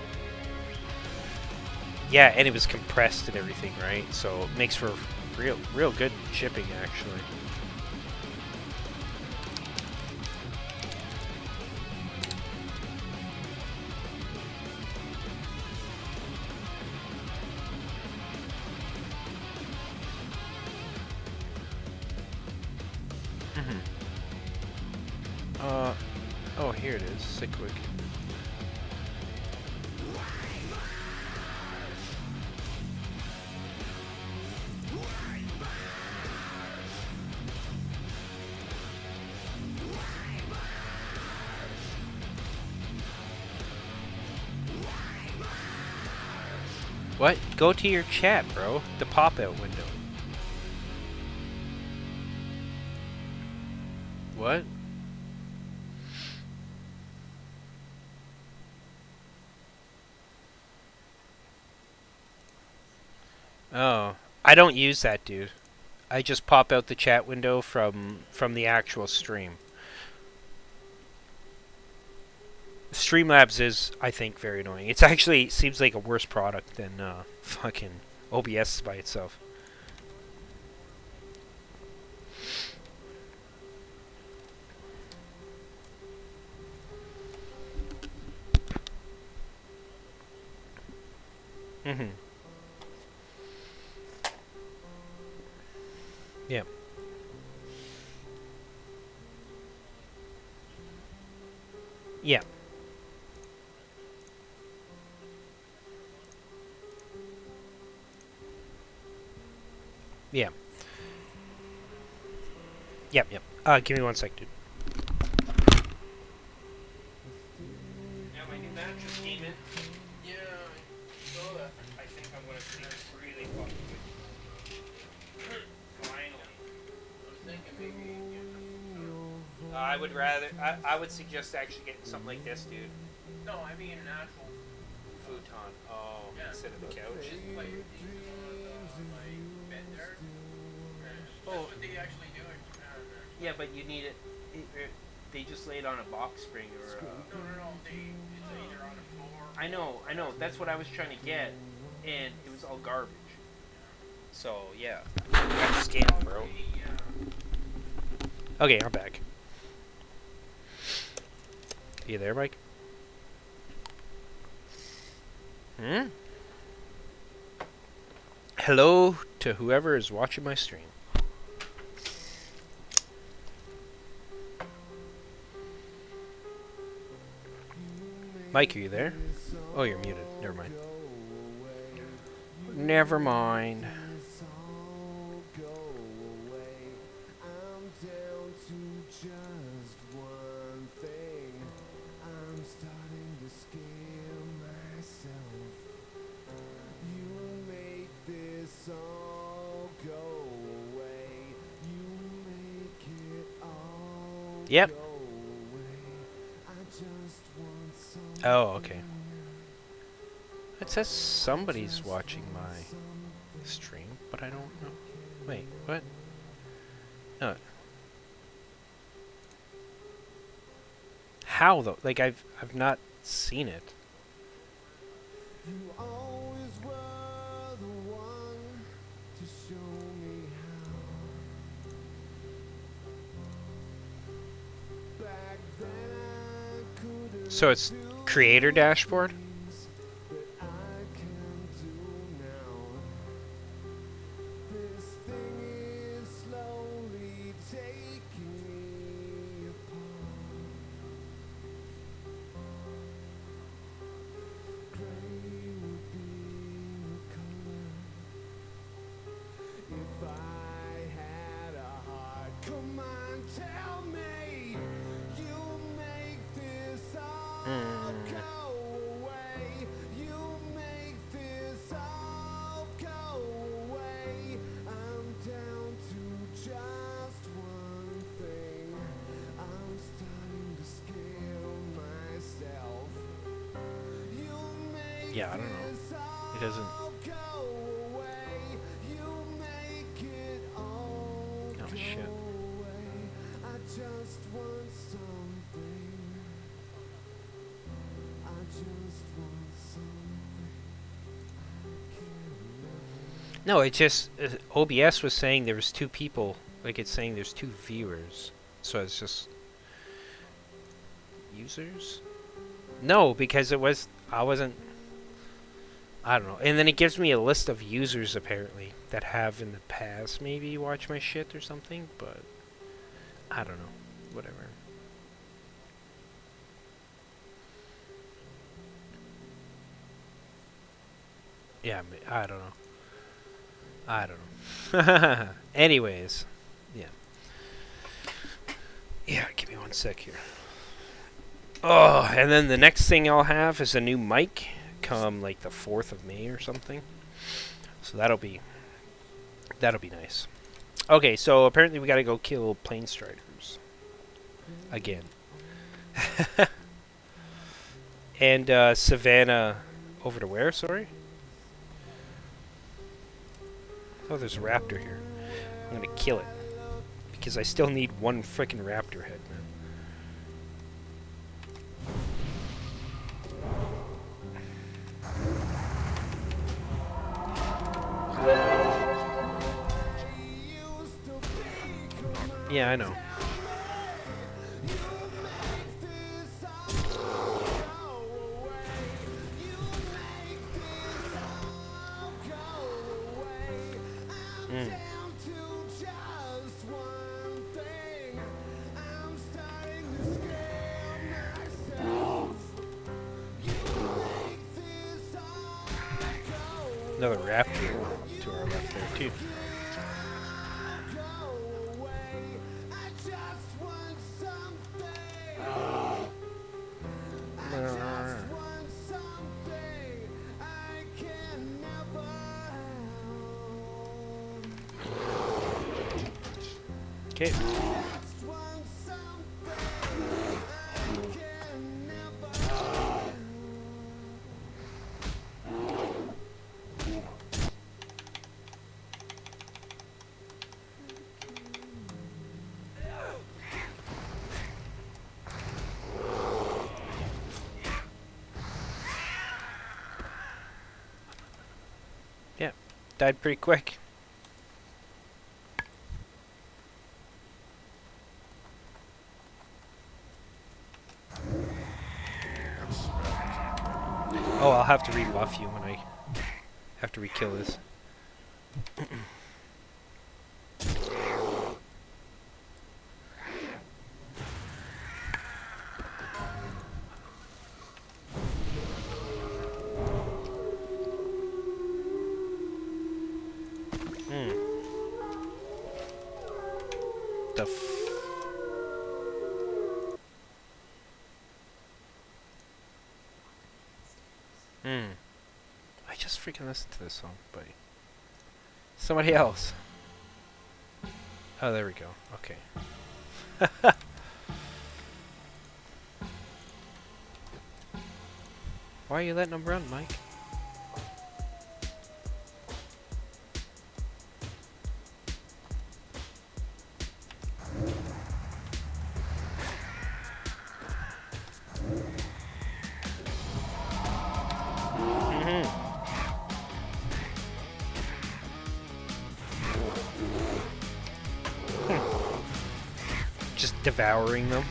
[SPEAKER 1] Yeah, and it was compressed and everything, right? So it makes for real good shipping, actually. Oh, here it is, Sickwick. What? Go to your chat, bro. The pop-out window. What? Oh, I don't use that, dude. I just pop out the chat window from the actual stream. Streamlabs is, I think, very annoying. It's actually seems like a worse product than fucking OBS by itself. Mm-hmm. Yeah. Yeah. Yeah. Yep, yep. Give me 1 sec, dude. Yeah, my new mattress came in.
[SPEAKER 4] Yeah, I saw that.
[SPEAKER 1] I think I'm gonna sleep really fucking good. Finally.
[SPEAKER 4] I was thinking maybe
[SPEAKER 1] I would rather. I would suggest actually getting something like this, dude.
[SPEAKER 4] no, I mean an actual
[SPEAKER 1] Futon. Oh,
[SPEAKER 4] yeah,
[SPEAKER 1] instead of the couch.
[SPEAKER 4] just like bed there. That's what they actually do in Japan.
[SPEAKER 1] Yeah, but you need it. They just lay it on a box spring or.
[SPEAKER 4] No. It's either on the floor.
[SPEAKER 1] I know. That's what I was trying to get, and it was all garbage. So yeah, got scammed, bro. Okay, I'm back. You there, Mike? Hmm? Hello to whoever is watching my stream. Mike, are you there? Oh, you're muted. Never mind. Never mind. Yep. Oh, okay. It says somebody's watching my stream, but I don't know. Wait, what? No. How though? Like I've not seen it.
[SPEAKER 8] You always were the one to show me how. Back then I couldn't
[SPEAKER 1] So it's creator dashboard?
[SPEAKER 8] that I can do now. This thing is slowly taking me apart. Gray would be the color if I had a heart. Come on, tell me you make this all go away. You make this all go away. I'm down to just one thing. I'm starting to scare myself. You make
[SPEAKER 1] Yeah, I don't know.
[SPEAKER 8] this
[SPEAKER 1] It doesn't.
[SPEAKER 8] all go away. You make it all
[SPEAKER 1] Oh shit.
[SPEAKER 8] away. I just want something. I just want something. I can't.
[SPEAKER 1] No, it just OBS was saying there was two people. Like it's saying there's two viewers. So it's just users? No, because I wasn't. I don't know. And then it gives me a list of users apparently that have in the past maybe watched my shit or something, but I don't know. Whatever. Yeah, I don't know. I don't know. Anyways, yeah. Yeah, give me one sec here. Oh, and then the next thing I'll have is a new mic come like the 4th of May or something. So that'll be nice. Okay, so apparently we gotta go kill plane striders. Again. And Savannah over to where, sorry? Oh, there's a raptor here. I'm gonna kill it. Because I still need one frickin' raptor head, man. Yeah, I know. Mm. Another raptor to our left there, too. Okay. Yeah, died pretty quick. Oh, I'll have to rebuff you when I have to re-kill this. The I just freaking listened to this song, buddy. Somebody else. Oh, there we go. Okay. Why are you letting them run, Mike? Just devouring them.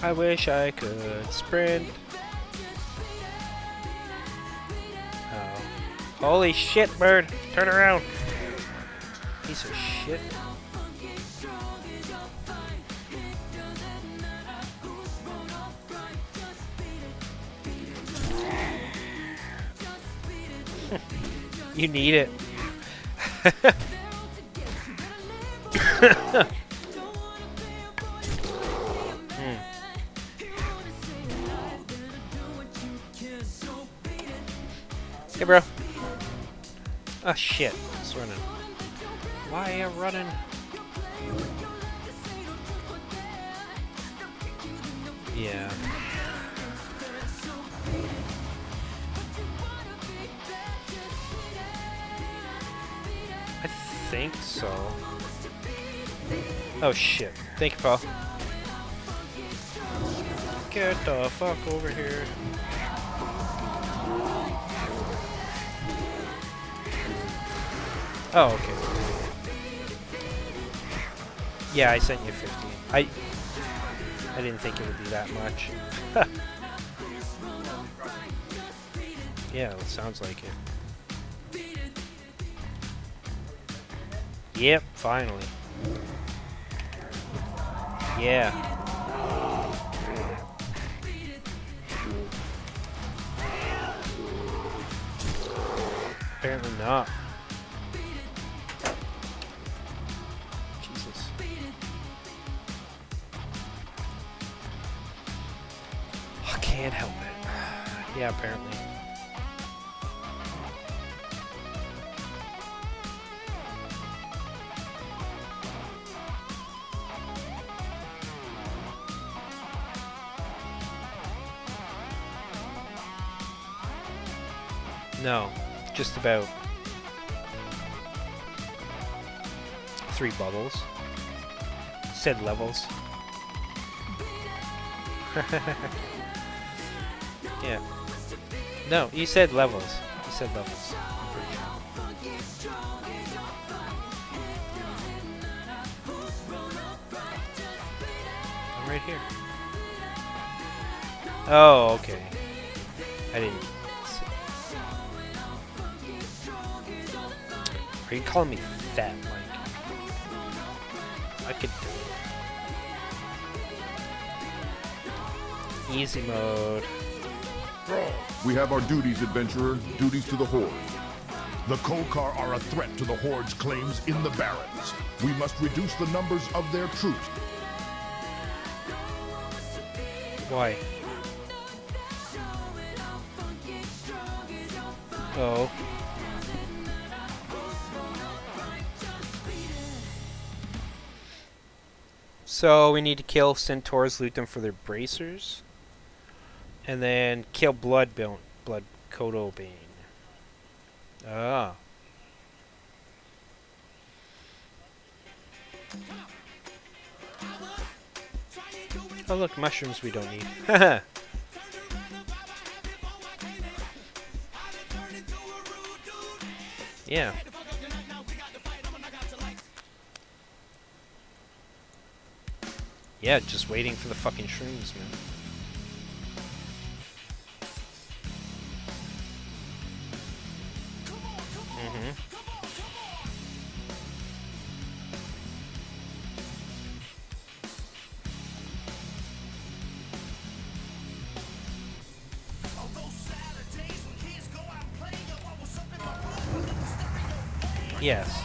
[SPEAKER 1] I wish I could sprint. Oh. Holy shit, bird! Turn around! Piece of shit. You need it. Hey, bro. Oh, shit. It's running. Why are you running? Yeah. I think so. Oh, shit. Thank you, Paul. Get the fuck over here. Oh, okay. Yeah, I sent you 15. I didn't think it would be that much. Yeah, it sounds like it. Yep, finally. Yeah. Apparently not. Jesus. I can't help it. Yeah, apparently. No, just about 3 bubbles. Said levels. Yeah. No, you said levels. You said levels. I'm pretty sure. I'm right here. Oh, okay. I didn't. Are you calling me fat, Mike? I could do it. Easy mode.
[SPEAKER 6] We have our duties, adventurer. Duties to the Horde.
[SPEAKER 2] The Kolkar are a threat to the Horde's claims in the Barrens. We must reduce the numbers of their troops.
[SPEAKER 1] Why? Oh. So we need to kill centaurs, loot them for their bracers, and then kill Blood Kodo Bane. Ah. Oh look, mushrooms we don't need. Haha. Yeah. Yeah, just waiting for the fucking shrooms, man. Mm-hmm. Yes.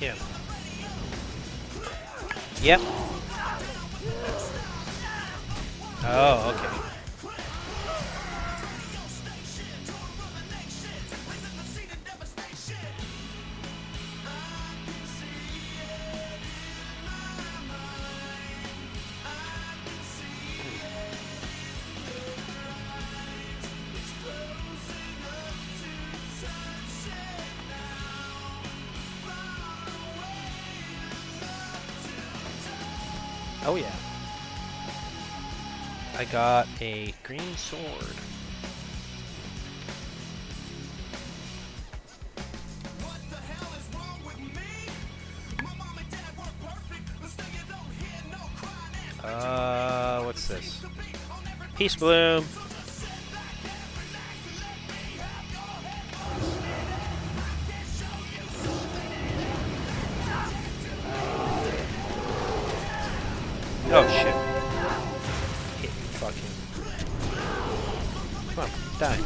[SPEAKER 1] Yeah. Yep. Oh, okay. Oh yeah. I got a green sword. What's this? Peace Bloom. Oh shit. Hit you fucking. Come on, die.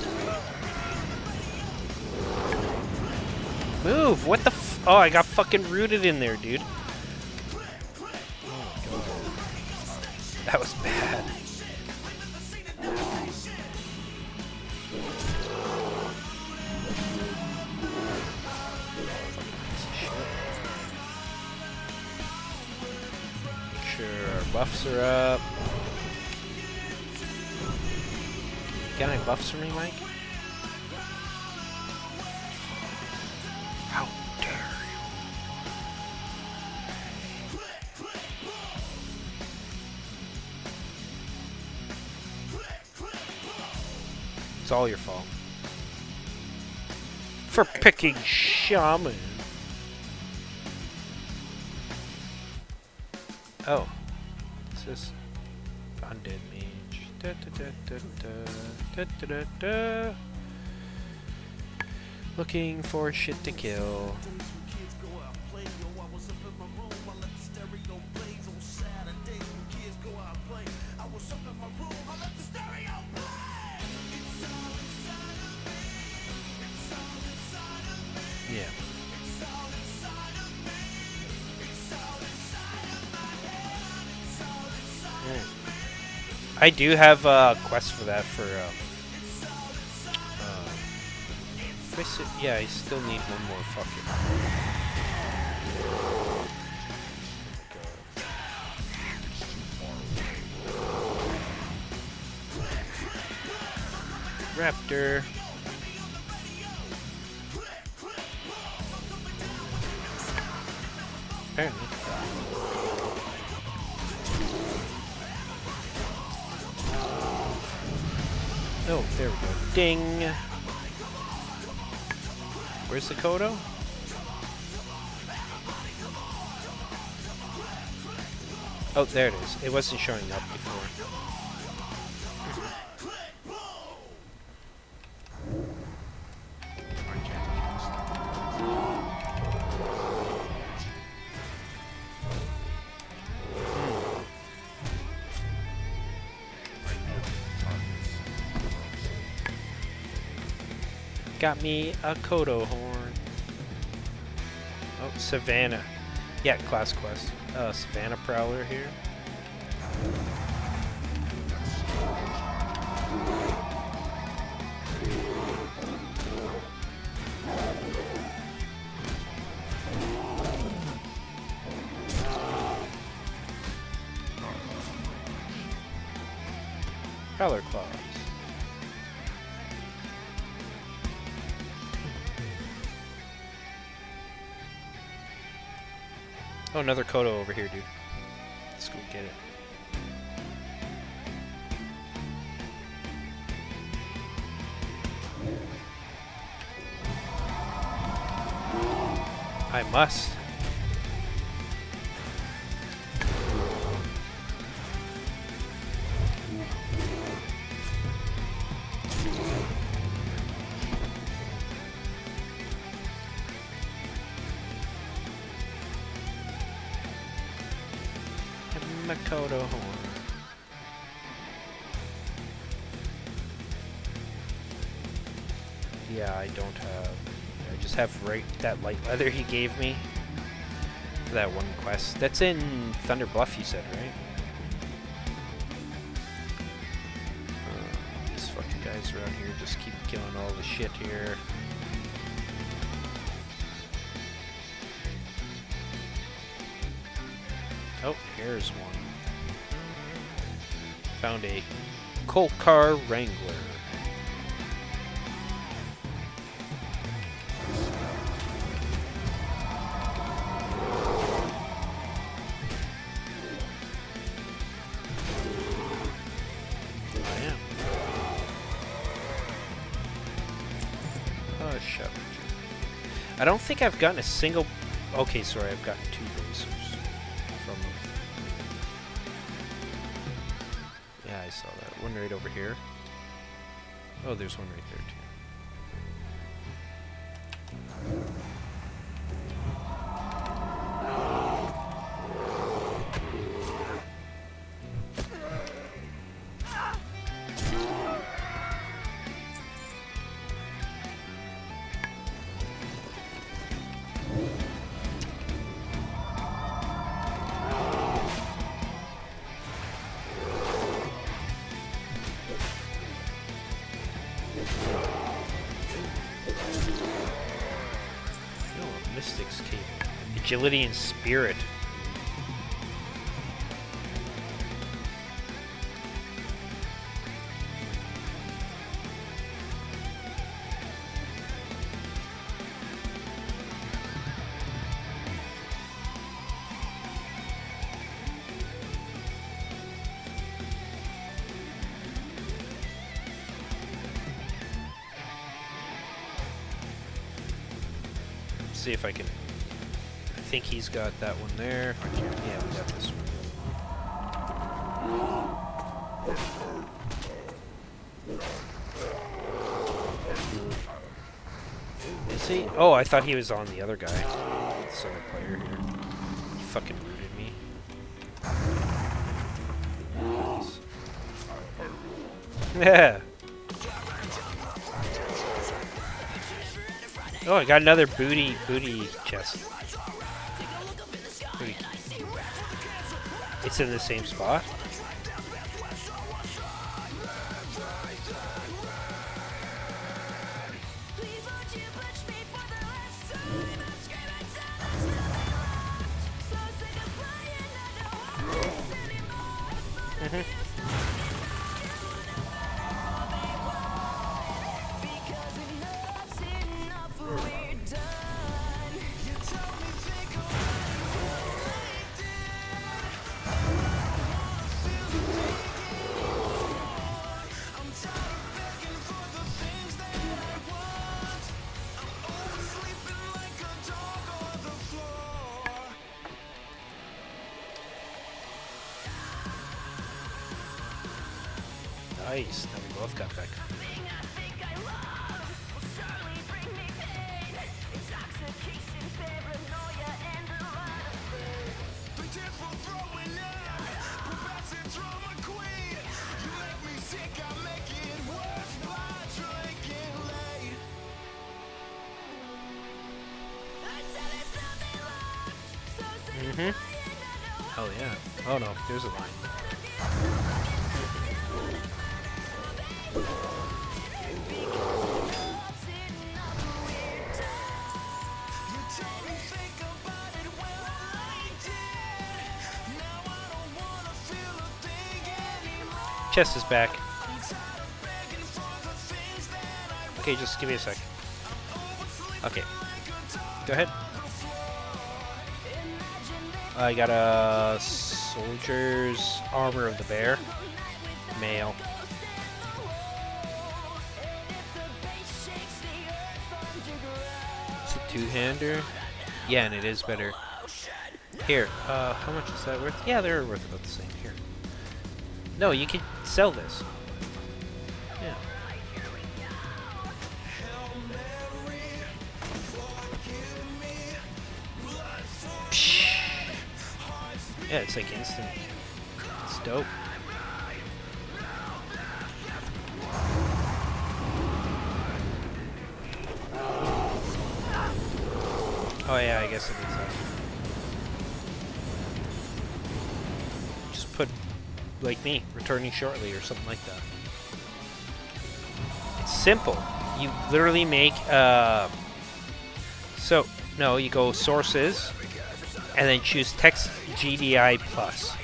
[SPEAKER 1] Move! What the f- Oh, I got fucking rooted in there, dude. Oh my god. That was bad. Make sure our buffs are up. Got any buffs for me, Mike? How dare you? It's all your fault. For picking shaman. Oh. What's this? Undead mage. Da, da, da, da, da, da, da, da. Looking for shit to kill. Yeah. I do have a quest for that for yeah, I still need one more fucking raptor. Apparently. Oh, there we go. Ding! Where's the Kodo? Oh, there it is. It wasn't showing up before. Got me a Kodo horn. Oh, Savannah. Yeah, class quest. Savannah Prowler here. Prowler Claws. Oh, another Kodo over here, dude. Let's go get it. I must. Makoto horn. Yeah, I don't have. I just have that light leather he gave me for that one quest. That's in Thunder Bluff, you said, right? These fucking guys around here just keep killing all the shit here. Oh, here's one. Found a coal car wrangler. I am. Oh, shut up. I don't think I've gotten a single... Okay, sorry, I've gotten 2 bracers from them. Yeah, I saw that. One right over here. Oh, there's one right there, too. Mystic's Cape. Agility and Spirit. See if I can. I think he's got that one there. Yeah, we got this one. Is he? Oh, I thought he was on the other guy. This other player here. He fucking rooted me. Yeah. Oh, I got another booty chest. Booty key. It's in the same spot. Nice. Now we both got back. Hell yeah. Oh no, there's a line. Chest is back. Okay, just give me a sec. Okay. Go ahead. I got a soldier's armor of the bear. Male. It's a two-hander. Yeah, and it is better. Here, how much is that worth? Yeah, they're worth about the same. Here. No, you can sell this. Yeah. Psh. Yeah, it's like instant. It's dope. Oh yeah, I guess it is that. Just put, like me, returning shortly or something like that. It's simple. You literally make, so, no, you go sources, and then choose text GDI plus.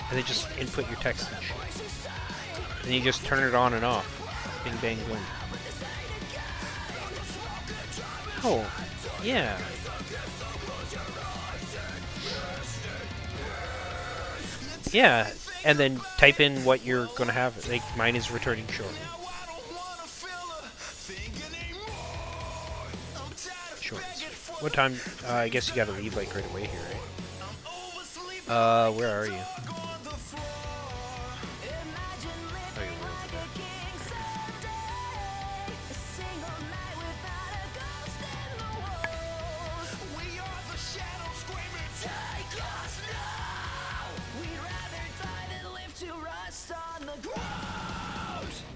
[SPEAKER 1] And then just input your text and shit. And you just turn it on and off. Bing, bang, boom. Oh, yeah. Yeah, and then type in what you're gonna have. Like mine is returning short. Short. What time? I guess you gotta leave like right away here, right? Where are you? Oh, you're way over there.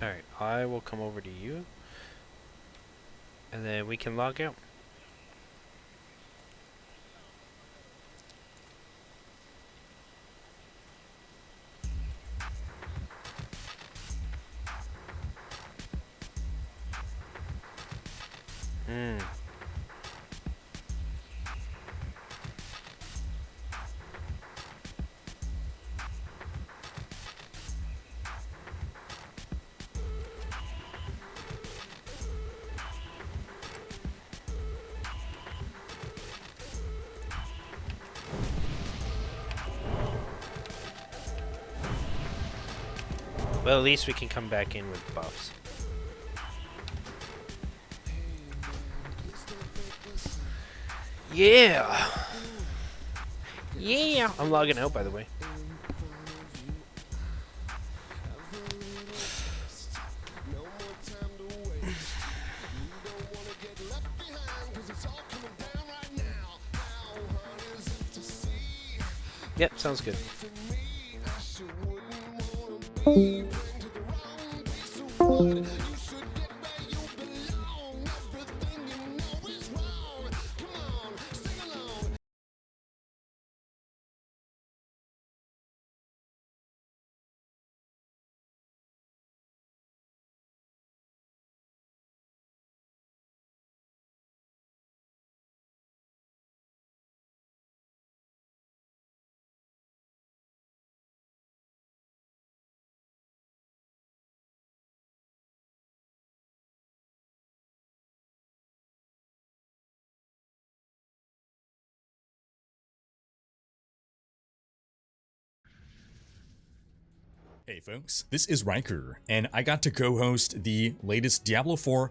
[SPEAKER 1] Alright, I will come over to you. And then we can log out. Hmm. Well, at least we can come back in with buffs. Yeah! Yeah! I'm logging out, by the way. Yep, sounds good.
[SPEAKER 11] Hey folks, this is Riker, and I got to co-host the latest Diablo 4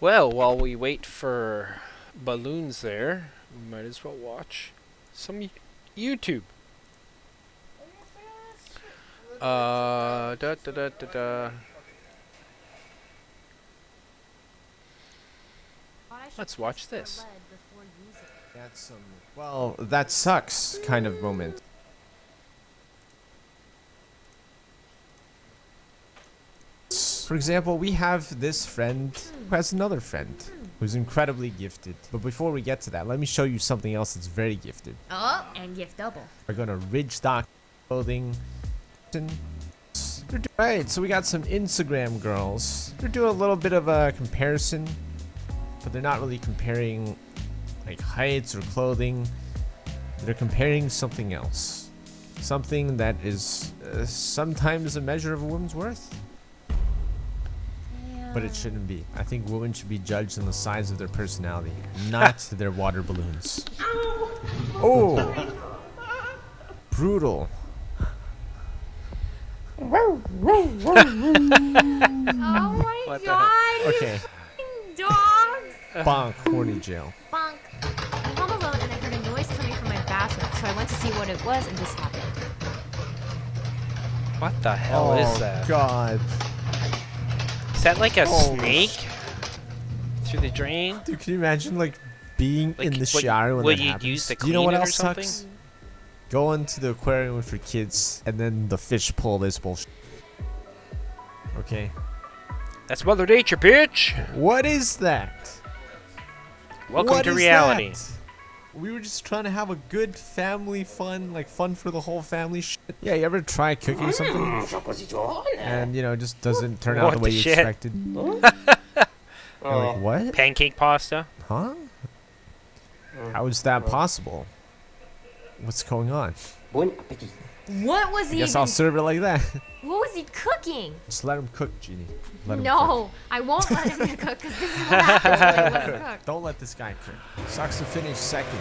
[SPEAKER 1] Well, while we wait for balloons there, we might as well watch some YouTube. Da da da da da. Let's watch this.
[SPEAKER 12] That's well, that sucks kind of moment. For example, we have this friend who has another friend who's incredibly gifted. But before we get to that, let me show you something else that's very gifted.
[SPEAKER 13] Oh, and gift double.
[SPEAKER 12] We're gonna ridge stock clothing. Right, so we got some Instagram girls. They're doing a little bit of a comparison, but they're not really comparing like heights or clothing. They're comparing something else. Something that is sometimes a measure of a woman's worth. But it shouldn't be. I think women should be judged on the size of their personality, not their water balloons. Oh! Brutal.
[SPEAKER 13] Oh my
[SPEAKER 1] What the
[SPEAKER 13] god,
[SPEAKER 12] Okay.
[SPEAKER 13] you dogs!
[SPEAKER 12] Bonk, horny jail.
[SPEAKER 13] Bonk. I'm home alone and I heard a noise coming from my bathroom, so I went to see what it was and this happened.
[SPEAKER 1] What the hell is that?
[SPEAKER 12] Oh god.
[SPEAKER 1] Is that like a
[SPEAKER 12] Oh.
[SPEAKER 1] snake through the drain?
[SPEAKER 12] Dude, can you imagine like being
[SPEAKER 1] Like,
[SPEAKER 12] in the
[SPEAKER 1] would-
[SPEAKER 12] shower when
[SPEAKER 1] would
[SPEAKER 12] that
[SPEAKER 1] you
[SPEAKER 12] happens?
[SPEAKER 1] use to
[SPEAKER 12] Do you know what
[SPEAKER 1] clean it or
[SPEAKER 12] else
[SPEAKER 1] something?
[SPEAKER 12] sucks? Go into the aquarium with your kids and then the fish pull this bullshit. Okay.
[SPEAKER 1] That's Mother Nature, bitch!
[SPEAKER 12] What is that?
[SPEAKER 1] Welcome
[SPEAKER 12] What
[SPEAKER 1] to
[SPEAKER 12] is
[SPEAKER 1] reality.
[SPEAKER 12] that? We were just trying to have a good family fun, like fun for the whole family shit. Yeah, you ever try cooking something? And, you know, it just doesn't turn out
[SPEAKER 1] What
[SPEAKER 12] the way
[SPEAKER 1] the
[SPEAKER 12] you
[SPEAKER 1] shit?
[SPEAKER 12] expected? You're like, what?
[SPEAKER 1] Pancake pasta?
[SPEAKER 12] Huh? How is that possible? What's going on?
[SPEAKER 13] What was
[SPEAKER 12] I
[SPEAKER 13] he
[SPEAKER 12] guess
[SPEAKER 13] even...
[SPEAKER 12] I'll serve it like that.
[SPEAKER 13] What was he cooking?
[SPEAKER 12] Just let him cook, Jeannie. Let him cook.
[SPEAKER 13] No, I won't let him cook because this is what happens when I let him cook.
[SPEAKER 12] Don't let this guy cook. Sucks to finish second.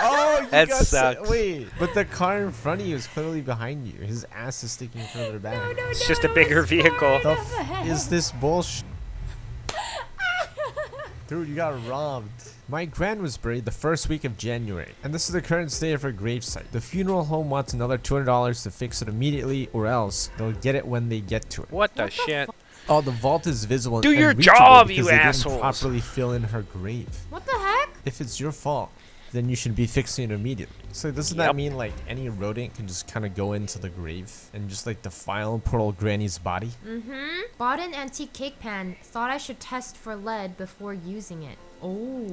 [SPEAKER 12] Oh, you
[SPEAKER 1] That
[SPEAKER 12] got
[SPEAKER 1] sucks.
[SPEAKER 12] Wait, but the car in front of you is clearly behind you. His ass is sticking further back.
[SPEAKER 1] It's just a bigger vehicle.
[SPEAKER 12] The f is this bullshit? Dude, you got robbed. My gran was buried the first week of January, and this is the current state of her gravesite. The funeral home wants another $200 to fix it immediately, or else they'll get it when they get to it.
[SPEAKER 1] What the shit?
[SPEAKER 12] Oh, the vault is visible.
[SPEAKER 1] Do
[SPEAKER 12] and
[SPEAKER 1] your
[SPEAKER 12] reachable
[SPEAKER 1] job,
[SPEAKER 12] because
[SPEAKER 1] you
[SPEAKER 12] they
[SPEAKER 1] assholes.
[SPEAKER 12] didn't properly fill in her grave.
[SPEAKER 13] What the heck?
[SPEAKER 12] If it's your fault, then you should be fixing it immediately. So doesn't that mean like any rodent can just kind of go into the grave and just like defile poor old granny's body?
[SPEAKER 13] Mm-hmm. Bought an antique cake pan. Thought I should test for lead before using it. Oh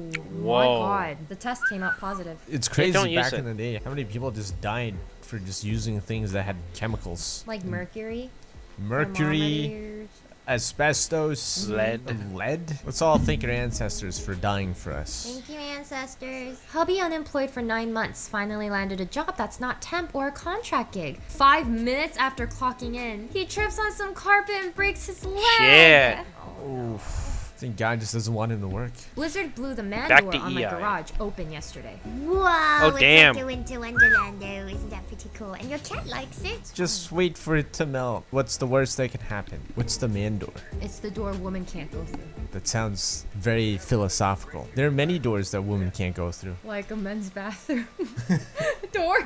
[SPEAKER 13] my
[SPEAKER 1] Whoa.
[SPEAKER 13] god. The test came out positive.
[SPEAKER 12] It's
[SPEAKER 1] don't
[SPEAKER 12] crazy
[SPEAKER 1] use
[SPEAKER 12] back
[SPEAKER 1] it.
[SPEAKER 12] in the day. How many people just died for just using things that had chemicals?
[SPEAKER 13] Like mercury.
[SPEAKER 12] Mercury,
[SPEAKER 13] thermometers.
[SPEAKER 12] asbestos, lead. Let's all thank our ancestors for dying for us.
[SPEAKER 13] Thank you, ancestors. Hubby unemployed for 9 months. Finally landed a job that's not temp or a contract gig. 5 minutes after clocking in, he trips on some carpet and breaks his leg.
[SPEAKER 1] Shit.
[SPEAKER 12] Oof. I think God just doesn't want him to work.
[SPEAKER 13] Blizzard blew the man
[SPEAKER 1] Back
[SPEAKER 13] door
[SPEAKER 1] to
[SPEAKER 13] on my
[SPEAKER 1] EI.
[SPEAKER 13] garage open yesterday.
[SPEAKER 14] Wow,
[SPEAKER 1] Oh, damn.
[SPEAKER 14] It's like a winter wonderland though, isn't that pretty cool? And your cat likes it.
[SPEAKER 12] Just wait for it to melt. What's the worst that can happen? What's the man door?
[SPEAKER 13] It's the door woman can't go through.
[SPEAKER 12] That sounds very philosophical. There are many doors that women can't go through.
[SPEAKER 13] Like a men's bathroom. Door?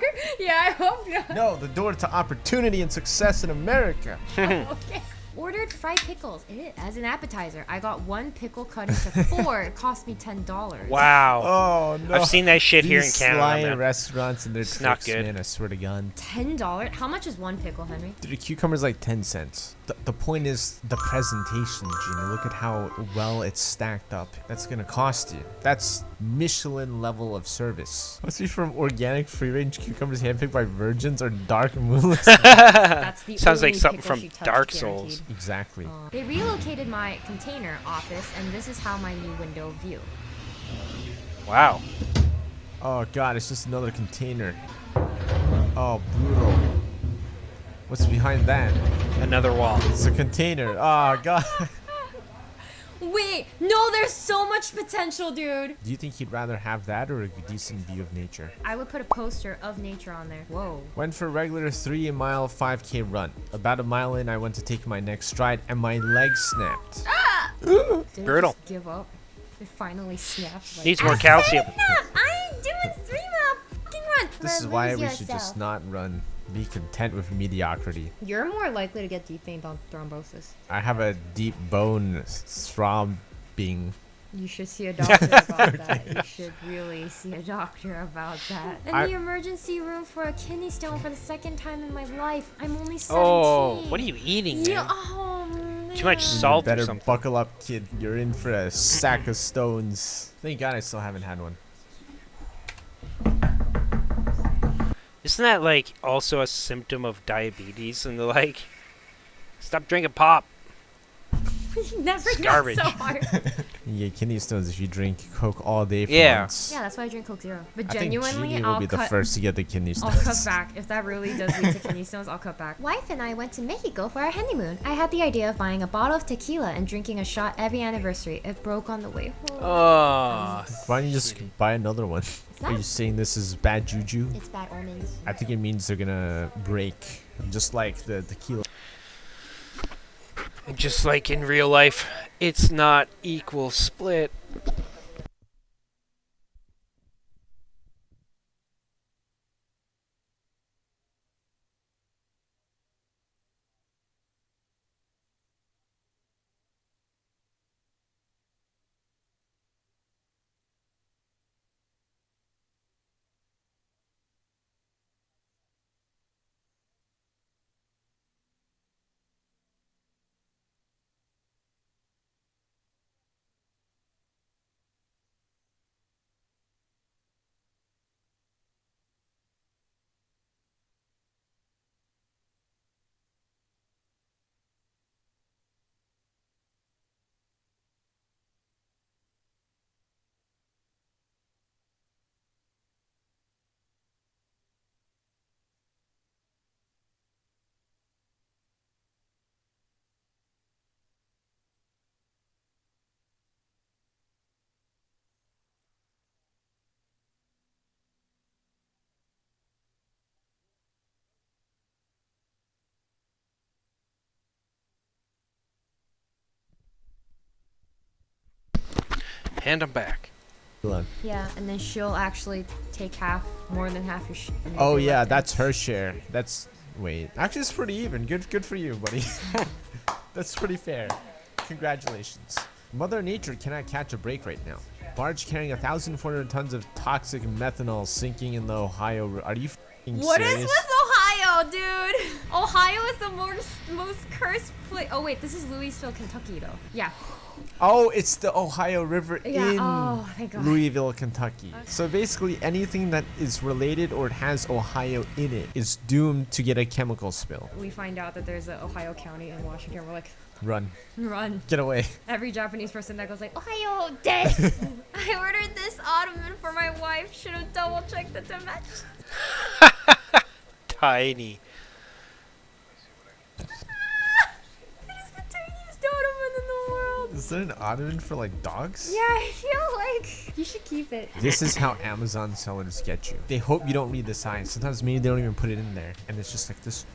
[SPEAKER 13] Yeah, I hope not.
[SPEAKER 12] No, the door to opportunity and success in America.
[SPEAKER 13] Okay. Ordered fried pickles as an appetizer. I got 1 pickle cut into 4. It cost me $10.
[SPEAKER 1] Wow.
[SPEAKER 12] Oh no!
[SPEAKER 1] I've seen that shit here in
[SPEAKER 12] These
[SPEAKER 1] Canada,
[SPEAKER 12] sly
[SPEAKER 1] man.
[SPEAKER 12] restaurants and their
[SPEAKER 1] It's not
[SPEAKER 12] tricks,
[SPEAKER 1] good.
[SPEAKER 12] man. I swear to God.
[SPEAKER 13] $10? How much is 1 pickle, Henry?
[SPEAKER 12] Dude, a cucumber's like 10 cents. The point is the presentation, Gina. Look at how well it's stacked up. That's gonna cost you. That's Michelin level of service. Must be from organic free-range cucumbers handpicked by virgins or dark moonless.
[SPEAKER 13] That's the
[SPEAKER 1] Sounds like
[SPEAKER 13] only
[SPEAKER 1] something
[SPEAKER 13] pickle
[SPEAKER 1] from
[SPEAKER 13] she touched,
[SPEAKER 1] Dark
[SPEAKER 13] guaranteed.
[SPEAKER 1] Souls.
[SPEAKER 12] Exactly.
[SPEAKER 13] They relocated my container office, and this is how my new window view.
[SPEAKER 1] Wow.
[SPEAKER 12] Oh God, it's just another container. Oh, brutal. What's behind that?
[SPEAKER 1] Another wall.
[SPEAKER 12] It's a container. Oh God.
[SPEAKER 13] Wait, no, there's so much potential, dude.
[SPEAKER 12] Do you think he'd rather have that or a decent view of nature?
[SPEAKER 13] I would put a poster of nature on there. Whoa.
[SPEAKER 12] Went for a regular 3-mile 5K run. About a mile in, I went to take my next stride and my leg snapped.
[SPEAKER 13] Did
[SPEAKER 1] Brutal.
[SPEAKER 13] It just give up? It finally snapped. Like,
[SPEAKER 1] Needs more calcium.
[SPEAKER 13] I ain't doing 3-mile fucking run.
[SPEAKER 12] This is why we should just not run. Be content with mediocrity.
[SPEAKER 13] You're more likely to get deep vein thrombosis.
[SPEAKER 12] I have a deep bone throbbing.
[SPEAKER 13] You should see a doctor about that. You should really see a doctor about that. In the emergency room for a kidney stone for the second time in my life. I'm only 17.
[SPEAKER 1] Oh, what are you eating, man?
[SPEAKER 13] Yeah, oh, man.
[SPEAKER 1] Too much salt
[SPEAKER 12] You better
[SPEAKER 1] or something.
[SPEAKER 12] buckle up, kid. You're in for a sack of stones. Thank God I still haven't had one.
[SPEAKER 1] Isn't that like also a symptom of diabetes? And they're like, stop drinking pop.
[SPEAKER 13] Never
[SPEAKER 1] It's
[SPEAKER 13] got
[SPEAKER 1] garbage.
[SPEAKER 13] so hard.
[SPEAKER 12] You get kidney stones if you drink Coke all day for
[SPEAKER 1] Yeah.
[SPEAKER 12] months.
[SPEAKER 13] Yeah, that's why I drink Coke Zero. But
[SPEAKER 12] I think
[SPEAKER 13] genuinely,
[SPEAKER 12] Jeannie will
[SPEAKER 13] I'll
[SPEAKER 12] be the
[SPEAKER 13] cut.
[SPEAKER 12] first to get the kidney
[SPEAKER 13] I'll
[SPEAKER 12] stones.
[SPEAKER 13] cut back. If that really does lead to kidney stones, I'll cut back.
[SPEAKER 14] Wife and I went to Mexico for our honeymoon. I had the idea of buying a bottle of tequila and drinking a shot every anniversary. It broke on the way home.
[SPEAKER 1] Oh.
[SPEAKER 12] Why don't you just buy another one? Are you saying this is bad juju?
[SPEAKER 14] It's bad omens.
[SPEAKER 12] I think it means they're gonna break, just like the tequila.
[SPEAKER 1] And just like in real life, it's not equal split. Hand them back.
[SPEAKER 13] Yeah, and then she'll actually take more than half your shit.
[SPEAKER 12] Oh yeah, that's her share. That's wait. Actually, it's pretty even. Good for you, buddy. That's pretty fair. Congratulations. Mother Nature cannot catch a break right now. Barge carrying 1,400 tons of toxic methanol sinking in the Ohio River. Are you f***ing
[SPEAKER 13] What is
[SPEAKER 12] serious?
[SPEAKER 13] with Ohio, dude? Ohio is the most cursed place. Oh wait, this is Louisville, Kentucky, though. Yeah.
[SPEAKER 12] Oh, it's the Ohio River
[SPEAKER 13] Yeah,
[SPEAKER 12] in
[SPEAKER 13] oh, thank God.
[SPEAKER 12] Louisville, Kentucky. Okay. So basically anything that is related or it has Ohio in it is doomed to get a chemical spill.
[SPEAKER 13] We find out that there's an Ohio County in Washington. We're like,
[SPEAKER 12] Run.
[SPEAKER 13] run.
[SPEAKER 12] Get away.
[SPEAKER 13] Every Japanese person that goes like,
[SPEAKER 14] Ohio dead.
[SPEAKER 13] I ordered this ottoman for my wife. Should have double checked the dimensions.
[SPEAKER 1] Tiny.
[SPEAKER 13] Ottoman in the world.
[SPEAKER 12] Is there an ottoman for like dogs?
[SPEAKER 13] Yeah, I feel like you should keep it.
[SPEAKER 12] This is how Amazon sellers get you. They hope you don't read the sign. Sometimes maybe they don't even put it in there. And it's just like this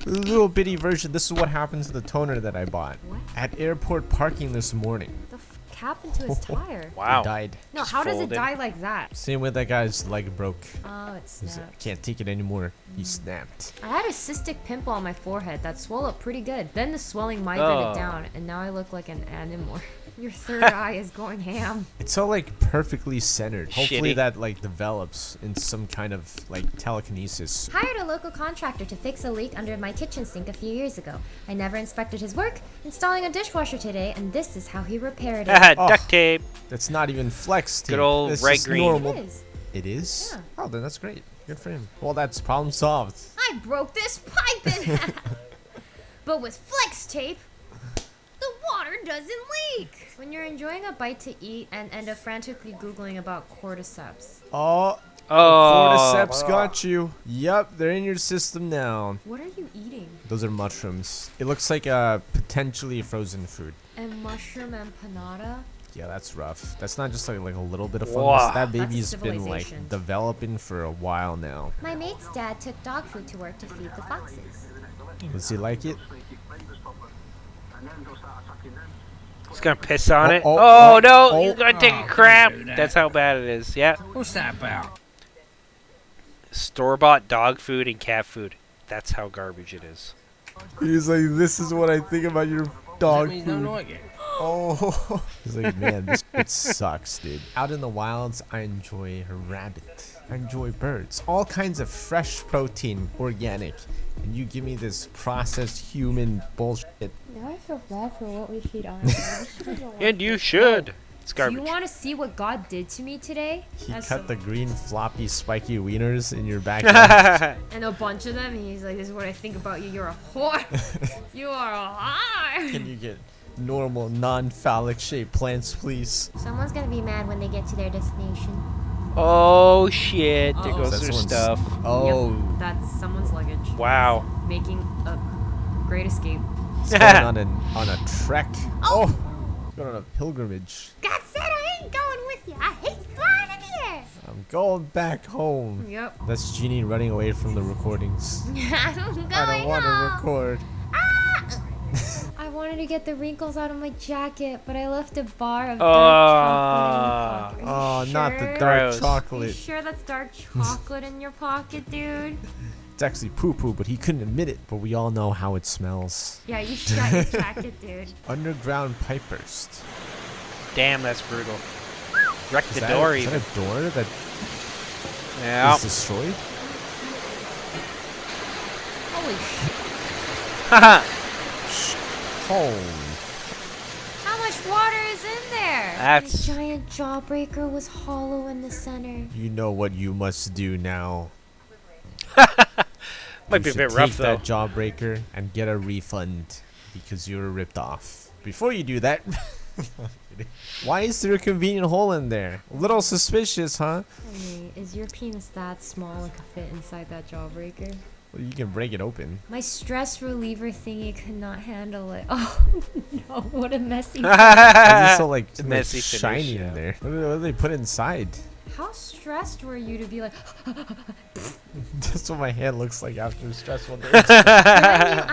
[SPEAKER 12] little bitty version. This is what happens to the toner that I bought.
[SPEAKER 13] What?
[SPEAKER 12] At airport parking this morning.
[SPEAKER 13] The happened to his tire?
[SPEAKER 1] Wow.
[SPEAKER 12] It died.
[SPEAKER 13] No, how does it die like that?
[SPEAKER 12] Same way that guy's leg broke.
[SPEAKER 13] Oh, it snapped.
[SPEAKER 12] Can't take it anymore. He snapped.
[SPEAKER 13] I had a cystic pimple on my forehead that swelled up pretty good. Then the swelling migrated
[SPEAKER 12] Oh.
[SPEAKER 13] down, and now I look like an animal. Your third eye is going ham.
[SPEAKER 12] It's all like perfectly centered. Hopefully
[SPEAKER 13] Shitty.
[SPEAKER 12] that like develops in some kind of like telekinesis.
[SPEAKER 14] Hired a local contractor to fix a leak under my kitchen sink a few years ago. I never inspected his work, installing a dishwasher today, and this is how he repaired it.
[SPEAKER 1] Duct tape.
[SPEAKER 12] That's not even flex tape.
[SPEAKER 1] Good old
[SPEAKER 12] This
[SPEAKER 1] red
[SPEAKER 12] is
[SPEAKER 1] green.
[SPEAKER 12] normal.
[SPEAKER 14] It is.
[SPEAKER 12] It is?
[SPEAKER 14] Yeah.
[SPEAKER 12] Oh, then that's great. Good for him. Well, that's problem solved.
[SPEAKER 14] I broke this pipe in half. But with flex tape, the water doesn't leak.
[SPEAKER 13] When you're enjoying a bite to eat and end up frantically Googling about cordyceps.
[SPEAKER 12] Oh.
[SPEAKER 1] Oh.
[SPEAKER 12] Cordyceps got you. Yep, they're in your system now.
[SPEAKER 13] What are you eating?
[SPEAKER 12] Those are mushrooms. It looks like a potentially frozen food.
[SPEAKER 13] And mushroom empanada.
[SPEAKER 12] Yeah, that's rough. That's not just like a little bit of fungus.
[SPEAKER 1] Wow.
[SPEAKER 12] That
[SPEAKER 13] That's a
[SPEAKER 12] baby's been like
[SPEAKER 13] civilization.
[SPEAKER 12] developing for a while now.
[SPEAKER 14] My mate's dad took dog food to work to feed the foxes.
[SPEAKER 12] Does he like it?
[SPEAKER 1] He's gonna piss on it.
[SPEAKER 12] oh,
[SPEAKER 1] Oh,
[SPEAKER 12] oh,
[SPEAKER 1] no,
[SPEAKER 12] oh.
[SPEAKER 1] he's gonna take a crap. That's how bad it is. Yeah.
[SPEAKER 5] What's that about?
[SPEAKER 1] Store-bought dog food and cat food. That's how garbage it is.
[SPEAKER 12] He's like, this is what I think about your dog
[SPEAKER 5] That means I don't
[SPEAKER 12] food.
[SPEAKER 5] like it.
[SPEAKER 12] Oh, he's like, man, this shit sucks, dude. Out in the wilds, I enjoy a rabbit. I enjoy birds. All kinds of fresh protein, organic. And you give me this processed human bullshit.
[SPEAKER 14] Now I feel bad for what we feed on.
[SPEAKER 1] And you should. It's
[SPEAKER 13] Do you
[SPEAKER 1] garbage.
[SPEAKER 13] want to see what God did to me today?
[SPEAKER 12] He
[SPEAKER 13] As
[SPEAKER 12] cut
[SPEAKER 13] some-
[SPEAKER 12] the green floppy spiky wieners in your backyard.
[SPEAKER 13] and a bunch of them, and he's like, "This is what I think about you. You're a whore. You are a whore."
[SPEAKER 12] Can you get normal, non-phallic shaped plants, please?
[SPEAKER 14] Someone's gonna be mad when they get to their destination.
[SPEAKER 1] Oh, shit. There
[SPEAKER 13] Uh-oh.
[SPEAKER 1] goes
[SPEAKER 12] That's
[SPEAKER 1] their
[SPEAKER 12] one's-
[SPEAKER 1] stuff.
[SPEAKER 12] Oh,
[SPEAKER 13] Yep, that's someone's luggage.
[SPEAKER 1] Wow.
[SPEAKER 13] Making a great escape.
[SPEAKER 12] he's going on a trek. Oh, he's going on a pilgrimage.
[SPEAKER 14] God said I ain't going with you. I hate flying in the air.
[SPEAKER 12] I'm going back home.
[SPEAKER 13] Yep.
[SPEAKER 12] That's Jeannie running away from the recordings.
[SPEAKER 14] I'm
[SPEAKER 12] I
[SPEAKER 14] going
[SPEAKER 12] don't want to
[SPEAKER 14] home.
[SPEAKER 12] record.
[SPEAKER 13] I wanted to get the wrinkles out of my jacket, but I left a bar of
[SPEAKER 1] Ah.
[SPEAKER 13] dark chocolate in your pocket.
[SPEAKER 12] Oh, not the
[SPEAKER 13] Sure?
[SPEAKER 12] dark
[SPEAKER 1] Gross.
[SPEAKER 13] You
[SPEAKER 12] chocolate.
[SPEAKER 13] sure that's dark chocolate in your pocket, dude?
[SPEAKER 12] It's actually poo-poo, but he couldn't admit it. But we all know how it smells.
[SPEAKER 13] Yeah, you shot your jacket, dude.
[SPEAKER 12] Underground pipe burst.
[SPEAKER 1] Damn, that's brutal. Wrecked the
[SPEAKER 12] Is
[SPEAKER 1] door
[SPEAKER 12] is
[SPEAKER 1] even.
[SPEAKER 12] that a door that
[SPEAKER 1] Yeah.
[SPEAKER 12] is destroyed?
[SPEAKER 13] Holy shit.
[SPEAKER 1] Haha.
[SPEAKER 12] Home.
[SPEAKER 13] How much water is in there?
[SPEAKER 14] The
[SPEAKER 1] That's.
[SPEAKER 14] giant jawbreaker was hollow in the center.
[SPEAKER 12] You know what you must do now.
[SPEAKER 1] Might be
[SPEAKER 12] You
[SPEAKER 1] a bit
[SPEAKER 12] should
[SPEAKER 1] rough,
[SPEAKER 12] take
[SPEAKER 1] though.
[SPEAKER 12] that jawbreaker and get a refund because you were ripped off. Before you do that, why is there a convenient hole in there? A little suspicious, huh?
[SPEAKER 13] Hey, is your penis that small it could fit inside that jawbreaker?
[SPEAKER 12] Well, you can break it open.
[SPEAKER 13] My stress reliever thingy could not handle it. Oh no, what a messy
[SPEAKER 12] Why is it so
[SPEAKER 1] It's
[SPEAKER 12] like
[SPEAKER 1] messy
[SPEAKER 12] shiny
[SPEAKER 1] finish, yeah.
[SPEAKER 12] in there? What do they put inside?
[SPEAKER 13] How stressed were you to be like
[SPEAKER 12] That's what my hand looks like after stressful days.
[SPEAKER 14] My new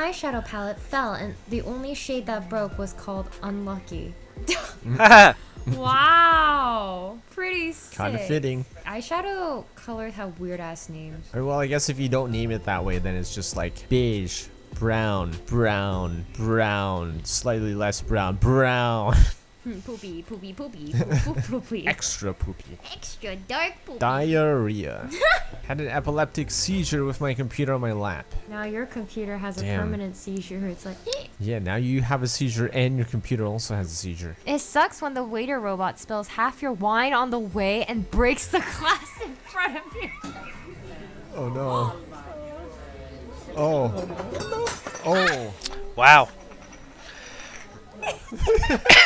[SPEAKER 14] eyeshadow palette fell, and the only shade that broke was called Unlucky.
[SPEAKER 13] wow, pretty sick.
[SPEAKER 12] Kind of fitting.
[SPEAKER 13] Eyeshadow colors have weird ass names.
[SPEAKER 12] Well, I guess if you don't name it that way, then it's just like beige, brown, brown, brown, slightly less brown, brown.
[SPEAKER 14] Poopy, poopy, poopy, poopy, poopy.
[SPEAKER 12] Extra poopy.
[SPEAKER 14] Extra dark poopy.
[SPEAKER 12] Diarrhea. Had an epileptic seizure with my computer on my lap.
[SPEAKER 13] Now your computer has a
[SPEAKER 12] Damn.
[SPEAKER 13] permanent seizure. It's like
[SPEAKER 12] Yeah, now you have a seizure and your computer also has a seizure.
[SPEAKER 13] it sucks when the waiter robot spills half your wine on the way and breaks the glass in front of you.
[SPEAKER 12] Oh no. Oh. Oh.
[SPEAKER 1] Wow.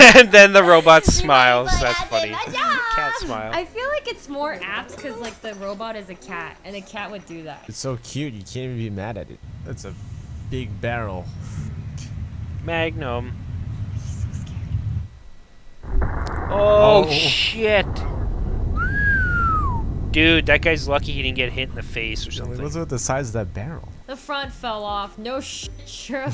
[SPEAKER 1] And then the robot smiles. That's funny. Cat smile.
[SPEAKER 13] I feel like it's more apt because like the robot is a cat, and a cat would do that.
[SPEAKER 12] It's so cute, you can't even be mad at it. That's a big barrel.
[SPEAKER 1] Magnum. Oh,
[SPEAKER 12] Oh.
[SPEAKER 1] shit. Dude, that guy's lucky he didn't get hit in the face or something.
[SPEAKER 12] What's with the size of that barrel?
[SPEAKER 13] The front fell off. No shit, Sherlock.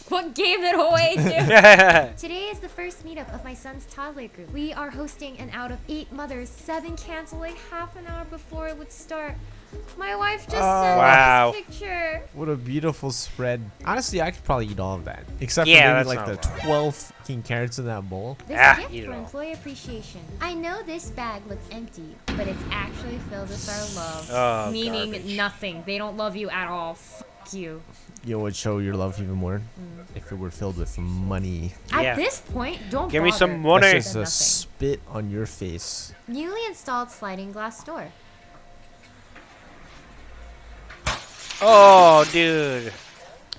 [SPEAKER 13] What gave it away, dude?
[SPEAKER 14] Today is the first meetup of my son's toddler group. We are hosting an out of 8 mothers, 7 canceling half an hour before it would start. My wife just sent
[SPEAKER 1] Wow.
[SPEAKER 14] me this picture.
[SPEAKER 12] What a beautiful spread. Honestly, I could probably eat all of that. Except
[SPEAKER 1] Yeah,
[SPEAKER 12] for maybe
[SPEAKER 1] that's
[SPEAKER 12] like the
[SPEAKER 1] not
[SPEAKER 12] 12 fucking carrots in that bowl.
[SPEAKER 14] This
[SPEAKER 1] Ah,
[SPEAKER 14] gift
[SPEAKER 1] eat it
[SPEAKER 14] for
[SPEAKER 1] all.
[SPEAKER 14] employee appreciation. I know this bag looks empty, but it's actually filled with our love.
[SPEAKER 1] Oh,
[SPEAKER 13] Meaning
[SPEAKER 1] garbage.
[SPEAKER 13] nothing. They don't love you at all. Fuck you.
[SPEAKER 12] You know what would show your love even more? If it were filled with money.
[SPEAKER 13] At
[SPEAKER 1] Yeah.
[SPEAKER 13] this point, don't
[SPEAKER 1] Give me
[SPEAKER 13] bother.
[SPEAKER 1] some money.
[SPEAKER 12] That's just a
[SPEAKER 13] Nothing.
[SPEAKER 12] spit on your face.
[SPEAKER 14] Newly installed sliding glass door.
[SPEAKER 1] Oh, dude.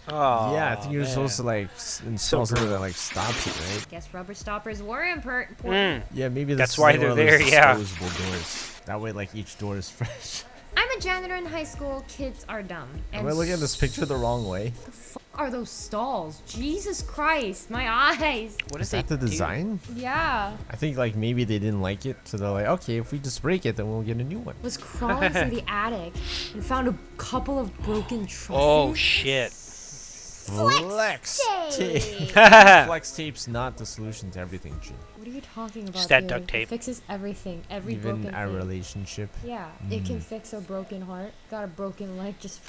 [SPEAKER 1] Oh,
[SPEAKER 12] Yeah, I think you're
[SPEAKER 1] man.
[SPEAKER 12] supposed to like install something
[SPEAKER 1] brutal.
[SPEAKER 12] that like stops it, right?
[SPEAKER 13] Guess rubber stoppers were important.
[SPEAKER 1] Mm.
[SPEAKER 12] Yeah, maybe
[SPEAKER 1] That's
[SPEAKER 12] is
[SPEAKER 1] why
[SPEAKER 12] like
[SPEAKER 1] they're
[SPEAKER 12] one of those
[SPEAKER 1] there, yeah.
[SPEAKER 12] disposable doors. That way, like each door is fresh.
[SPEAKER 14] I'm a janitor in high school. Kids are dumb.
[SPEAKER 12] Am I looking at this picture the wrong way?
[SPEAKER 13] are those stalls? Jesus Christ, my eyes.
[SPEAKER 1] What
[SPEAKER 12] Is that the design?
[SPEAKER 13] Yeah.
[SPEAKER 12] I think like maybe they didn't like it, so they're like, okay, if we just break it, then we'll get a new one.
[SPEAKER 13] Was crawling through the attic and found a couple of broken trusses.
[SPEAKER 1] Oh shit.
[SPEAKER 12] Flex tape.
[SPEAKER 13] tape.
[SPEAKER 12] Flex tape's not the solution to everything, Jin.
[SPEAKER 13] What are you talking about?
[SPEAKER 1] Just that
[SPEAKER 13] dude?
[SPEAKER 1] duct tape.
[SPEAKER 13] It fixes everything. Every
[SPEAKER 12] Even
[SPEAKER 13] broken
[SPEAKER 12] our
[SPEAKER 13] thing.
[SPEAKER 12] relationship.
[SPEAKER 13] Yeah, it can fix a broken heart. Got a broken leg. Just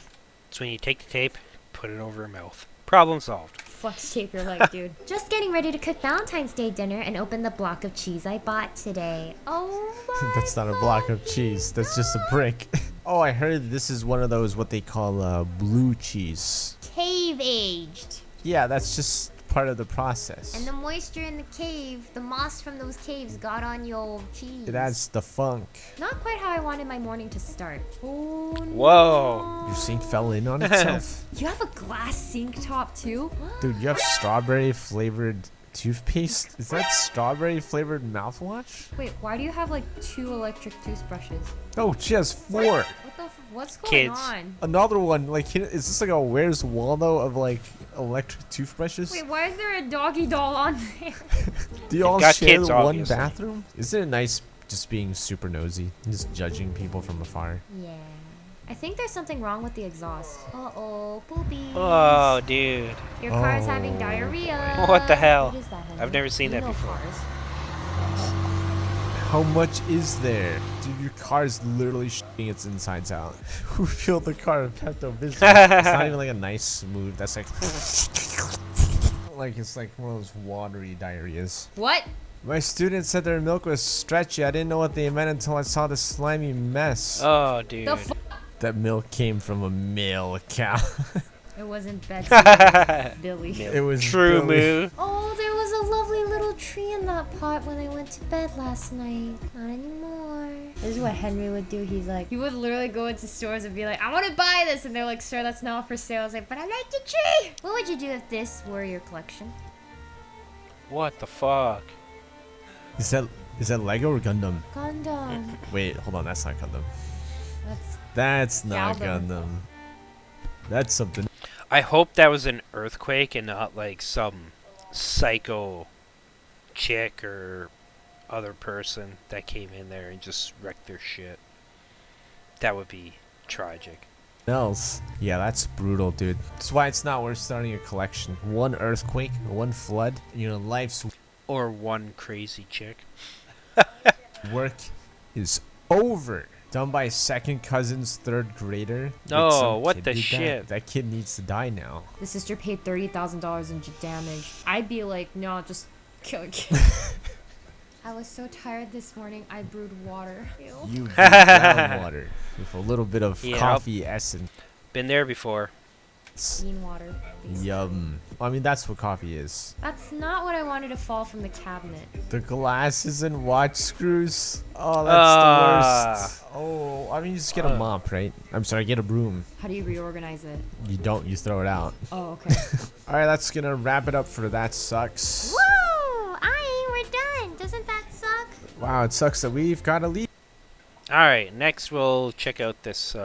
[SPEAKER 1] It's when you take the tape, put it over her mouth. Problem solved.
[SPEAKER 13] flex tape your leg, dude.
[SPEAKER 14] Just getting ready to cook Valentine's Day dinner and open the block of cheese I bought today. Oh my
[SPEAKER 12] That's not a block of cheese. That's just a brick. Oh, I heard this is one of those what they call blue cheese.
[SPEAKER 14] cave aged.
[SPEAKER 12] Yeah, that's just part of the process.
[SPEAKER 14] And the moisture in the cave, the moss from those caves got on your cheese.
[SPEAKER 12] It adds the funk.
[SPEAKER 14] Not quite how I wanted my morning to start. Oh,
[SPEAKER 1] Whoa.
[SPEAKER 12] Your sink fell in on itself.
[SPEAKER 13] You have a glass sink top too?
[SPEAKER 12] Dude, you have strawberry flavored toothpaste? Is that strawberry flavored mouthwash?
[SPEAKER 13] Wait, why do you have like 2 electric toothbrushes?
[SPEAKER 12] Oh, she has 4.
[SPEAKER 13] What's going
[SPEAKER 1] Kids.
[SPEAKER 13] on?
[SPEAKER 12] Another one. Like, is this like a Where's Waldo of like electric toothbrushes?
[SPEAKER 13] Wait, why is there a doggy doll on there?
[SPEAKER 12] Do you all
[SPEAKER 1] got
[SPEAKER 12] share
[SPEAKER 1] kids,
[SPEAKER 12] the one
[SPEAKER 1] obviously.
[SPEAKER 12] bathroom? Isn't it nice just being super nosy, just judging people from afar?
[SPEAKER 14] Yeah. I think there's something wrong with the exhaust. Uh-oh, poopy.
[SPEAKER 1] Oh, dude.
[SPEAKER 14] Your car's having
[SPEAKER 12] Oh,
[SPEAKER 14] diarrhea.
[SPEAKER 1] What the hell?
[SPEAKER 14] What is that, Henry?
[SPEAKER 1] I've never seen
[SPEAKER 14] You
[SPEAKER 1] that
[SPEAKER 14] know
[SPEAKER 1] before.
[SPEAKER 14] cars.
[SPEAKER 12] How much is there? Dude, your car is literally shitting its insides out. Who filled the car with Pepto-Bismol? It's not even like a nice smooth. That's like... like it's like one of those watery diarrheas.
[SPEAKER 13] What?
[SPEAKER 12] My student said their milk was stretchy. I didn't know what they meant until I saw the slimy mess.
[SPEAKER 1] Oh, dude.
[SPEAKER 12] That milk came from a male cow.
[SPEAKER 13] It wasn't Betsy. It was Billy.
[SPEAKER 12] It was
[SPEAKER 1] True
[SPEAKER 12] Billy.
[SPEAKER 1] moo.
[SPEAKER 14] Oh, there was a lovely little tree in that pot when I went to bed last night. Not anymore.
[SPEAKER 13] This is what Henry would do. He's like, he would literally go into stores and be like, I want to buy this. And they're like, sir, that's not for sale. I was like, but I like the tree.
[SPEAKER 14] What would you do if this were your collection?
[SPEAKER 1] What the fuck?
[SPEAKER 12] Is that Lego or Gundam?
[SPEAKER 14] Gundam.
[SPEAKER 12] Wait, hold on. That's not Gundam.
[SPEAKER 13] That's
[SPEAKER 12] That's not
[SPEAKER 13] Gundam.
[SPEAKER 12] Gundam. That's something.
[SPEAKER 1] I hope that was an earthquake and not like some psycho chick or other person that came in there and just wrecked their shit. That would be tragic.
[SPEAKER 12] Else. Yeah, that's brutal, dude. That's why it's not worth starting a collection. One earthquake, one flood, your life's
[SPEAKER 1] Or one crazy chick.
[SPEAKER 12] work is over. Done by second cousin's third grader. Like
[SPEAKER 1] No,
[SPEAKER 12] some
[SPEAKER 1] what
[SPEAKER 12] kid
[SPEAKER 1] the
[SPEAKER 12] did that.
[SPEAKER 1] shit?
[SPEAKER 12] That kid needs to die now.
[SPEAKER 13] the sister paid $30,000 in damage. I'd be like, no, just kill a kid. I was so tired this morning, I brewed water. Ew.
[SPEAKER 12] You drink brown water with a little bit of
[SPEAKER 1] Yep.
[SPEAKER 12] coffee essence.
[SPEAKER 1] Been there before.
[SPEAKER 13] Bean water. basically.
[SPEAKER 12] Yum. I mean, that's what coffee is.
[SPEAKER 13] That's not what I wanted to fall from the cabinet.
[SPEAKER 12] The glasses and watch screws. Oh, that's
[SPEAKER 1] Ah.
[SPEAKER 12] the worst. Oh, I mean, you just get a mop, right? I'm sorry, get a broom.
[SPEAKER 13] How do you reorganize it?
[SPEAKER 12] You don't, you throw it out.
[SPEAKER 13] Oh, okay.
[SPEAKER 12] All right, that's gonna wrap it up for That Sucks.
[SPEAKER 14] Woo! We're done. Doesn't that suck?
[SPEAKER 12] Wow, it sucks that we've got to leave.
[SPEAKER 1] Alright, next we'll check out this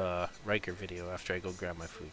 [SPEAKER 1] Riker video after I go grab my food.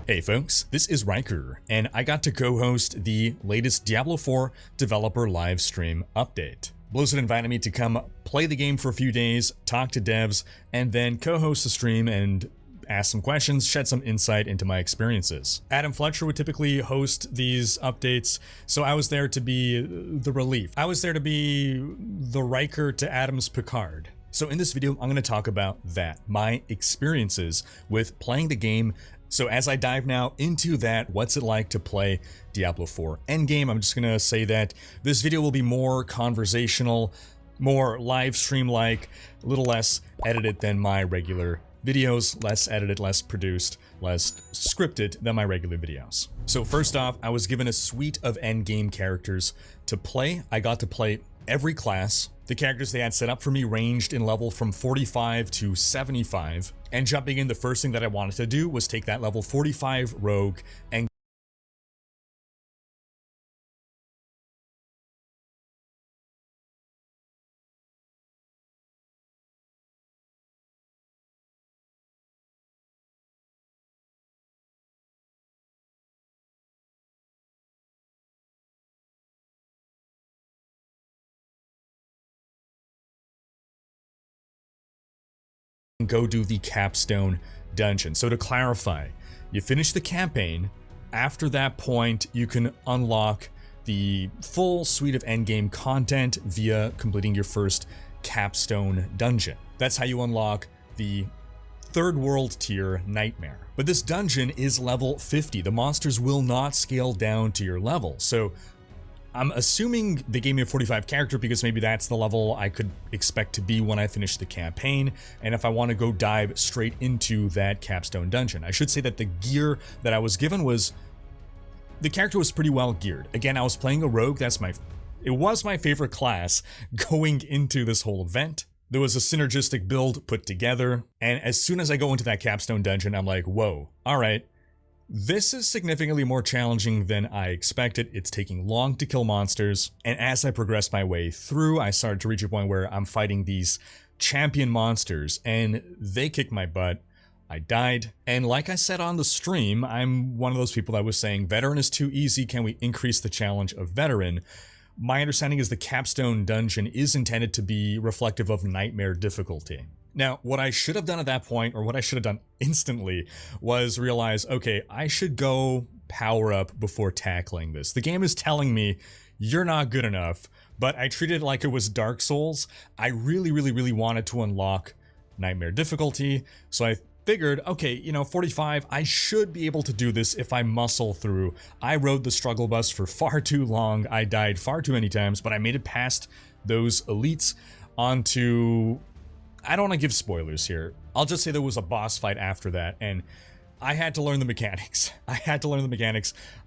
[SPEAKER 11] Hey folks, this is Riker, and I got to co-host the latest Diablo 4 developer live stream update. Blizzard invited me to come play the game for a few days, talk to devs, and then co-host the stream and ask some questions, shed some insight into my experiences. Adam Fletcher would typically host these updates, so I was there to be the relief. I was there to be the Riker to Adam's Picard. So in this video, I'm going to talk about that, my experiences with playing the game. So as I dive now into that, what's it like to play Diablo 4 Endgame, I'm just going to say that this video will be more conversational, more live stream-like, a little less edited than my regular videos, less edited, less produced, less scripted than my regular videos. So first off, I was given a suite of endgame characters to play. I got to play every class. The characters they had set up for me ranged in level from 45 to 75. And jumping in, the first thing that I wanted to do was take that level 45 rogue and go do the capstone dungeon. So to clarify, you finish the campaign. After that point, you can unlock the full suite of endgame content via completing your first capstone dungeon. That's how you unlock the third world tier Nightmare. But this dungeon is level 50. The monsters will not scale down to your level. So I'm assuming they gave me a 45 character because maybe that's the level I could expect to be when I finish the campaign, and if I want to go dive straight into that capstone dungeon. I should say that the gear that I was given was, the character was pretty well geared. Again, I was playing a rogue, it was my favorite class going into this whole event. There was a synergistic build put together, and as soon as I go into that capstone dungeon, I'm like, whoa, alright. This is significantly more challenging than I expected. It's taking long to kill monsters, and as I progressed my way through, I started to reach a point where I'm fighting these champion monsters, and they kicked my butt. I died, and like I said on the stream, I'm one of those people that was saying, veteran is too easy, can we increase the challenge of veteran? My understanding is the capstone dungeon is intended to be reflective of nightmare difficulty. Now, what I should have done at that point, or what I should have done instantly, was realize, okay, I should go power up before tackling this. The game is telling me, you're not good enough, but I treated it like it was Dark Souls. I really wanted to unlock Nightmare difficulty, so I figured, okay, you know, 45, I should be able to do this if I muscle through. I rode the struggle bus for far too long, I died far too many times, but I made it past those elites onto... I don't want to give spoilers here. I'll just say there was a boss fight after that, and I had to learn the mechanics.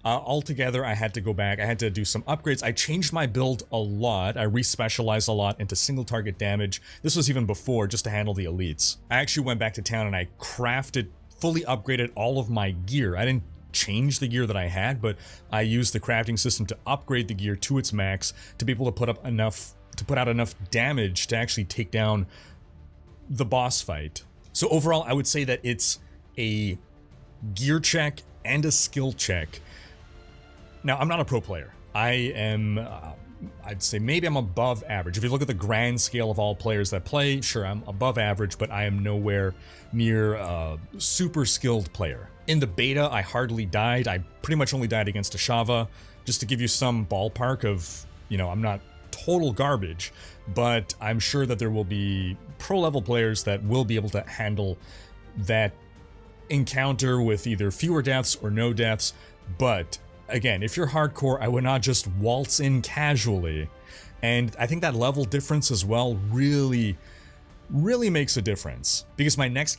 [SPEAKER 11] Altogether, I had to go back. I had to do some upgrades. I changed my build a lot. I re-specialized a lot into single target damage. This was even before, just to handle the elites. I actually went back to town and I crafted, fully upgraded all of my gear. I didn't change the gear that I had, but I used the crafting system to upgrade the gear to its max to be able to put out enough damage to actually take down the boss fight. So overall, I would say that it's a gear check and a skill check. Now, I'm not a pro player. I am, I'd say maybe I'm above average. If you look at the grand scale of all players that play, sure, I'm above average, but I am nowhere near a super skilled player. In the beta, I hardly died. I pretty much only died against Ashava, just to give you some ballpark of, you know, I'm not total garbage, but I'm sure that there will be pro-level players that will be able to handle that encounter with either fewer deaths or no deaths. But again, if you're hardcore, I would not just waltz in casually. And I think that level difference as well really makes a difference, because my next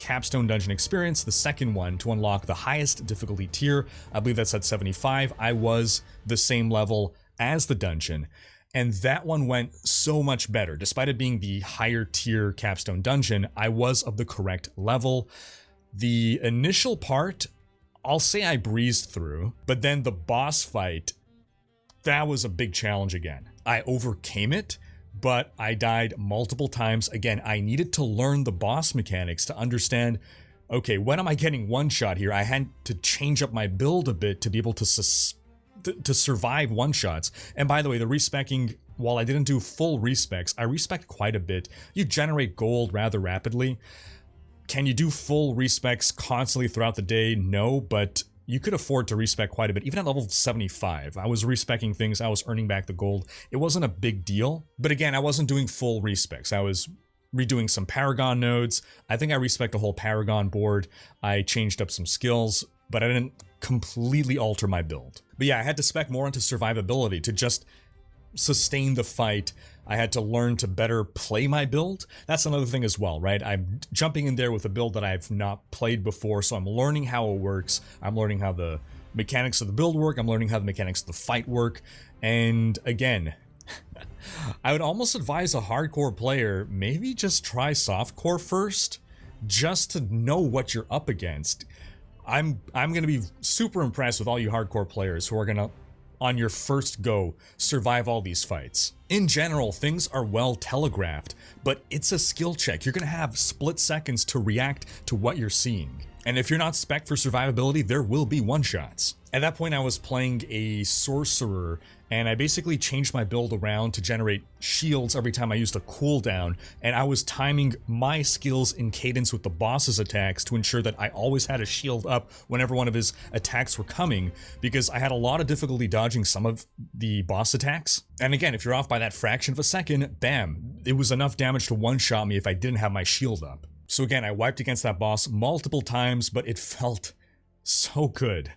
[SPEAKER 11] capstone dungeon experience, the second one to unlock the highest difficulty tier, I believe that's at 75, I was the same level as the dungeon, and that one went so much better. Despite it being the higher tier capstone dungeon, I was of the correct level. The initial part, I'll say I breezed through, but then the boss fight, that was a big challenge again. I overcame it, but I died multiple times. Again, I needed to learn the boss mechanics to understand okay, when am I getting one-shot here? I had to change up my build a bit to be able to survive one-shots. And by the way, the respecking, while I didn't do full respecs, I respec quite a bit. You generate gold rather rapidly. Can you do full respecs constantly throughout the day? No, but you could afford to respec quite a bit. Even at level 75, I was respecking things, I was earning back the gold. It wasn't a big deal. But again, I wasn't doing full respecs. I was redoing some Paragon nodes. I think I respec the whole Paragon board. I changed up some skills, but I didn't completely alter my build. But yeah, I had to spec more into survivability to just sustain the fight. I had to learn to better play my build. That's another thing as well, right? I'm jumping in there with a build that I've not played before, so I'm learning how it works. I'm learning how the mechanics of the build work. I'm learning how the mechanics of the fight work. And again, I would almost advise a hardcore player, maybe just try softcore first, just to know what you're up against. I'm gonna be super impressed with all you hardcore players who are gonna, on your first go, survive all these fights. In general, things are well telegraphed, but it's a skill check. You're gonna have split seconds to react to what you're seeing. And if you're not spec'd for survivability, there will be one-shots. At that point, I was playing a sorcerer, and I basically changed my build around to generate shields every time I used a cooldown, and I was timing my skills in cadence with the boss's attacks to ensure that I always had a shield up whenever one of his attacks were coming, because I had a lot of difficulty dodging some of the boss attacks. And again, if you're off by that fraction of a second, bam, it was enough damage to one-shot me if I didn't have my shield up. So again, I wiped against that boss multiple times, but it felt so good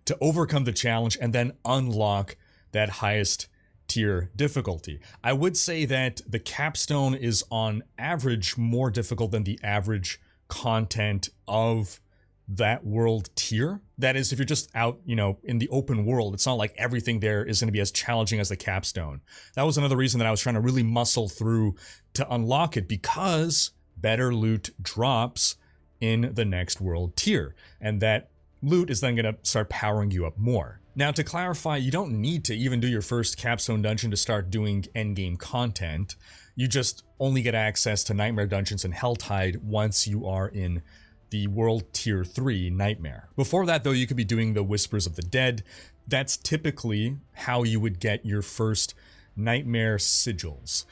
[SPEAKER 11] to overcome the challenge and then unlock that highest tier difficulty. I would say that the capstone is on average more difficult than the average content of that world tier. That is, if you're just out, you know, in the open world, it's not like everything there is going to be as challenging as the capstone. That was another reason that I was trying to really muscle through to unlock it, because better loot drops in the next world tier, and that loot is then going to start powering you up more. Now, to clarify, you don't need to even do your first capstone dungeon to start doing endgame content. You just only get access to Nightmare Dungeons and Helltide once you are in the World Tier 3 Nightmare. Before that, though, you could be doing the Whispers of the Dead. That's typically how you would get your first Nightmare Sigils.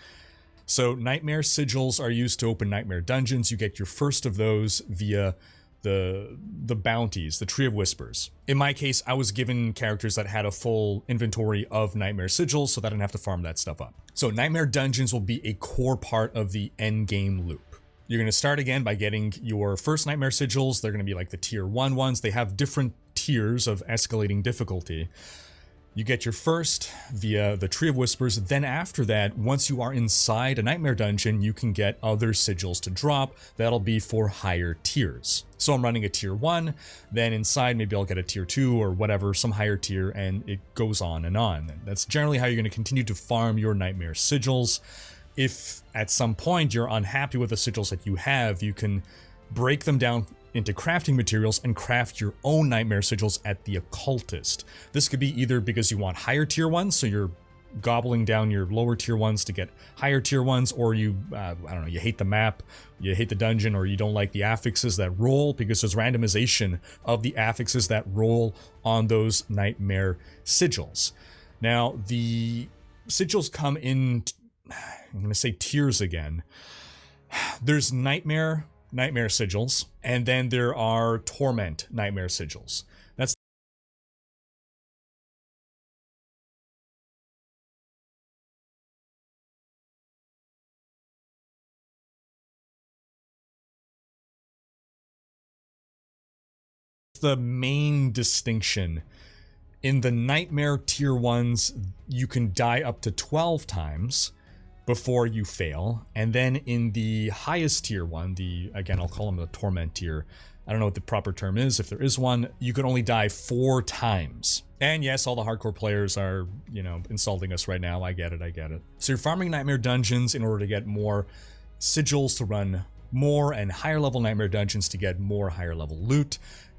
[SPEAKER 11] So Nightmare Sigils are used to open Nightmare Dungeons. You get your first of those via the bounties, the Tree of Whispers. In my case, I was given characters that had a full inventory of Nightmare Sigils, so that I didn't have to farm that stuff up. So Nightmare Dungeons will be a core part of the endgame loop. You're going to start again by getting your first Nightmare Sigils. They're going to be like the tier 1 ones. They have different tiers of escalating difficulty. You get your first via the Tree of Whispers. Then after that, once you are inside a Nightmare Dungeon, you can get other sigils to drop. That'll be for higher tiers. So I'm running a tier 1, then inside maybe I'll get a tier 2 or whatever, some higher tier, and it goes on and on. And that's generally how you're going to continue to farm your Nightmare Sigils. If at some point you're unhappy with the sigils that you have, you can break them down into crafting materials and craft your own Nightmare Sigils at the Occultist. This could be either because you want higher tier ones, so you're gobbling down your lower tier ones to get higher tier ones, or you, I don't know, you hate the map, you hate the dungeon, or you don't like the affixes that roll, because there's randomization of the affixes that roll on those Nightmare Sigils. Now, the sigils come in, I'm going to say tiers again. There's Nightmare Sigils, and then there are Torment Nightmare Sigils. That's the main distinction. In the Nightmare tier 1s, you can die up to 12 times before you fail, and then in the highest tier 1, again, I'll call them the Torment tier, I don't know what the proper term is, if there is one, you can only die 4 times. And yes, all the hardcore players are, you know, insulting us right now, I get it. So you're farming Nightmare Dungeons in order to get more sigils to run more, and higher level Nightmare Dungeons to get more higher level loot.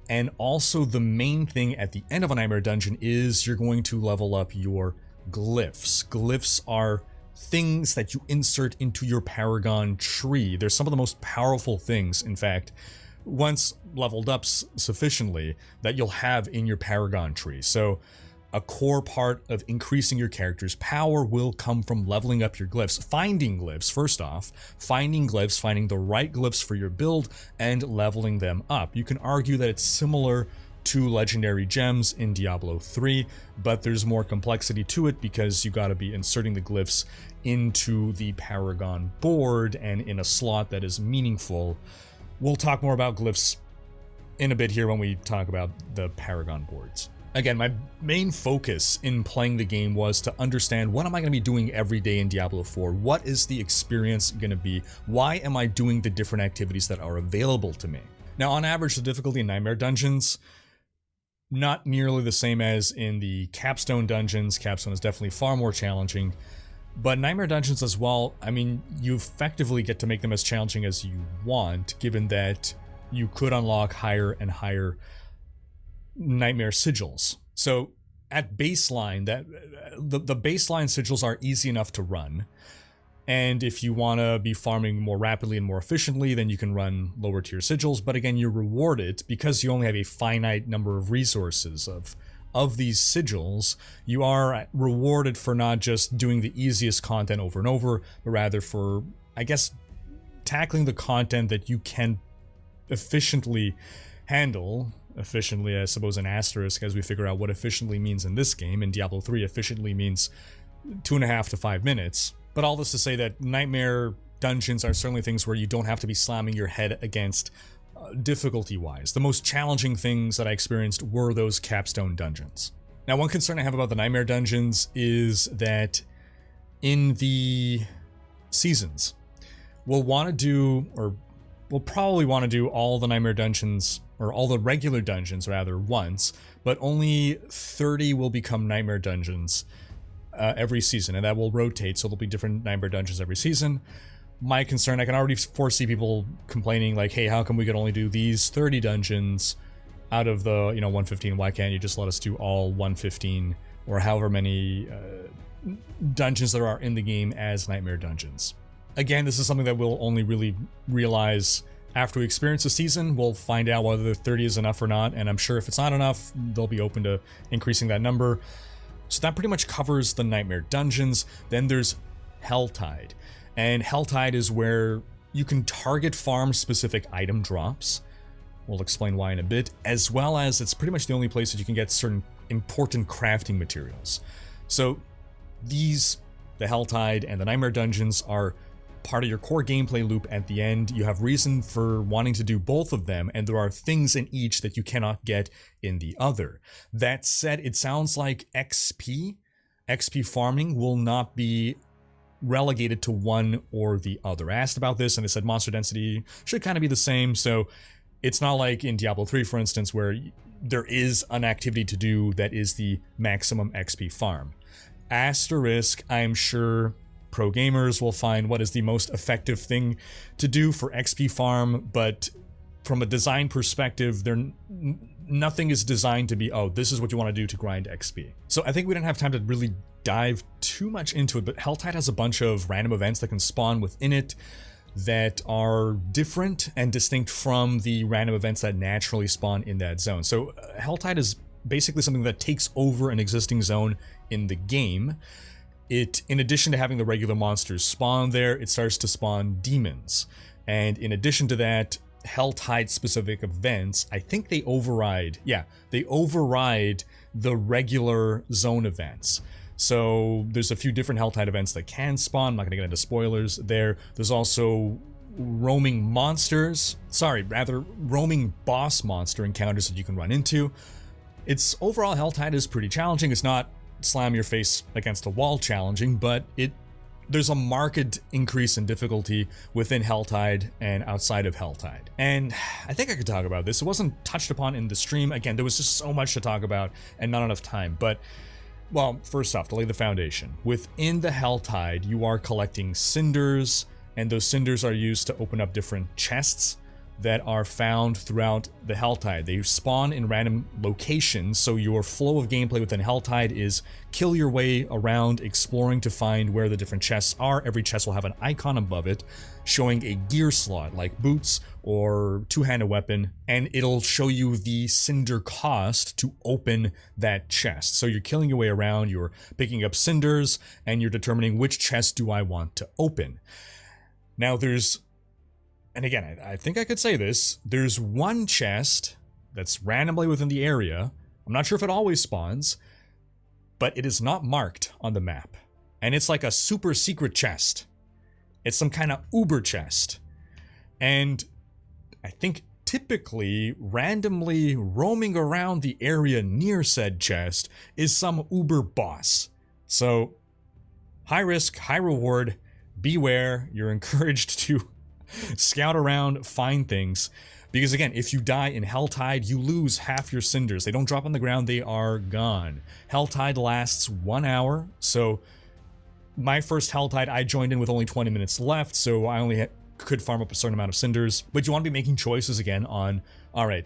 [SPEAKER 11] And also the main thing at the end of a Nightmare Dungeon is you're going to level up your glyphs. Glyphs are things that you insert into your Paragon tree. They're some of the most powerful things, in fact, once leveled up sufficiently, that you'll have in your Paragon tree. So a core part of increasing your character's power will come from leveling up your glyphs, finding glyphs, first off, finding glyphs, finding the right glyphs for your build, and leveling them up. You can argue that it's similar to legendary gems in Diablo 3, but there's more complexity to it because you gotta be inserting the glyphs into the Paragon board and in a slot that is meaningful. We'll talk more about glyphs in a bit here when we talk about the Paragon boards. Again, my main focus in playing the game was to understand what am I going to be doing every day in Diablo 4? What is the experience going to be? Why am I doing the different activities that are available to me? Now, on average, the difficulty in Nightmare Dungeons, not nearly the same as in the Capstone Dungeons. Capstone is definitely far more challenging. But Nightmare Dungeons as well, I mean, you effectively get to make them as challenging as you want, given that you could unlock higher and higher Nightmare sigils. So at baseline, the baseline sigils are easy enough to run, and if you want to be farming more rapidly and more efficiently, then you can run lower tier sigils. But again, you're rewarded because you only have a finite number of resources of these sigils. You are rewarded for not just doing the easiest content over and over, but rather for, I guess, tackling the content that you can efficiently handle. Efficiently, I suppose, an asterisk, as we figure out what efficiently means in this game. In Diablo 3, efficiently means 2.5 to 5 minutes. But all this to say that Nightmare Dungeons are certainly things where you don't have to be slamming your head against difficulty-wise. The most challenging things that I experienced were those Capstone Dungeons. Now, one concern I have about the Nightmare Dungeons is that in the seasons, we'll probably want to do all the Nightmare Dungeons, or all the regular dungeons rather, once, but only 30 will become Nightmare Dungeons every season, and that will rotate, so there'll be different Nightmare Dungeons every season. My concern, I can already foresee people complaining like, hey, how come we could only do these 30 dungeons out of the 115? Why can't you just let us do all 115 or however many dungeons there are in the game as Nightmare Dungeons? Again, this is something that we'll only really realize after we experience the season. We'll find out whether 30 is enough or not, and I'm sure if it's not enough, they'll be open to increasing that number. So that pretty much covers the Nightmare Dungeons. Then there's Helltide. And Helltide is where you can target farm specific item drops. We'll explain why in a bit, as well as it's pretty much the only place that you can get certain important crafting materials. So these, the Helltide and the Nightmare Dungeons, are part of your core gameplay loop at the end. You have reason for wanting to do both of them, and there are things in each that you cannot get in the other. That said, it sounds like XP farming will not be relegated to one or the other. I asked about this and they said monster density should kind of be the same, so it's not like in Diablo 3, for instance, where there is an activity to do that is the maximum XP farm. Asterisk, I'm sure pro gamers will find what is the most effective thing to do for XP farm, but from a design perspective, nothing is designed to be, oh, this is what you want to do to grind XP. So I think we didn't have time to really dive too much into it, but Helltide has a bunch of random events that can spawn within it that are different and distinct from the random events that naturally spawn in that zone. So Helltide is basically something that takes over an existing zone in the game. It, in addition to having the regular monsters spawn there, it starts to spawn demons. And in addition to that, Helltide specific events, I think they override the regular zone events. So there's a few different Helltide events that can spawn. I'm not going to get into spoilers there. There's also roaming boss monster encounters that you can run into. It's overall, Helltide is pretty challenging. It's not slam your face against a wall challenging, but there's a marked increase in difficulty within Helltide and outside of Helltide. And I think I could talk about this. It wasn't touched upon in the stream. Again, there was just so much to talk about and not enough time. But, well, first off, to lay the foundation. Within the Helltide, you are collecting cinders, and those cinders are used to open up different chests that are found throughout the Helltide. They spawn in random locations, so your flow of gameplay within Helltide is kill your way around, exploring to find where the different chests are. Every chest will have an icon above it showing a gear slot, like boots or two-handed weapon, and it'll show you the cinder cost to open that chest. So you're killing your way around, you're picking up cinders, and you're determining which chest do I want to open. Now there's, and again, I think I could say this, there's one chest that's randomly within the area. I'm not sure if it always spawns, but it is not marked on the map. And it's like a super secret chest. It's some kind of uber chest. And I think typically randomly roaming around the area near said chest is some uber boss. So high risk, high reward, beware. You're encouraged to scout around, find things. Because again, if you die in Helltide, you lose half your cinders. They don't drop on the ground, they are gone. Helltide lasts 1 hour, so my first Helltide, I joined in with only 20 minutes left, so I only could farm up a certain amount of cinders. But you want to be making choices again on, alright,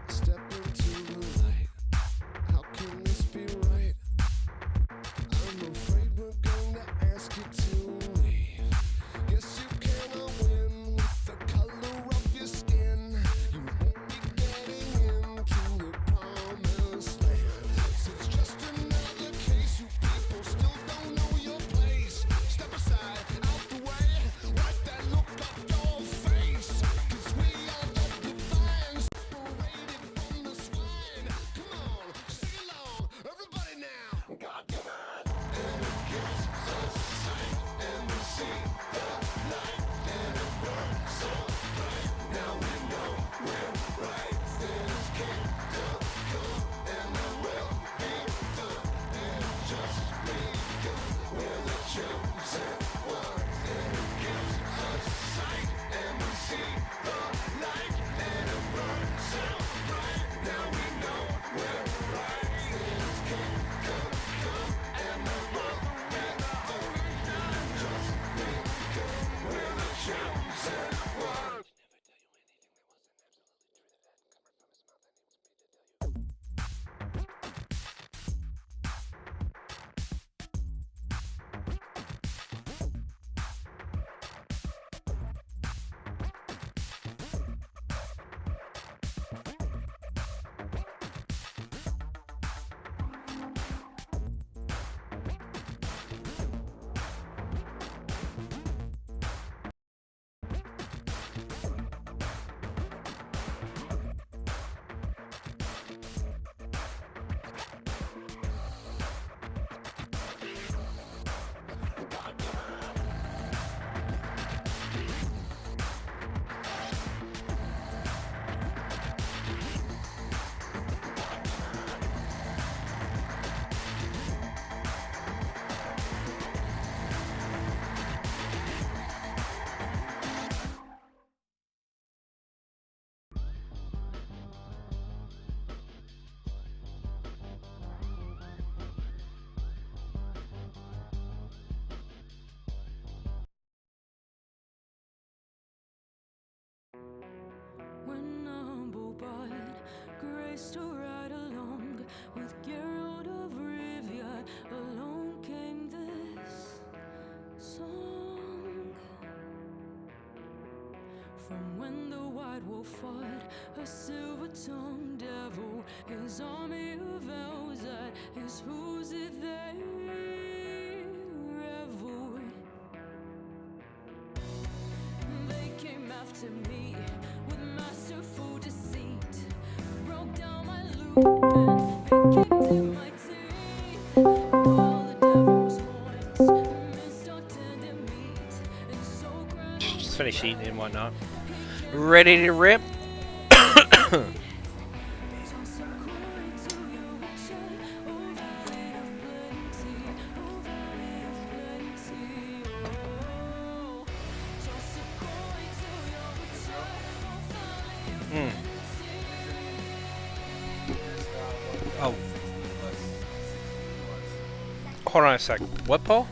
[SPEAKER 8] Step into the light. How can this be right? I'm afraid we're gonna ask you to leave. Guess you cannot win with the color of your skin. You won't be getting into the promised land. So it's just another case. You people still don't know your place. Step aside, out the way. Wipe that look off your face. 'Cause we are the divine, separated from the swine. Come on, sing along, everybody now. God give it. And it gives us sight, and we see the light, and it burns so bright. Now we know we're right. Things kingdom come, and there will be done. And just be good. We're the chosen one. And it gives us sight, and we see the light, and it burns so bright. Now we know we're right. Things kingdom come, and there will be done. Just be good. We're the chosen one.
[SPEAKER 10] When humble but grace to ride along with Geralt of Rivia, alone came this song. From when the white wolf fought a silver-tongued devil, his army of elves at his hooves it they reveled. They came after me with masterful deceit, broke down my loop and kicked in my teeth. All the devil's horns missed our tender meat, and so grand
[SPEAKER 1] Just finish eating and whatnot. Ready to rip? Hold on a sec. What, Paul?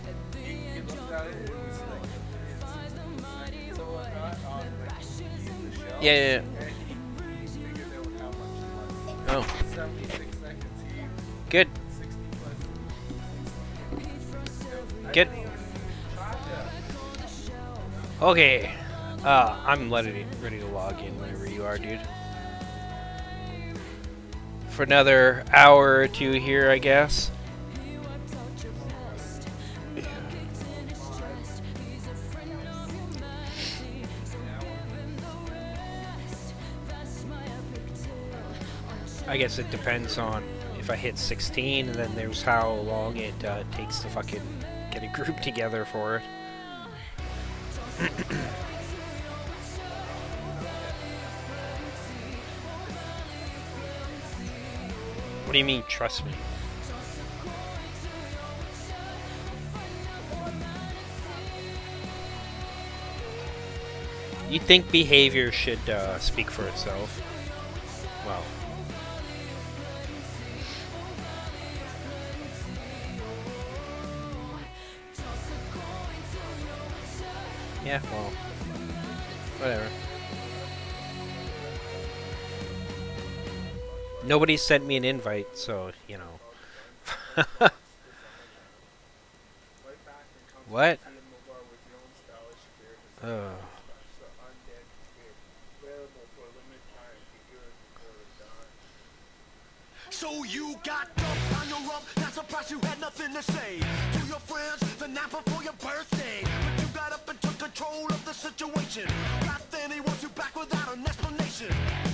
[SPEAKER 1] Yeah. Oh. Good. Good. Okay. I'm ready to log in whenever you are, dude. For another hour or two here, I guess. I guess it depends on if I hit 16, and then there's how long it takes to fucking get a group together for it. What do you mean, trust me? You think behavior should speak for itself? Well. Yeah, well, whatever. Nobody sent me an invite, so, you know. What?
[SPEAKER 8] So you got dumped on your rump, not surprised you had nothing to say to your friends the night before your birthday. But you got up and took control of the situation. Right then he wants you back without an explanation.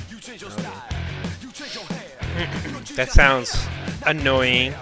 [SPEAKER 8] You change your style, you change your hair.
[SPEAKER 1] That sounds annoying.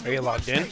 [SPEAKER 1] Are you logged in?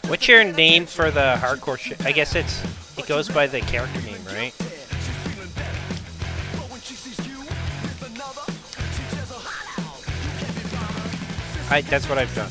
[SPEAKER 1] What's your name for the hardcore shit? I guess it goes by the character name, right? That's what I've done.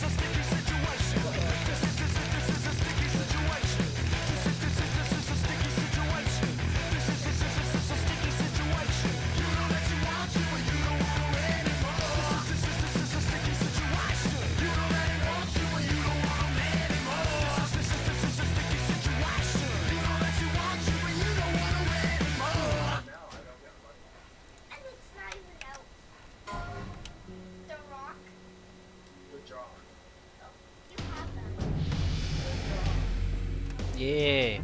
[SPEAKER 1] Yeah.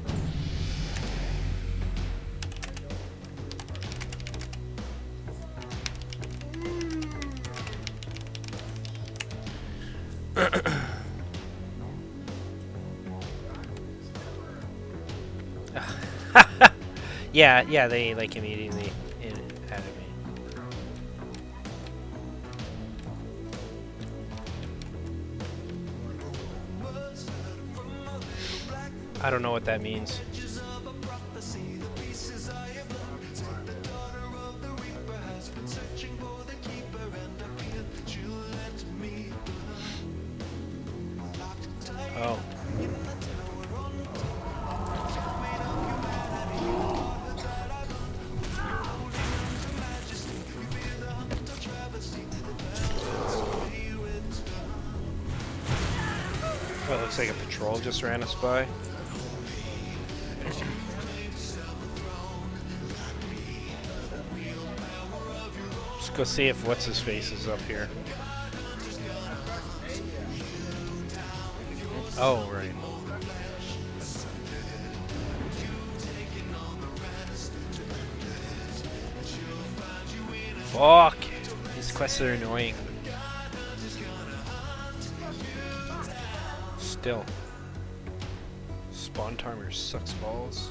[SPEAKER 1] yeah, they like immediately added me. I don't know what that means. Looks like a patrol just ran us by. Let's go see if what's-his-face is up here. Oh, right. Fuck! These quests are annoying. Still. Spawn timer sucks balls.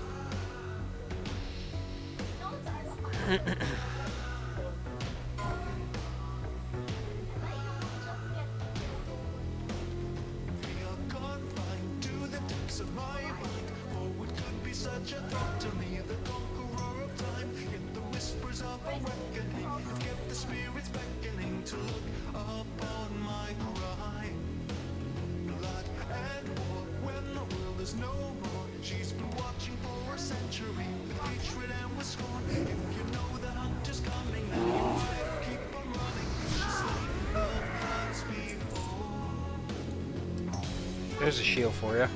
[SPEAKER 1] There's a shield for you.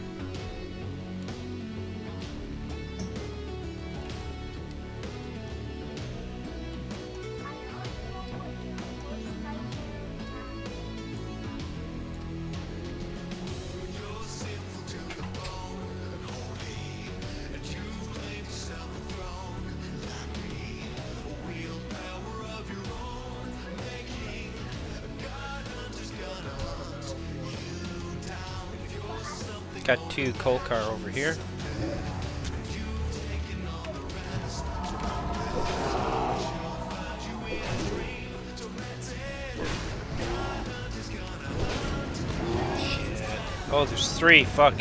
[SPEAKER 1] Got 2 coal car over here. Shit. Oh, there's 3. Fuck.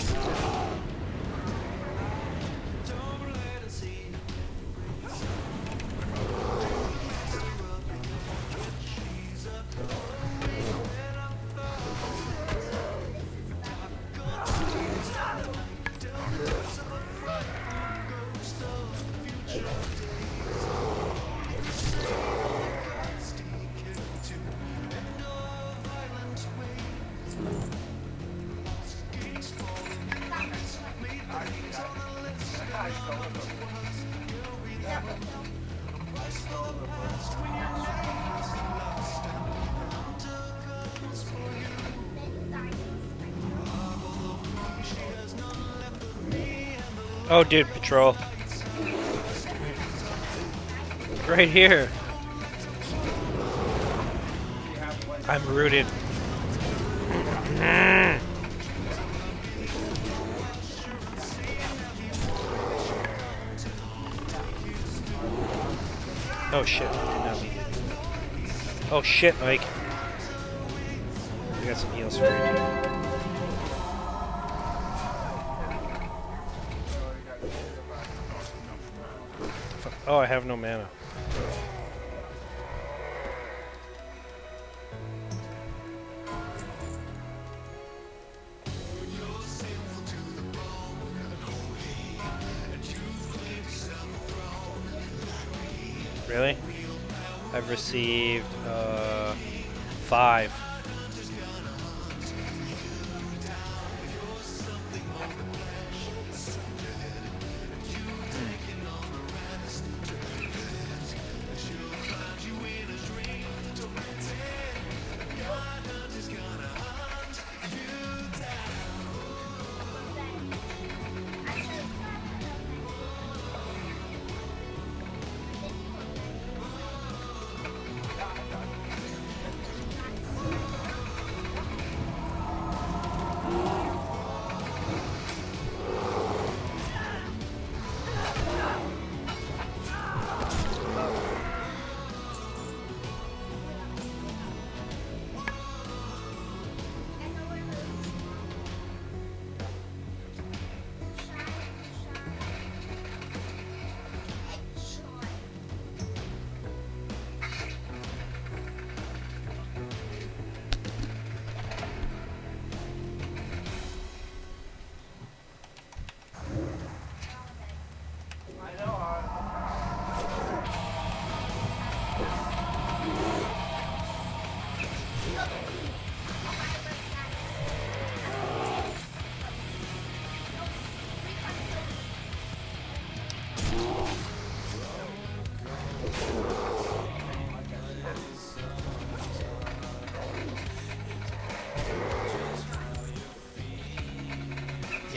[SPEAKER 1] Oh, dude, patrol. Right here. I'm rooted. Oh shit, did not mean. Oh shit, Mike. We got some heals for you too. Oh, I have no mana. Really? I've received 5.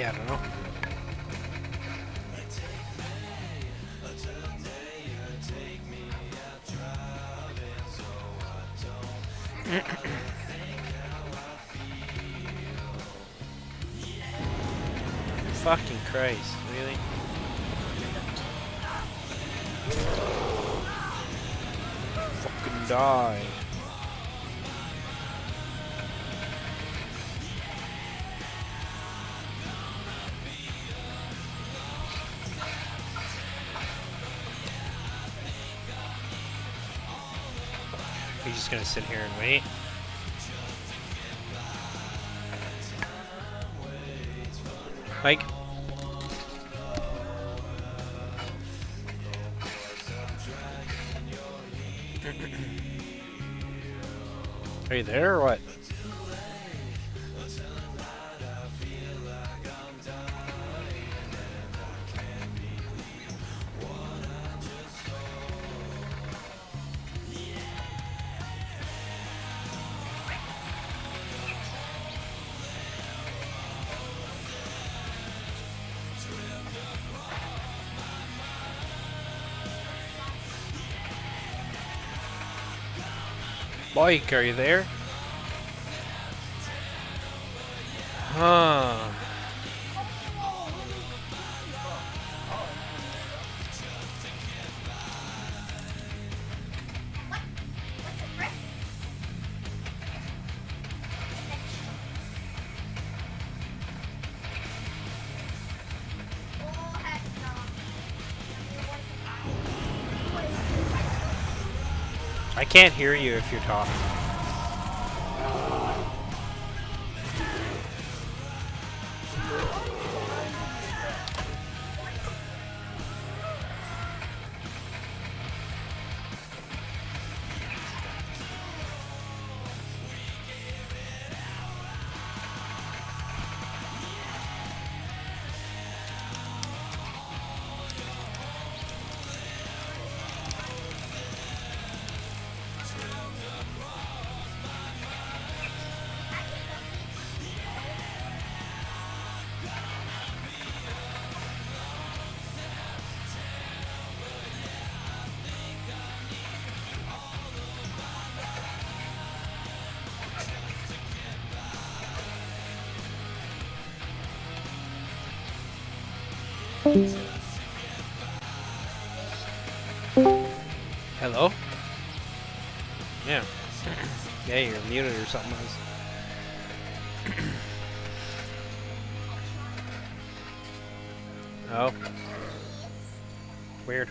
[SPEAKER 1] Yeah, I don't know. Fucking Christ, really? Fucking die. He's just gonna sit here and wait. Mike? Are you there or what? Mike, are you there? Huh. I can't hear you if you're talking. Hello? Yeah. Yeah, you're muted or something else. Oh. Weird.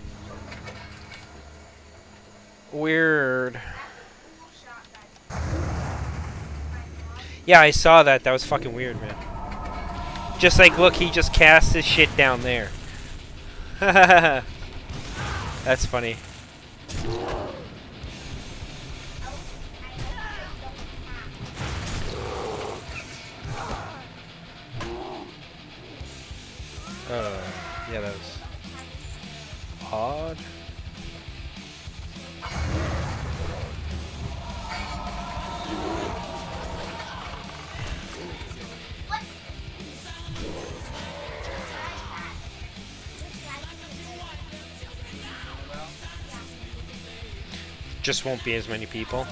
[SPEAKER 1] Weird. Yeah, I saw that. That was fucking weird, man. Just like, look, he just cast his shit down there. That's funny. Yeah, that was odd. Just won't be as many people.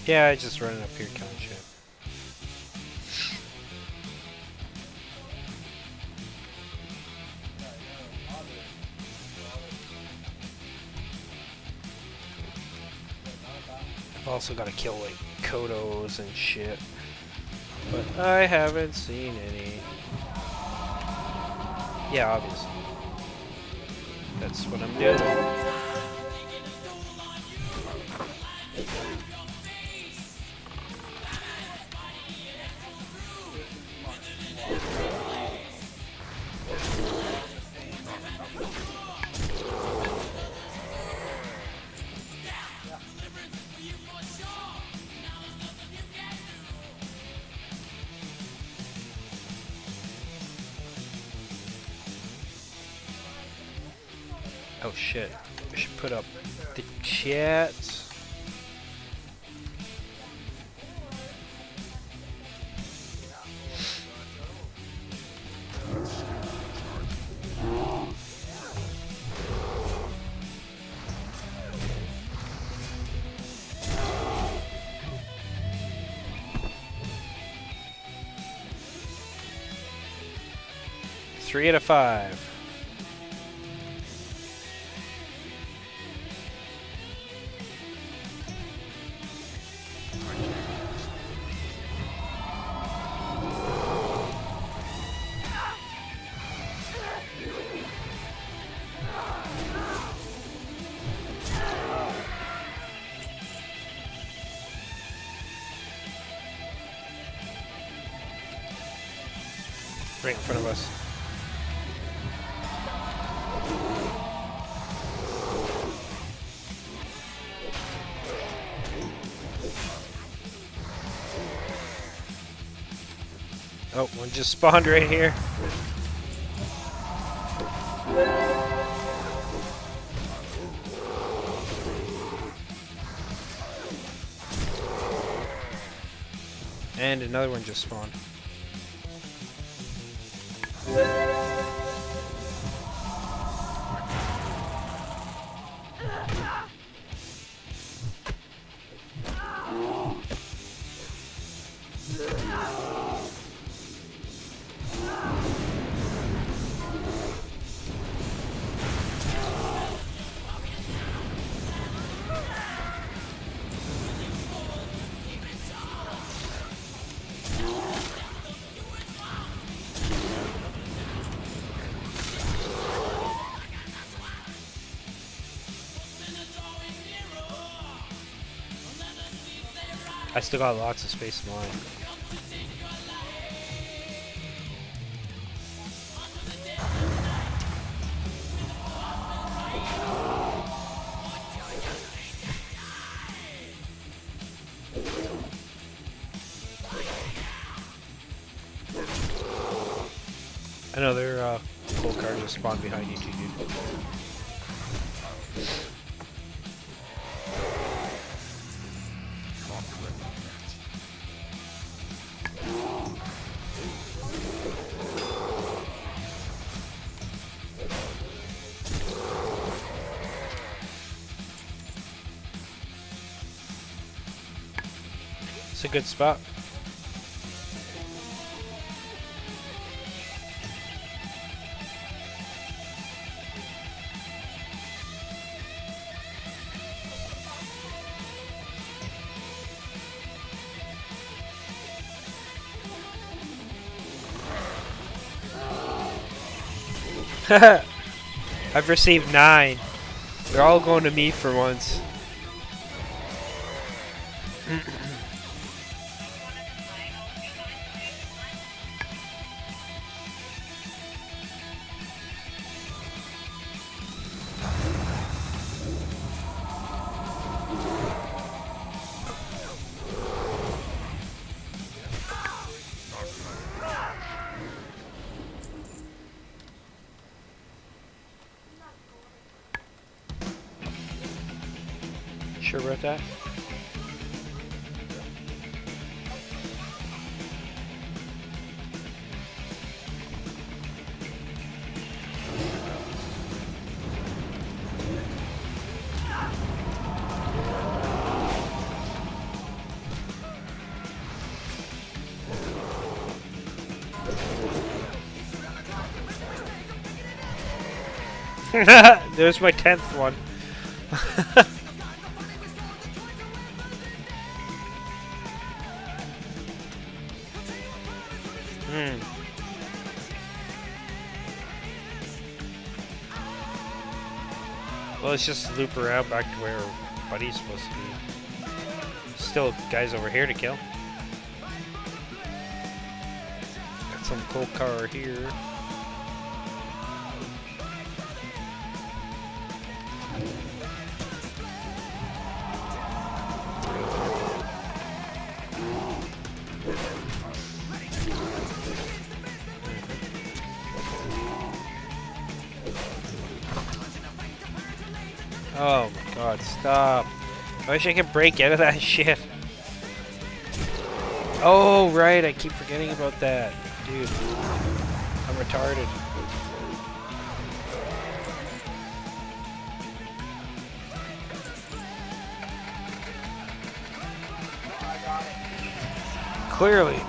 [SPEAKER 1] Yeah, I just running up here killing shit. I've also got to kill like Kodos and shit, but I haven't seen any. Yeah, obviously. That's what I'm doing. Oh shit, I should put up the chat. Three out of 5. Right in front of us. Oh, one just spawned right here. And another one just spawned. I still got lots of space in line. Another cool card just spawned behind you, dude. It's a good spot. I've received 9. They're all going to me for once. Sure about that? There's my 10th one. Well, let's just loop around back to where Buddy's supposed to be. Still guys over here to kill. Got some cool car here. Oh my god, stop. I wish I could break out of that shit. Oh, right, I keep forgetting about that. Dude, I'm retarded. Clearly.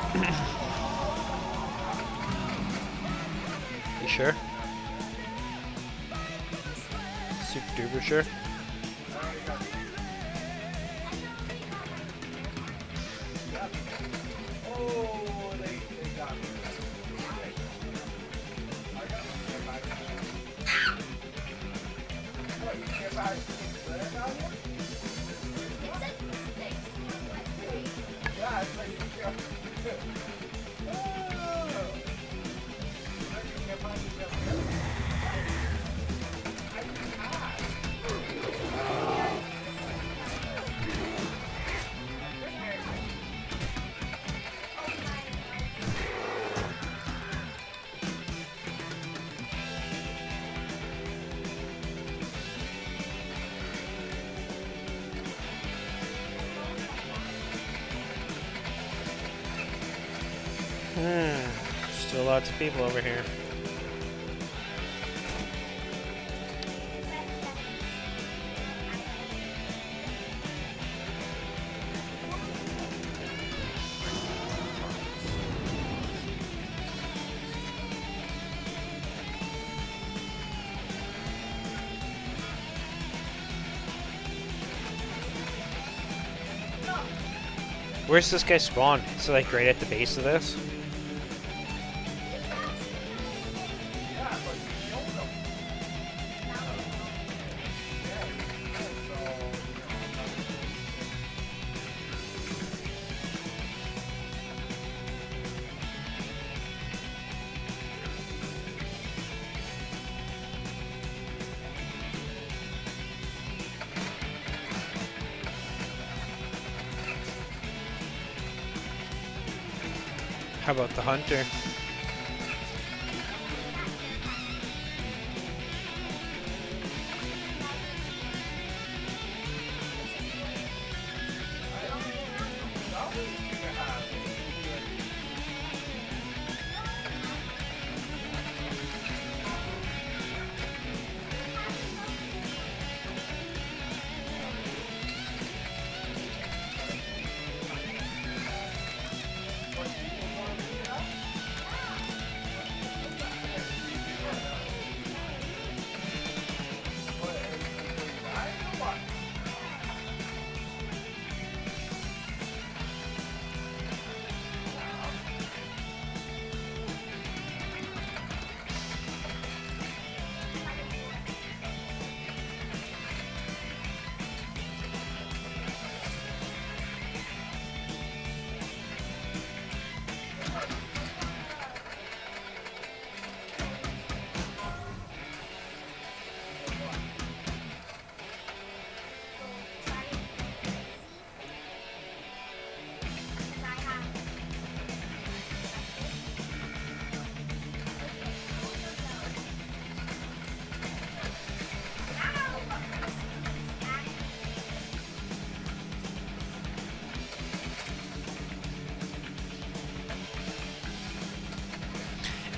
[SPEAKER 1] You sure? Super duper sure? Still lots of people over here. Where's this guy spawn? Is it like right at the base of this? How about the hunter?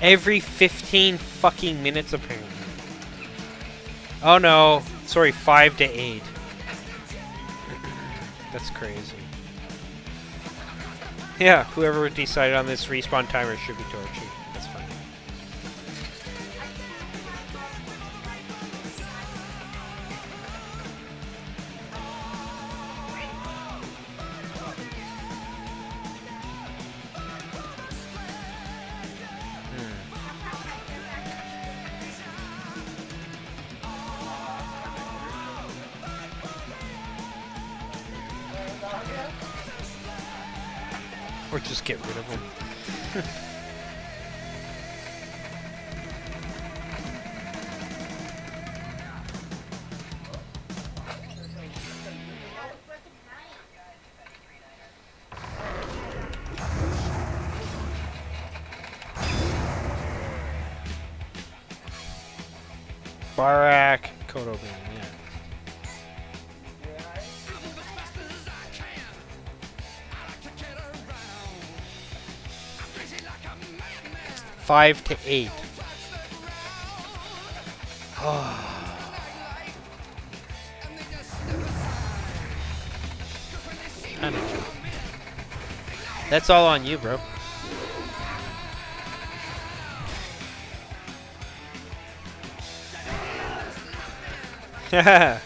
[SPEAKER 1] Every 15 fucking minutes apparently. Oh no, sorry, 5 to 8. That's crazy. Yeah, whoever decided on this respawn timer should be tortured. That's fine. Or just get rid of them. Barak Kodoban, yeah. 5 to 8. I don't know. That's all on you, bro. Haha.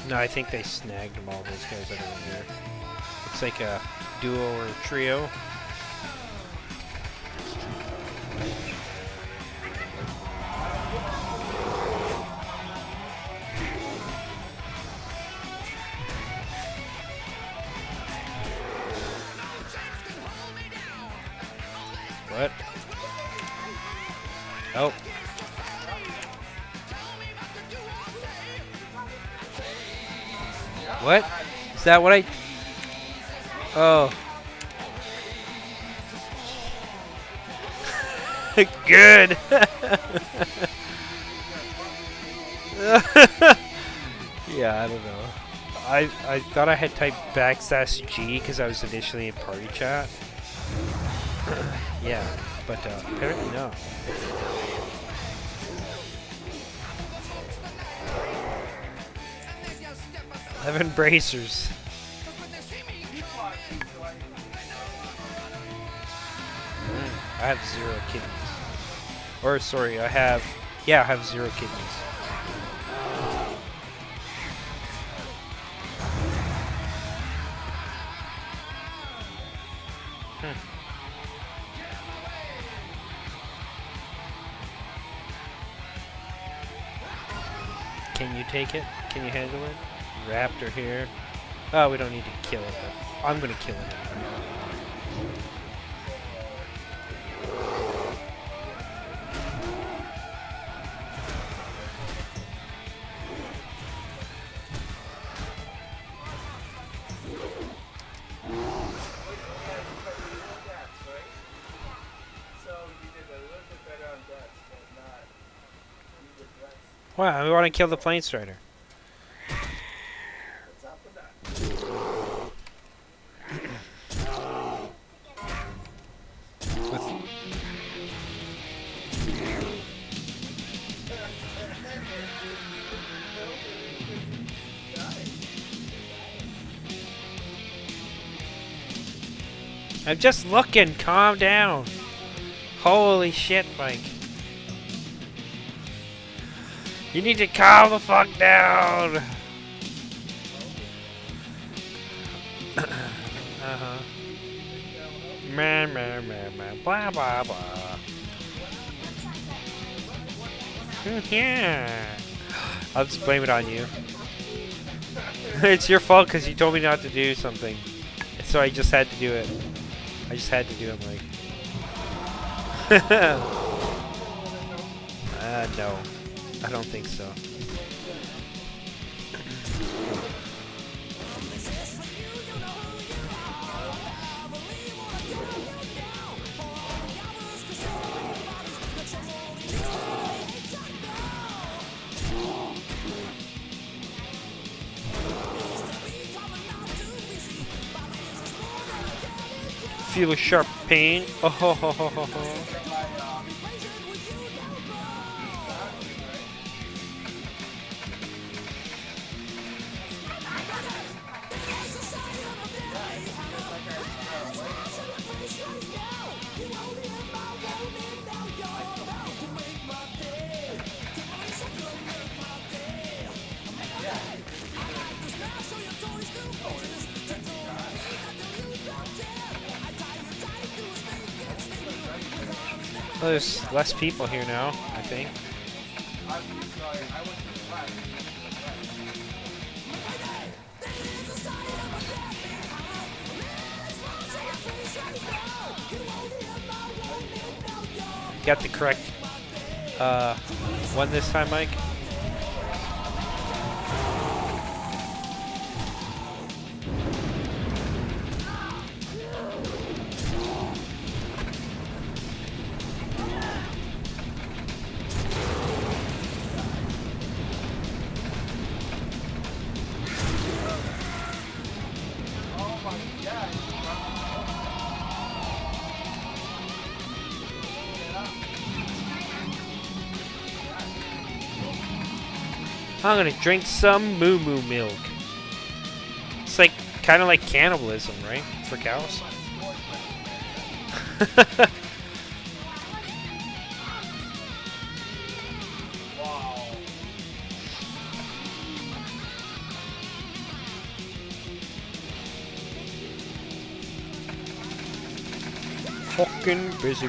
[SPEAKER 1] No, I think they snagged them all, those guys that are in here. It's like a duo or a trio. What? Oh. What? Is that what I... Oh. Good. Yeah, I don't know. I thought I had typed \G because I was initially in party chat. Yeah, but apparently no. Eleven bracers. I have 0 kidneys. Or sorry, I have 0 kidneys. Can you take it? Can you handle it? Raptor here. Oh, we don't need to kill it, but I'm gonna kill it. Wow, we want to kill the plane strider. I'm just looking. Calm down. Holy shit, Mike. You need to calm the fuck down. Uh-huh. Man, blah, blah, blah. Yeah. I'll just blame it on you. It's your fault because you told me not to do something. So I just had to do it. I just had to do it, Mike. No. I don't think so. Feel a sharp pain. Oh ho ho ho ho ho. Well, there's less people here now, I think. Got the correct one this time, Mike. I'm gonna drink some moo moo milk. It's like kind of like cannibalism, right? For cows. Fucking busy.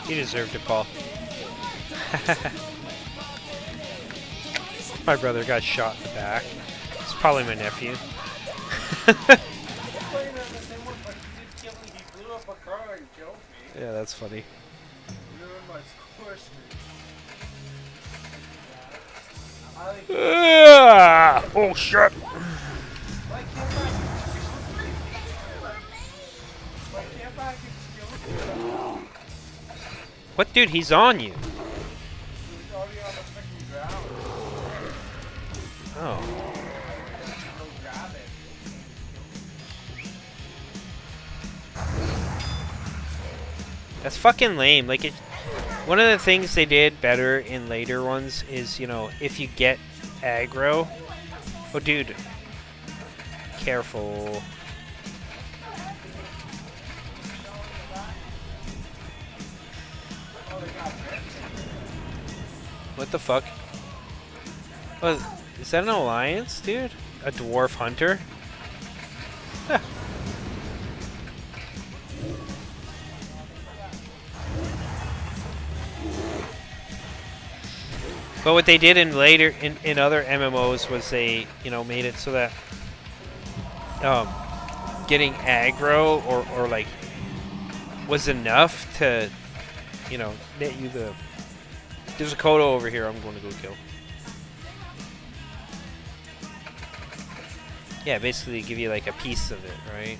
[SPEAKER 1] You deserved it, Paul. My brother got shot in the back. It's probably my nephew. Yeah, that's funny. Oh shit! What, dude? He's on you. Oh. That's fucking lame. Like, one of the things they did better in later ones is, you know, if you get aggro. Oh, dude. Careful. What the fuck? Oh, is that an alliance, dude? A dwarf hunter? But what they did in later in other MMOs was they, you know, made it so that getting aggro or like was enough to, you know, net you the. There's a Kodo over here I'm going to go kill. Yeah, basically give you like a piece of it, right?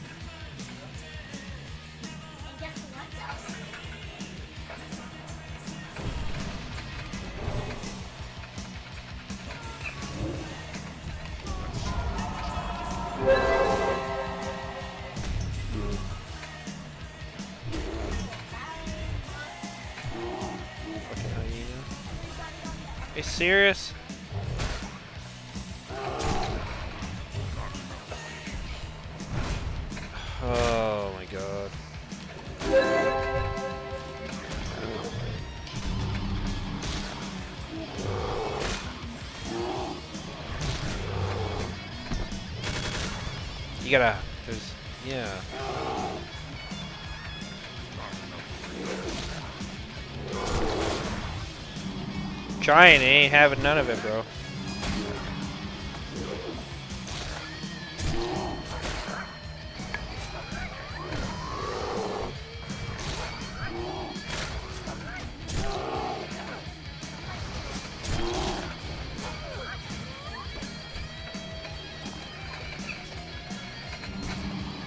[SPEAKER 1] Are you serious? Oh my god. You gotta, there's, yeah. Trying, ain't having none of it, bro.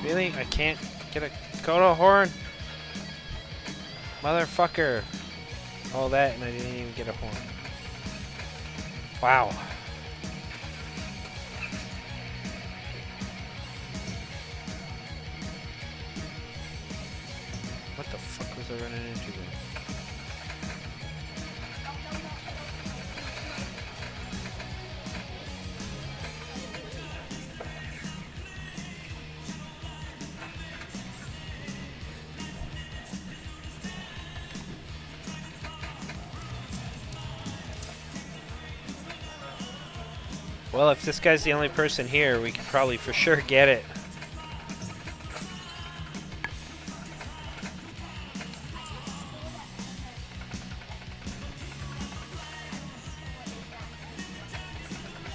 [SPEAKER 1] Really? I can't get a Kodo horn? Motherfucker. All that and I didn't even get a horn. Wow. What the fuck was I running into there? Well, if this guy's the only person here, we could probably for sure get it.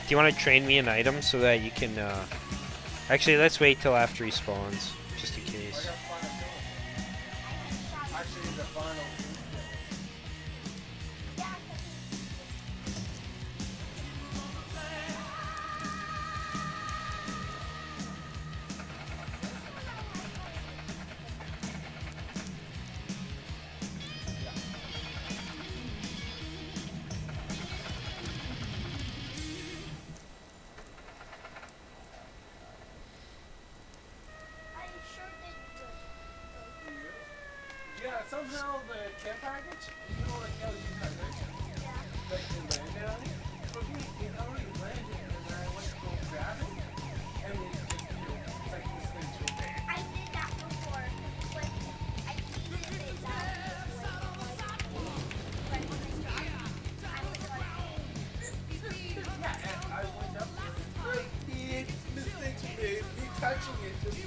[SPEAKER 1] Do you want to train me an item so that you can, Actually, let's wait till after he spawns, just in case.
[SPEAKER 3] Actually, the final. Yeah, somehow the care package, you know, like how you have it, like it landed on it. For me, it already landed, and then I went to go grab it, and it just, you know, it's like this thing too big. I did that before. When I needed it out. Yeah, and I went up there. Like, big mistakes made. Me touching it just.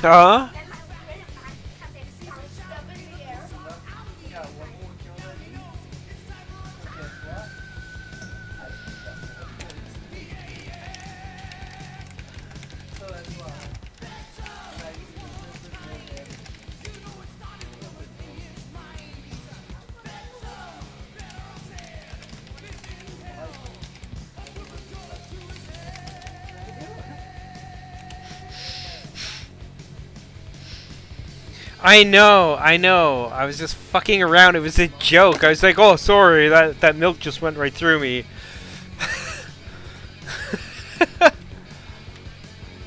[SPEAKER 1] Huh? I know. I was just fucking around. It was a joke. I was like, oh, sorry, that milk just went right through me.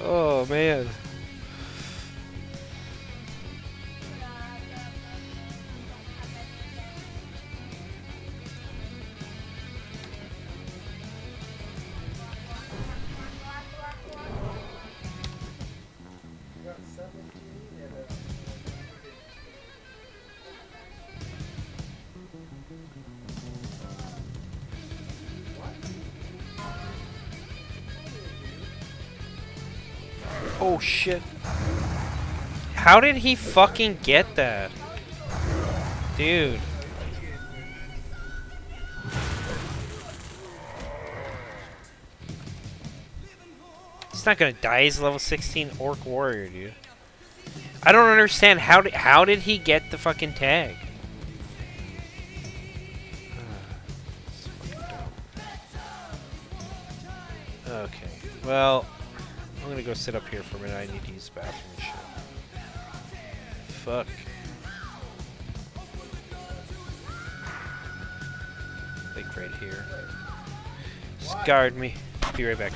[SPEAKER 1] Oh, man. Oh shit. How did he fucking get that? Dude. He's not gonna die. He's a level 16 orc warrior, dude. I don't understand how did he get the fucking tag? Okay. Well, I'm gonna go sit up here for a minute. I need to use the bathroom and shit. Fuck. Like right here. Just guard me. Be right back.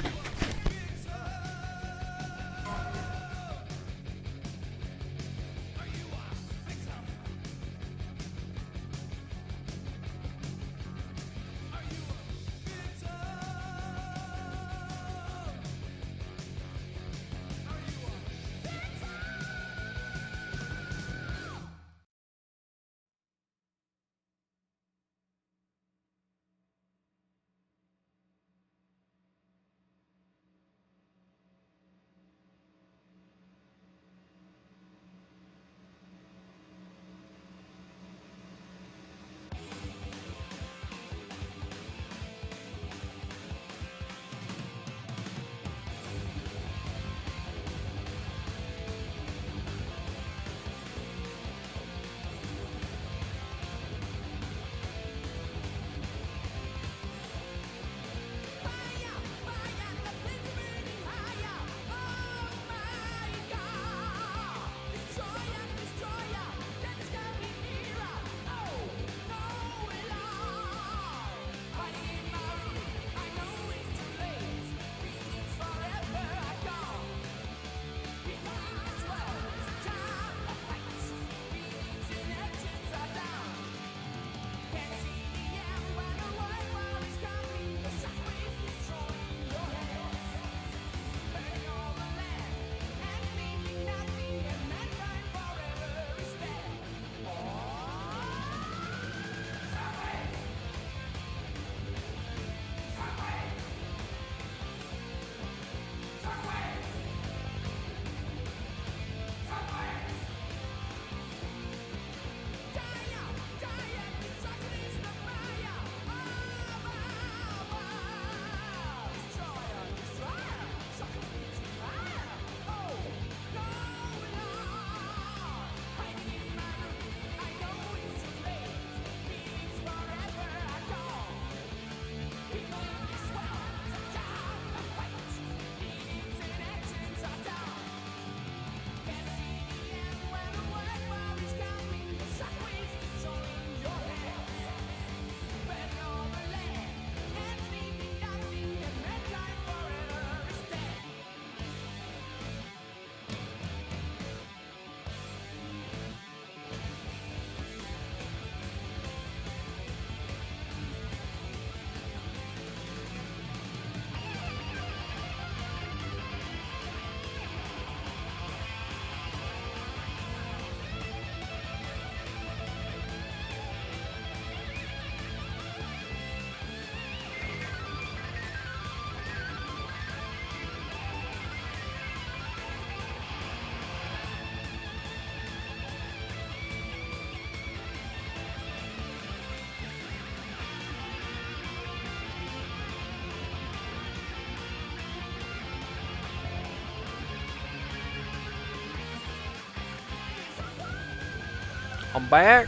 [SPEAKER 1] I'm back.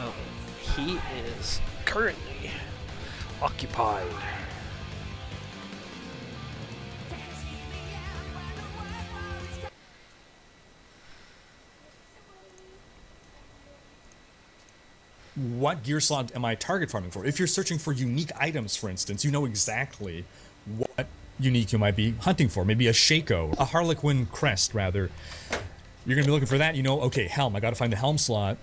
[SPEAKER 1] Oh, he is currently occupied.
[SPEAKER 11] What gear slot am I target farming for? If you're searching for unique items, for instance, you know exactly what unique you might be hunting for. Maybe a Shaco, a Harlequin crest, rather. You're going to be looking for that. You know, okay, helm. I got to find the helm slot.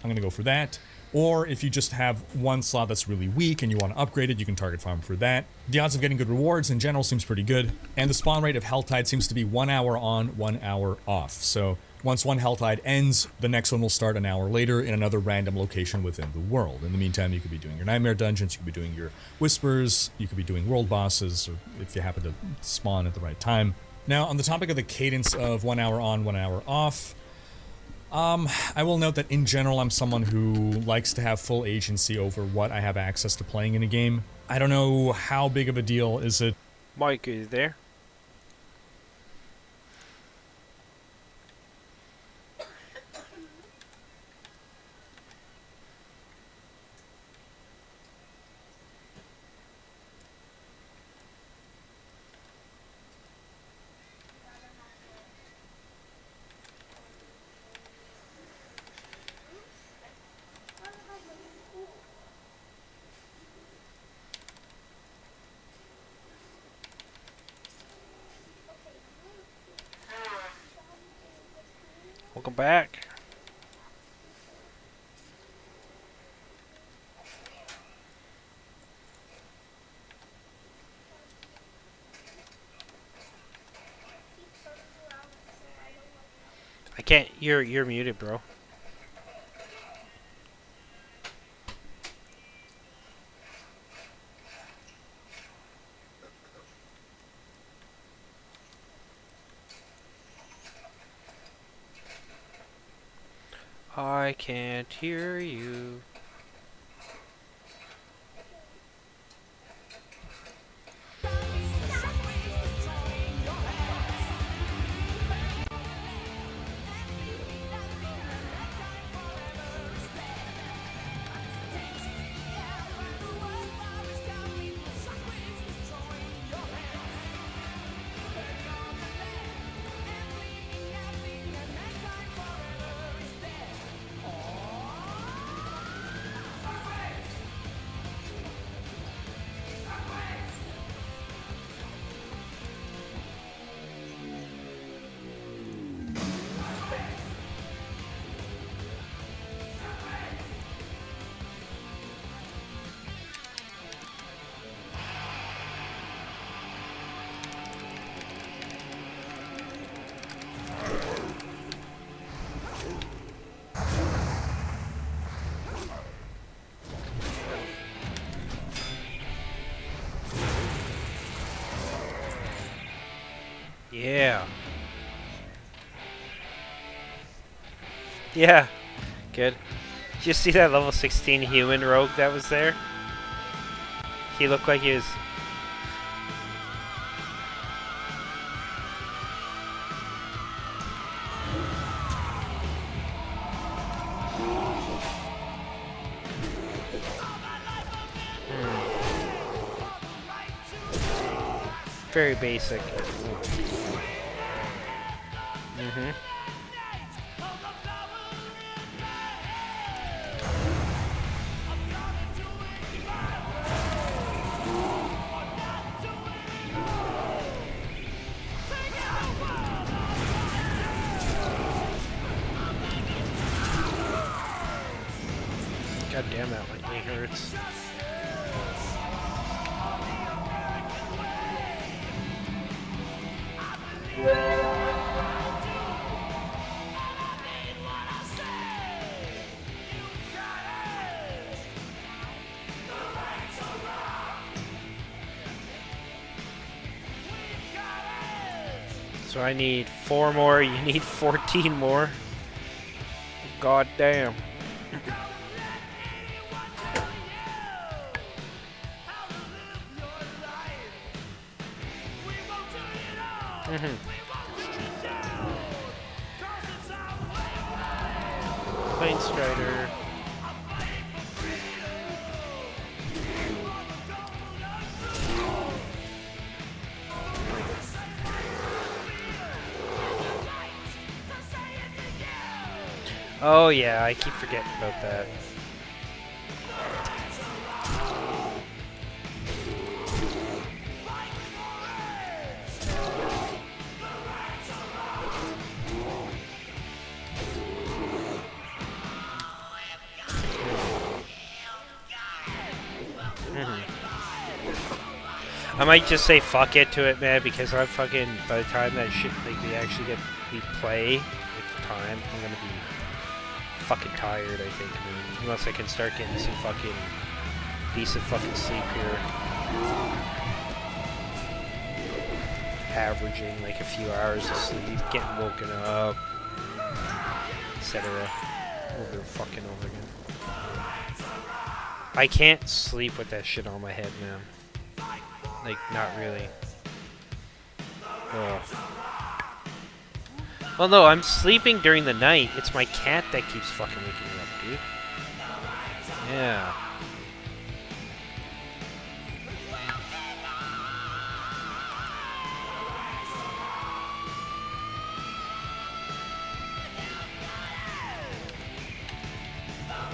[SPEAKER 11] I'm going to go for that. Or if you just have one slot that's really weak and you want to upgrade it, you can target farm for that. The odds of getting good rewards in general seems pretty good. And the spawn rate of Helltide seems to be 1 hour on, 1 hour off. So once one Helltide ends, the next one will start an hour later in another random location within the world. In the meantime, you could be doing your Nightmare Dungeons, you could be doing your Whispers, you could be doing world bosses, or if you happen to spawn at the right time. Now, on the topic of the cadence of 1 hour on, 1 hour off, I will note that in general, I'm someone who likes to have full agency over what I have access to playing in a game. I don't know how big of a deal is it.
[SPEAKER 1] Mike, is there? Welcome back. I can't. You're muted, bro. I can't hear you. Yeah. Yeah. Good. Did you see that level 16 human rogue that was there? He looked like he was... Very basic. Mm-hmm. God damn, that lightning hurts. So I need 4 more, you need 14 more. God damn. Plane Strider. Oh yeah, I keep forgetting about that. I might just say fuck it to it, man, because I'm fucking, by the time that shit, like, we play, at the time, I'm gonna be fucking tired, I think, man. Unless I can start getting some fucking decent fucking sleep here. Averaging, like, a few hours of sleep, getting woken up, etc. Over and fucking over again. I can't sleep with that shit on my head, man. Like, not really. Ugh. Well, no, I'm sleeping during the night. It's my cat that keeps fucking waking me up, dude. Yeah.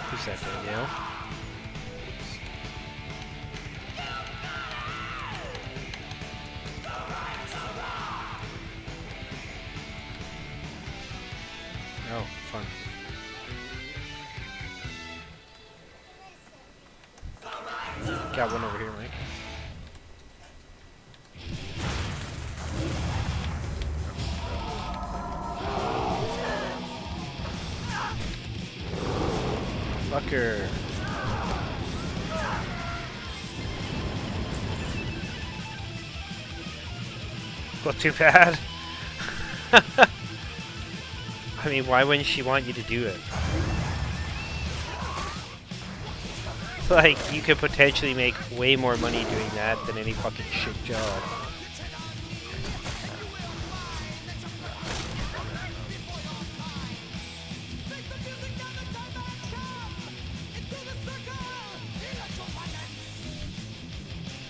[SPEAKER 1] Who's that guy, Yale? Oh, fun. Got one over here, Mike. Fucker. Well, too bad. I mean, why wouldn't she want you to do it? Like, you could potentially make way more money doing that than any fucking shit job.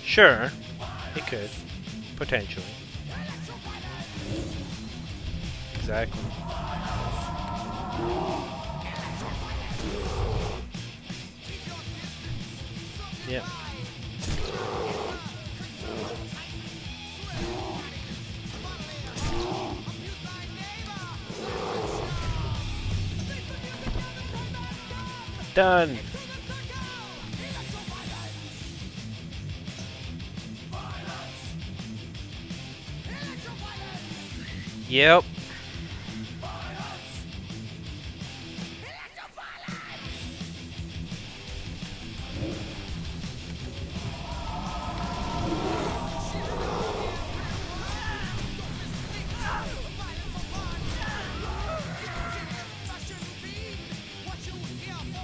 [SPEAKER 1] Sure, it could. Potentially. Exactly. Yeah. Done. Yep.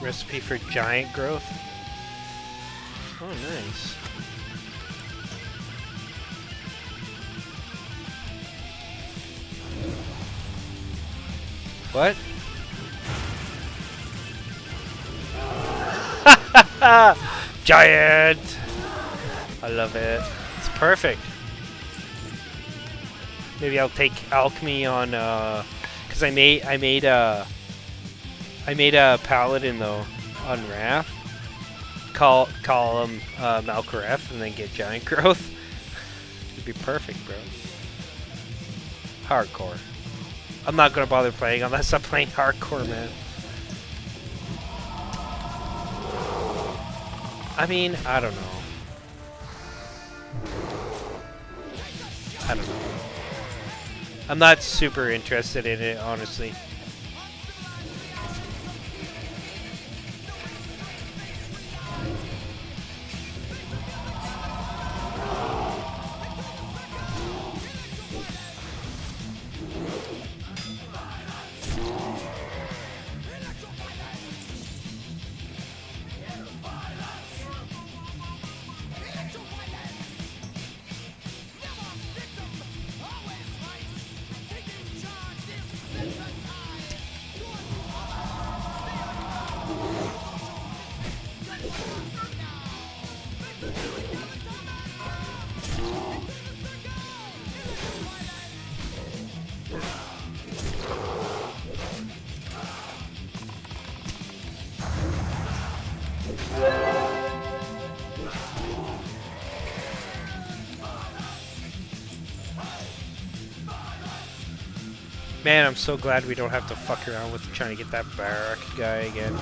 [SPEAKER 1] Recipe for giant growth. Oh, nice. What? Giant! I love it. It's perfect. Maybe I'll take alchemy on, cause I made a paladin though on Wrath. Call him Malkaref and then get giant growth. It'd be perfect, bro. Hardcore. I'm not gonna bother playing unless I'm playing hardcore, man. I mean, I don't know. I don't know. I'm not super interested in it, honestly. Man, I'm so glad we don't have to fuck around with trying to get that barrack guy again.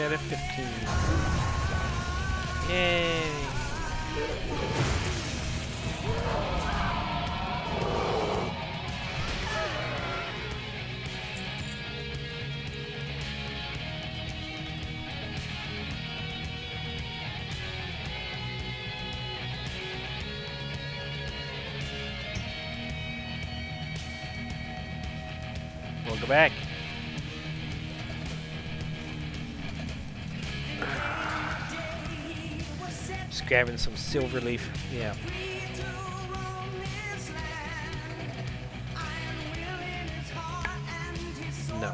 [SPEAKER 1] Out of 15. Yay! We'll go back. Just grabbing some silver leaf. Yeah. No.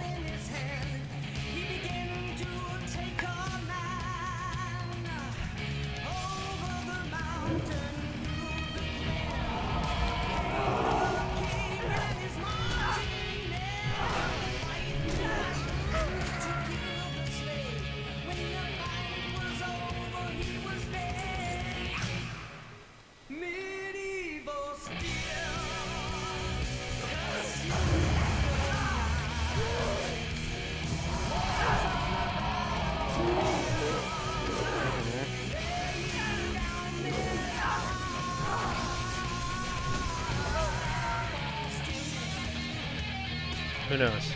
[SPEAKER 1] Who knows?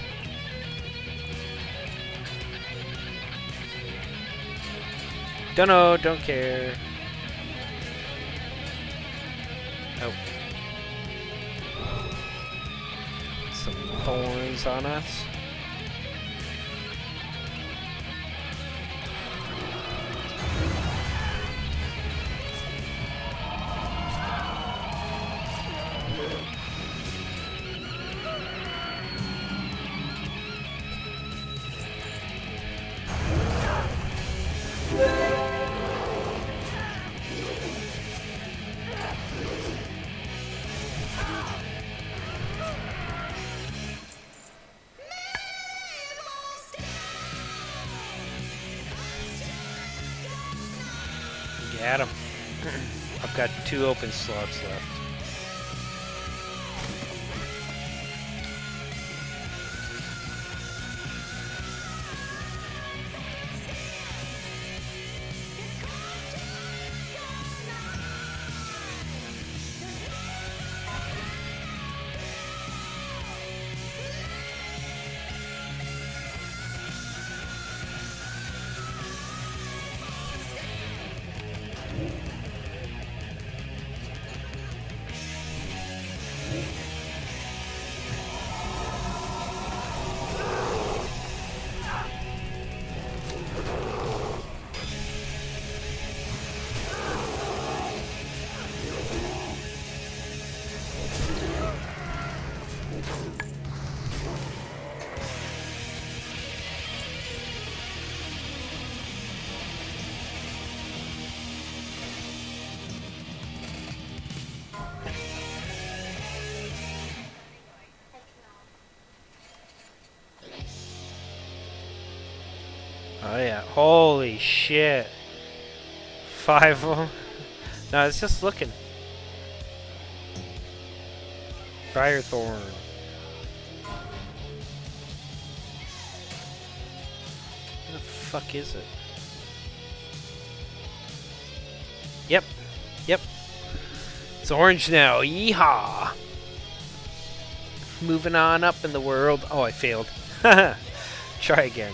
[SPEAKER 1] Don't know, don't care. Oh. Some thorns on us. Got him. I've got 2 open slots left. yeah. Holy shit. 5 of them. No, it's just looking. Firethorn. What the fuck is it? Yep. Yep. It's orange now. Yeehaw. Moving on up in the world. Oh, I failed. Try again.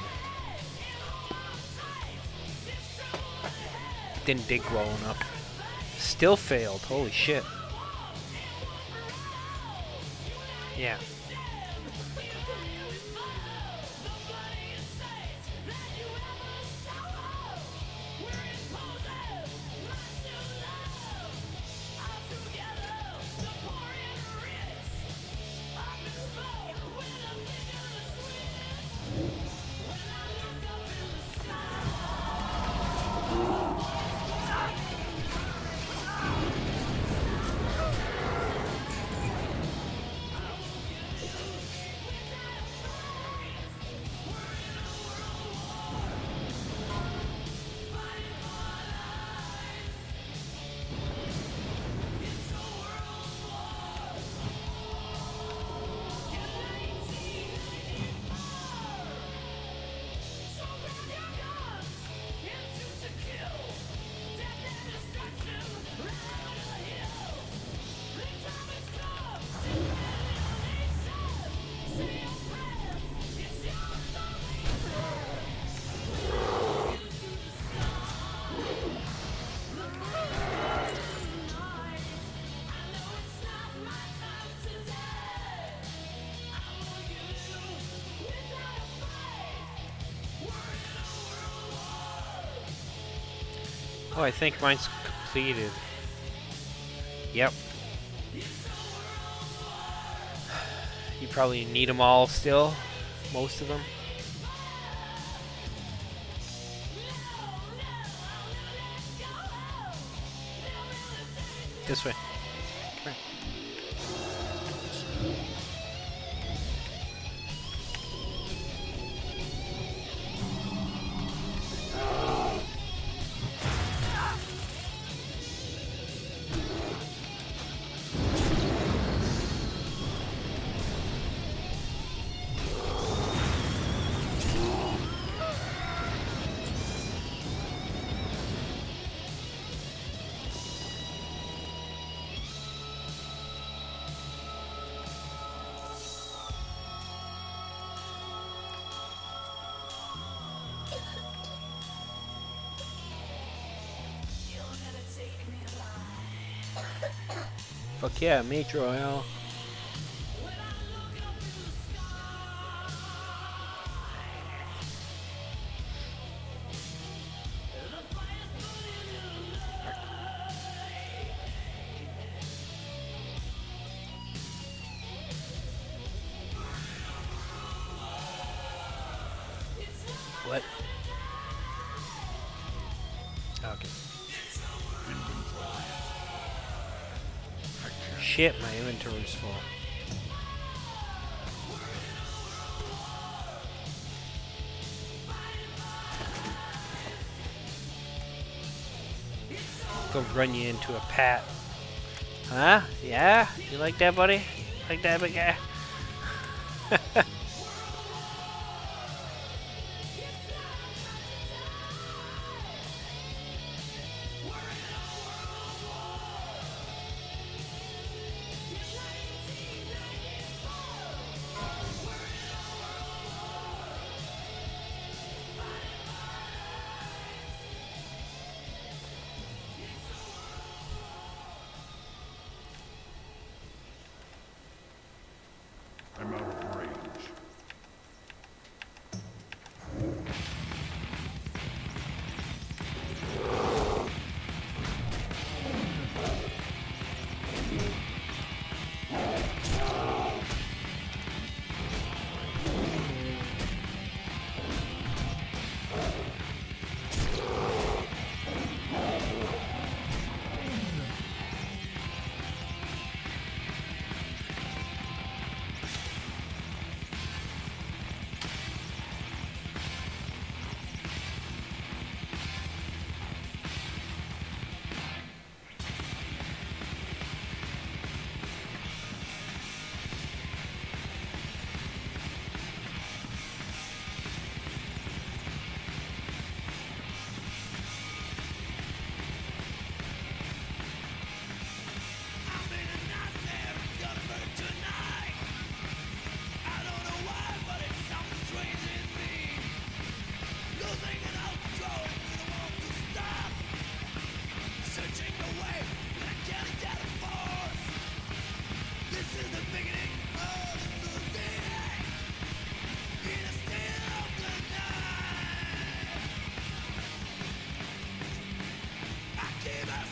[SPEAKER 1] Didn't dig well enough. Still failed. Holy shit. Yeah. Oh, I think mine's completed. Yep. You probably need them all still. Most of them. This way. Come here. Fuck yeah, Major Oil. What? Okay. Shit, my inventory's full. Go run you into a pat. Huh? Yeah? You like that, buddy? Like that, big guy?
[SPEAKER 6] I'm out of range.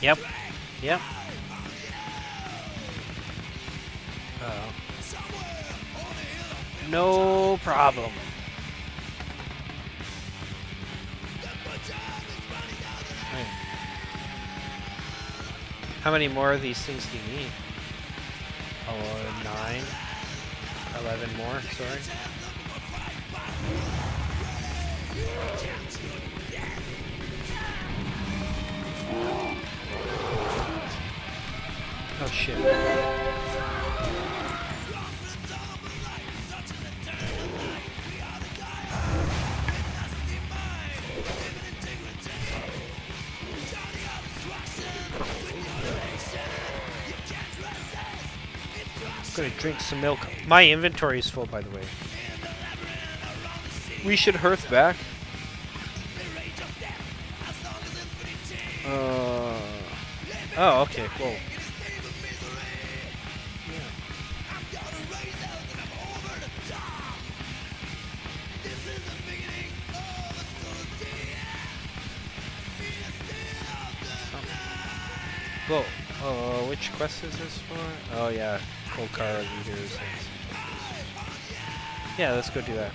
[SPEAKER 1] Yep. Yep. No problem. Right. How many more of these things do you need? Oh, 9. 11 more, sorry. Oh shit. I'm gonna drink some milk. My inventory is full, by the way. We should hearth back. Oh, okay, cool. Whoa. Which quest is this for? Oh yeah, cold car leaders. Yeah, let's go do that.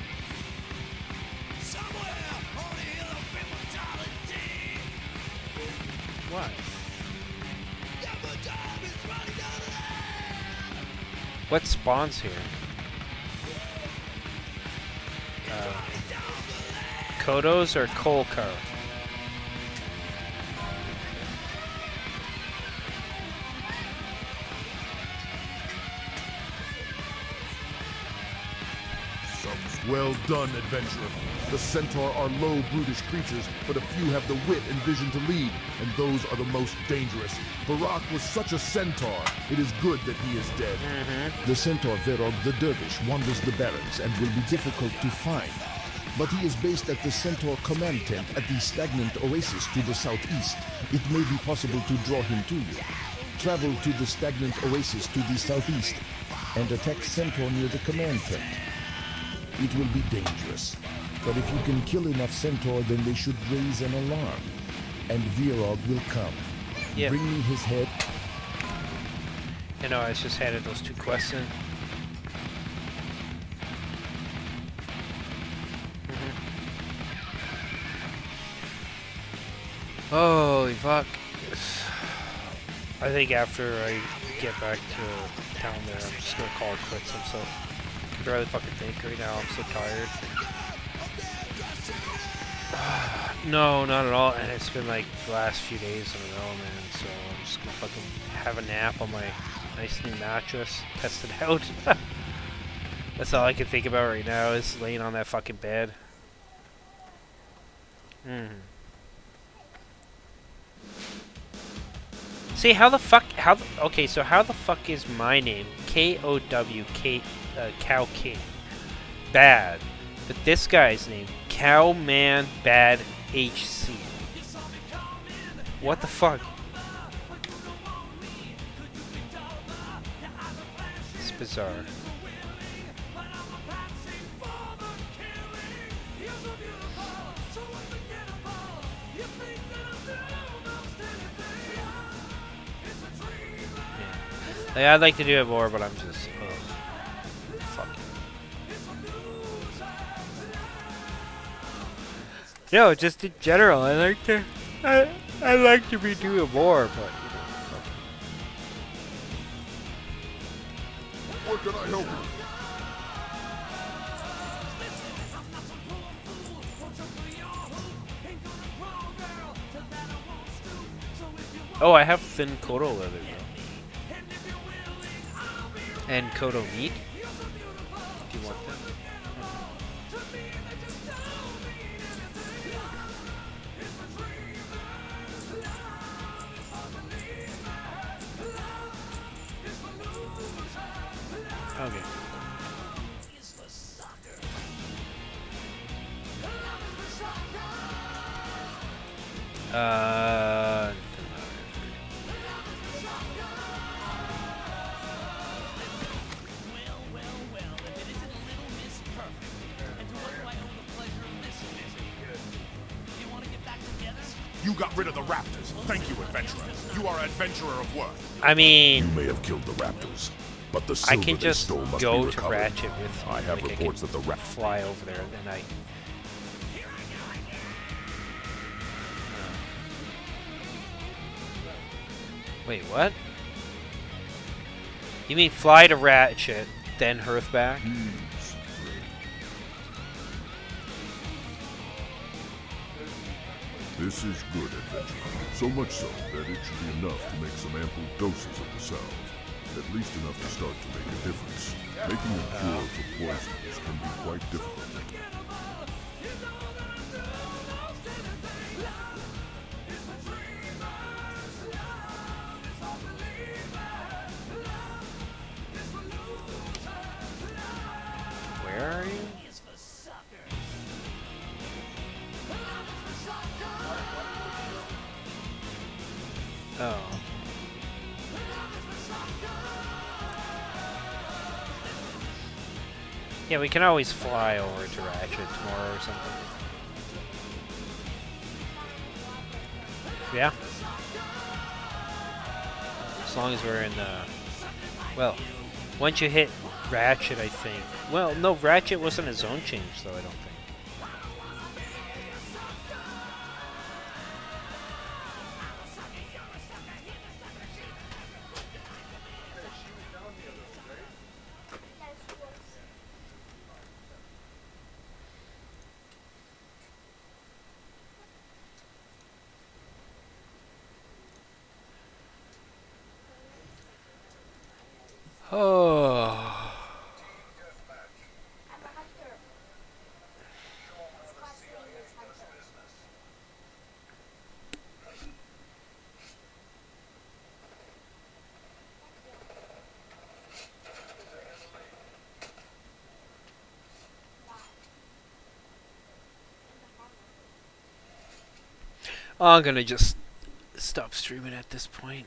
[SPEAKER 1] What? What spawns here? Kodos or Kolkar?
[SPEAKER 6] Well done, adventurer. The centaur are low, brutish creatures, but a few have the wit and vision to lead, and those are the most dangerous. Barak was such a centaur. It is good that he is dead.
[SPEAKER 2] The centaur Verog the Dervish wanders the barrens and will be difficult to find. But he is based at the centaur command tent at the stagnant oasis to the southeast. It may be possible to draw him to you. Travel to the stagnant oasis to the southeast and attack centaur near the command tent. It will be dangerous, but if you can kill enough centaur, then they should raise an alarm, and Virog will come.
[SPEAKER 1] Yep.
[SPEAKER 2] Bring me his head.
[SPEAKER 1] You know, I just handed those 2 quests in. Holy fuck. I think after I get back to town there, I'm just gonna call it quits. I'm so... I can barely fucking think right now. I'm so tired. No, not at all. And it's been like the last few days in a row, man. So I'm just gonna fucking have a nap on my nice new mattress. Test it out. That's all I can think about right now is laying on that fucking bed. See, how the fuck... okay, so how the fuck is my name? K-O-W-K... Cow King. Bad. But this guy's name, Cowman Bad HC. What the fuck? It's bizarre. Yeah. I'd like to do it more, but I'm just... No, just in general, I like to be doing more, but you know, fuck it.
[SPEAKER 6] What can I help you?
[SPEAKER 1] Oh, I have thin Kodo leather though. And Kodo meat. Do you want that? Okay.
[SPEAKER 6] You got rid of the raptors. Thank you, adventurer. You are an adventurer of worth.
[SPEAKER 1] I mean,
[SPEAKER 6] You may have killed the raptors, but the
[SPEAKER 1] I
[SPEAKER 6] silver
[SPEAKER 1] can
[SPEAKER 6] they
[SPEAKER 1] just
[SPEAKER 6] stole must
[SPEAKER 1] go
[SPEAKER 6] be
[SPEAKER 1] to
[SPEAKER 6] recovered.
[SPEAKER 1] Ratchet with.
[SPEAKER 6] I have
[SPEAKER 1] like,
[SPEAKER 6] reports that the
[SPEAKER 1] fly over there, and then I. Wait, what? You mean fly to Ratchet, then Hearth back?
[SPEAKER 6] This is good adventure. So much so that it should be enough to make some ample doses of the salve. At least enough to start to make a difference. Making a cure for poisons can be quite difficult.
[SPEAKER 1] Where are you? Oh. Yeah, we can always fly over to Ratchet tomorrow or something. Yeah? As long as we're in the... Well, once you hit Ratchet, I think... Well, no, Ratchet wasn't a zone change, though, I don't think. Oh. I'm gonna just stop streaming at this point.